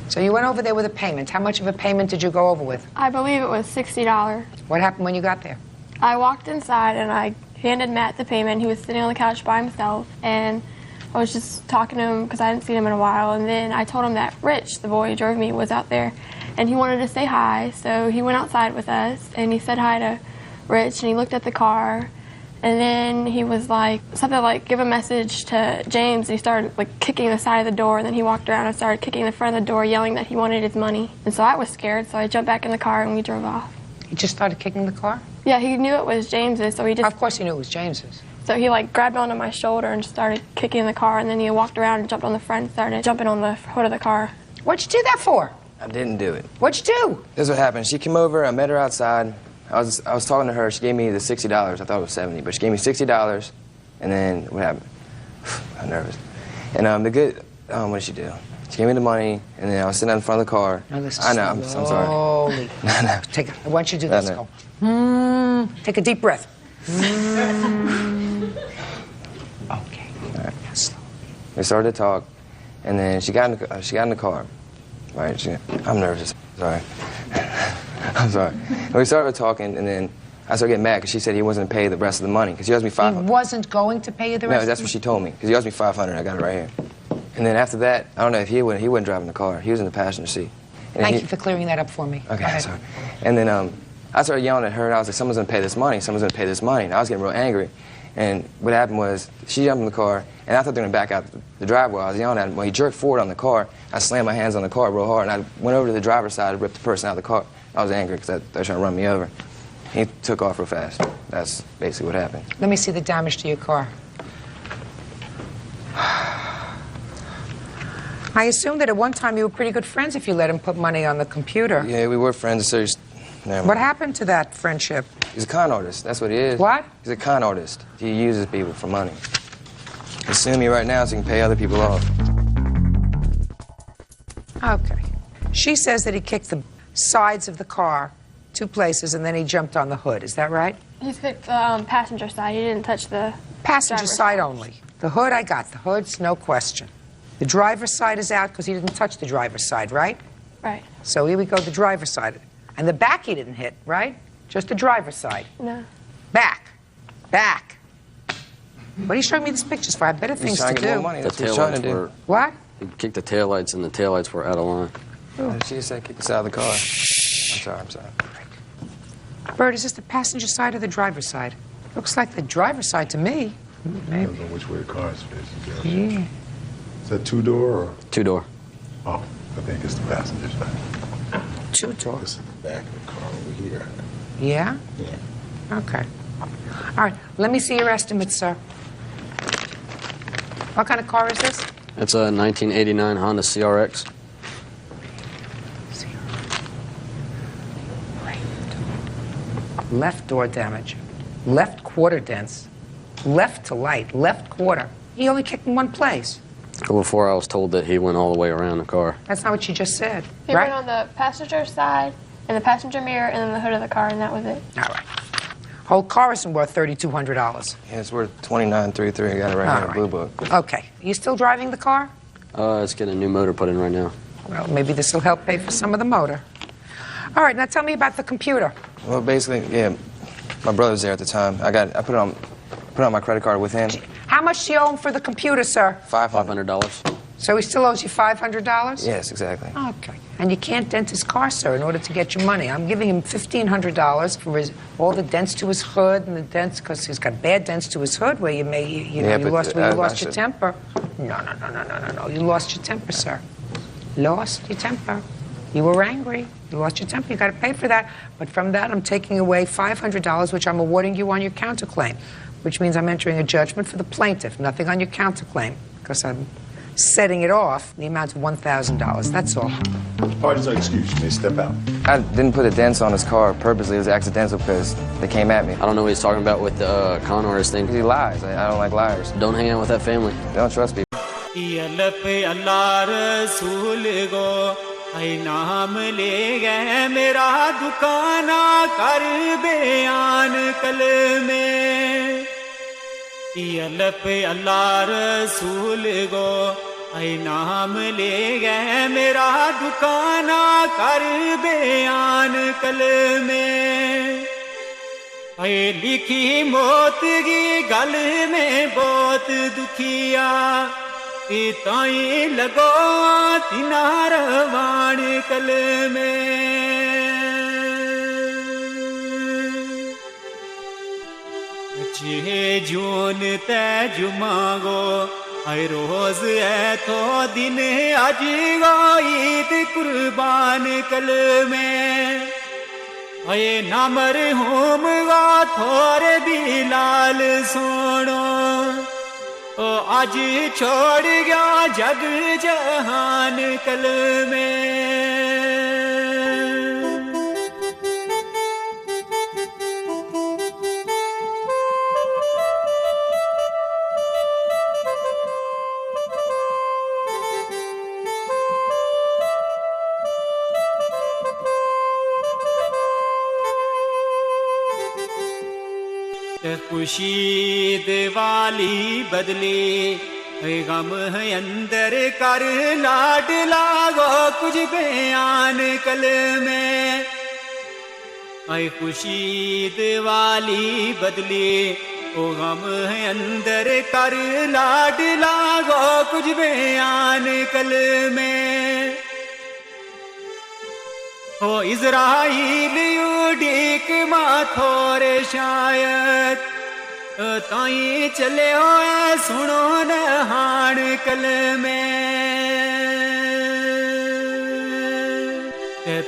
So you went over there with a payment. How much of a payment did you go over with? I believe it was $60. What happened when you got there? I walked inside and I handed Matt the payment. He was sitting on the couch by himself, and I was just talking to him because I hadn't seen him in a while. And then I told him that Rich, the boy who drove me, was out there, and he wanted to say hi. So he went outside with us, and he said hi to Rich, and he looked at the car. And then he was like, something like, give a message to James, and he started like kicking the side of the door, and then he walked around and started kicking the front of the door, yelling that he wanted his money. And so I was scared, so I jumped back in the car and we drove off. He just started kicking the car? Yeah, he knew it was James's, so he just... Of course he knew it was James's. So he like grabbed onto my shoulder and started kicking the car, and then he walked around and jumped on the front and started jumping on the hood of the car. What'd you do that for? I didn't do it. What'd you do? This is what happened. She came over, I met her outside. I was talking to her. She gave me the $60. I thought it was $70, but she gave me $60. And then what happened? I'm nervous. And what did she do? She gave me the money, and then I was sitting out in front of the car. Now listen, I know. I'm sorry. slowly. No. Take. I want you to do this. No. Go. Take a deep breath. Okay. All right. We started to talk, and then she got in the car. Right? I'm nervous. Sorry. I'm sorry. And we started talking, and then I started getting mad because she said he wasn't going to pay the rest of the money because he owes me $500. He wasn't going to pay you the rest? No, that's what she told me because he owes me $500. I got it right here. And then after that, I don't know if he wasn't driving the car. He was in the passenger seat. And Thank you for clearing that up for me. Okay, sorry. And then I started yelling at her, and I was like, someone's going to pay this money, someone's going to pay this money. And I was getting real angry. And what happened was, she jumped in the car, and I thought they were going to back out the driveway. I was yelling at him. When he jerked forward on the car, I slammed my hands on the car real hard, and I went over to the driver's side and ripped the person out of the car. I was angry because they were trying to run me over. He took off real fast. That's basically what happened. Let me see the damage to your car. I assume that at one time you were pretty good friends if you let him put money on the computer. Yeah, we were friends. So what happened to that friendship? He's a con artist. That's what he is. What? He's a con artist. He uses people for money. He's suing me right now so he can pay other people off. Okay. She says that he kicked the sides of the car 2 places and then he jumped on the hood. Is that right? He kicked the passenger side. He didn't touch the passenger side only. The hood, I got. The hood's no question. The driver's side is out because he didn't touch the driver's side, right? Right. So here we go, the driver's side. And the back he didn't hit, right? Just the driver's side. No. Back. Back. What are you showing me these pictures for? I have better things to do. That's what he's trying to do. What? He kicked the taillights, and the taillights were out of line. She said kick us out of the car. I'm sorry. Bert, is this the passenger side or the driver's side? Looks like the driver's side to me. Maybe. Depends on which way the car is facing. Yeah. Is that 2-door or? 2-door. Oh, I think it's the passenger side. 2-door. This is the back of the car over here. Yeah? Yeah. Okay. All right, let me see your estimate, sir. What kind of car is this? It's a 1989 Honda CRX. Left door damage, left quarter dents, left to light, left quarter. He only kicked in one place. Before I was told that he went all the way around the car. That's not what you just said, He right? went on the passenger side, and the passenger mirror, and then the hood of the car, and that was it. All right. Whole car isn't worth $3,200. Yeah, it's worth $29,333. I got it right here in the blue book. Okay. You still driving the car? It's getting a new motor put in right now. Well, maybe this will help pay for some of the motor. All right, now tell me about the computer. Well, basically, yeah, my brother was there at the time. I put it on my credit card with him. How much do you owe him for the computer, sir? $500. So he still owes you $500? Yes, exactly. Okay. And you can't dent his car, sir, in order to get your money. I'm giving him $1,500 for all the dents to his hood and the dents, because he's got bad dents to his hood where you lost your temper. No. You lost your temper, sir. Lost your temper. You were angry. You lost your temper. You got to pay for that. But from that, I'm taking away $500, which I'm awarding you on your counterclaim, which means I'm entering a judgment for the plaintiff, nothing on your counterclaim, because I'm setting it off in the amount of $1,000. That's all. Parties are excused. You may step out. I didn't put the dents on his car purposely. It was accidental because they came at me. I don't know what he's talking about with the con artist thing. He lies. I don't like liars. Don't hang out with that family. They don't trust people. ऐ नाम ले गए मेरा दुकाना कर बयान कल में ऐ लिखी मौत की गल में बहुत दुखिया ताई लगो तिनार वाण कल में छे जून ते जुमागो हर रोज है तो दिन आज ईद कुर्बान कल में अये नामर होम गा थोरे भी लाल सोनो ओ आज छोड़ गया जग जहान कल में खुशी दिवाली बदली गम है अंदर कर लाड लागो कुछ बयान कल में ऐ खुशी दिवाली बदली ओ गम है अंदर कर लाड लागो कुछ बयान कल में ओ इज़राइल उड़ीक माथोरे शायद ताई चले हो सुनो न हाण कल में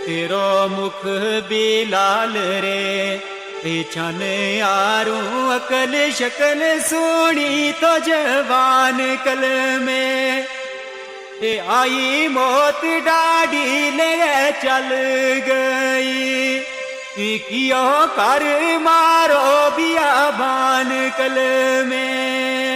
तेरो मुख भी लाल रे छन यारू अकल शकल सोनी तो जवान कल में आई मौत डाडी ले चल गई कियो कर मारो बियाबान कल में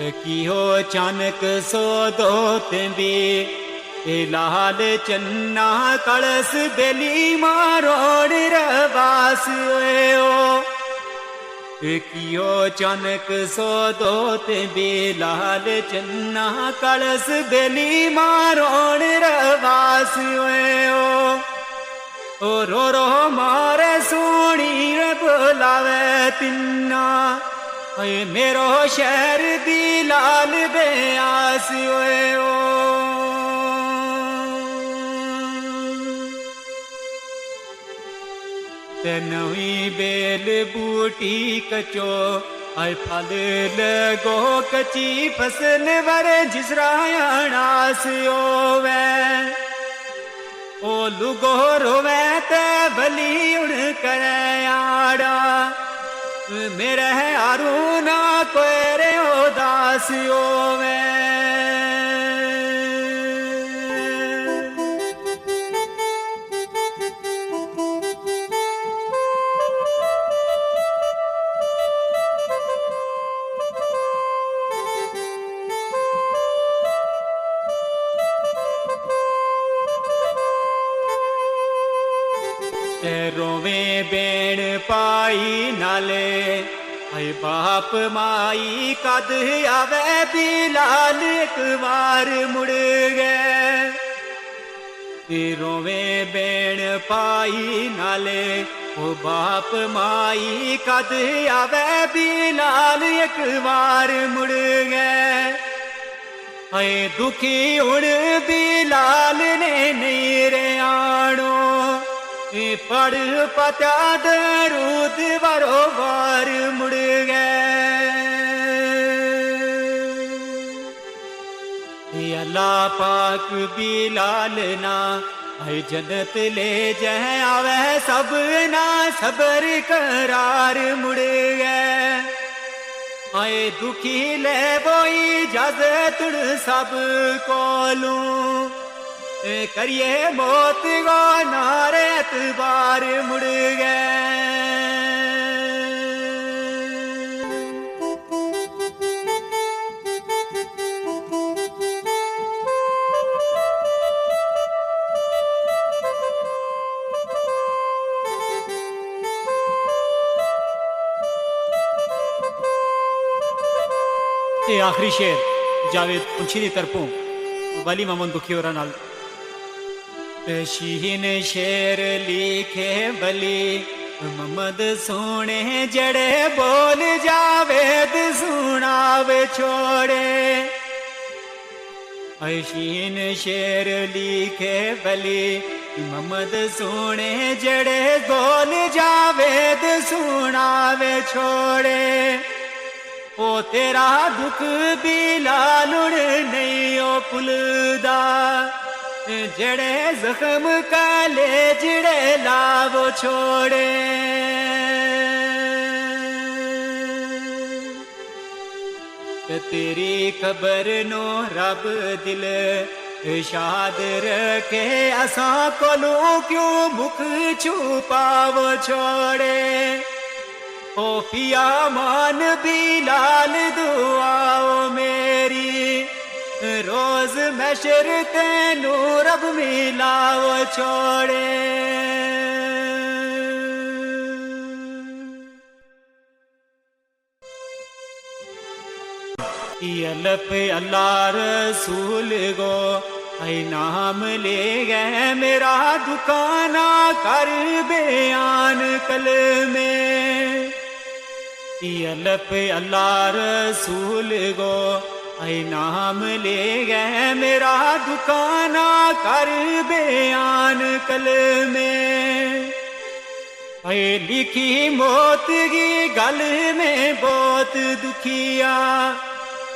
कियो चानक सो दो तेंबी लाल चन्ना कलस बेली मारोड़ रवास ओ कियो चानक सो दो तेंबी लाल चन्ना कलस बेली मारोड़ रवास ओ रो रो मारे सोनी बुलावे तिन्ना मेरो शहर दी लाल बेआस ओ ते नवी बेल बूटी कचो आय फल लगो कची फसल वर जिसरायणास ओवे ओ लुगो रोवे ते भली उड़ करे आड़ा मेरे अरुणा कोरे उदासियों में रोवे बेण पाई नाले आई बाप माई कद आवे बिलाल एक बार मुड़ गए रोवे बेण पाई नाले ओ बाप माई कद आवे बिलाल एक बार मुड़ गए आए दुखी उड़ बिलाल ने नहीं रे आड़ो पढ़ पता दरूद बरोबर मुड़ गए अल्लाह पाक बिलाल ना आई जन्नत ले जाए आवे सब ना सबर करार मुड़ गए आए दुखी ले बोई इजाजत सब कोलूं करिए मौत गो नारे एतबार मुड़ गए ये आखिरी शेर जावेद मुंशी दी तरफों वाली मामून दुखी हो रहा नाल शीन शेर लिखे बली मोहम्मद सोने जड़े बोल जावेद सुनावे छोड़े शीन शेर लिखे बली मोहम्मद सोने जड़े बोल जावेद सुनावे छोड़े ओ तेरा दुख बिलाल नहीं ओ पुलदा जड़े जख्म काले जड़े लावो छोड़े तेरी खबर नो रब दिल शाद रखे असा कोलो क्यों मुख छुपावो छोड़े ओ पिया मान बिलाल दुआओ मेरी रोज मैशर तेनू रब मिलाओ छोड़े अल्लाह अल्लाह रसूल गो ऐ नाम ले गए मेरा दुकाना कर बयान कल में अल्लाह अल्लाह रसूल गो ऐ नाम ले गए मेरा दुकाना कर बयान कल में ऐ लिखी मौत की गल में बहुत दुखिया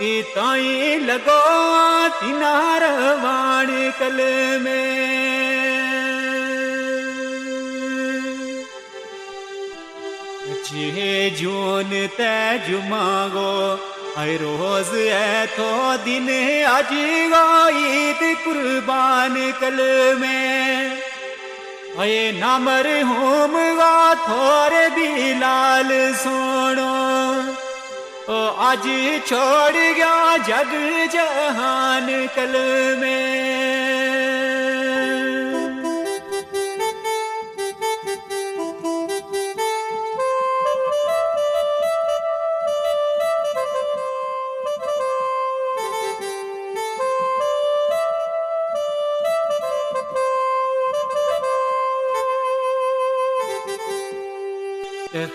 ताई लगो तिनार वाण कल में छे जून ते जुमागो ऐ रोज है तो दिन आज गो ईद कुर्बान कल में ऐ नामर होम गा थोरे भी लाल सोनो ओ आज छोड़ गया जग जहान कल में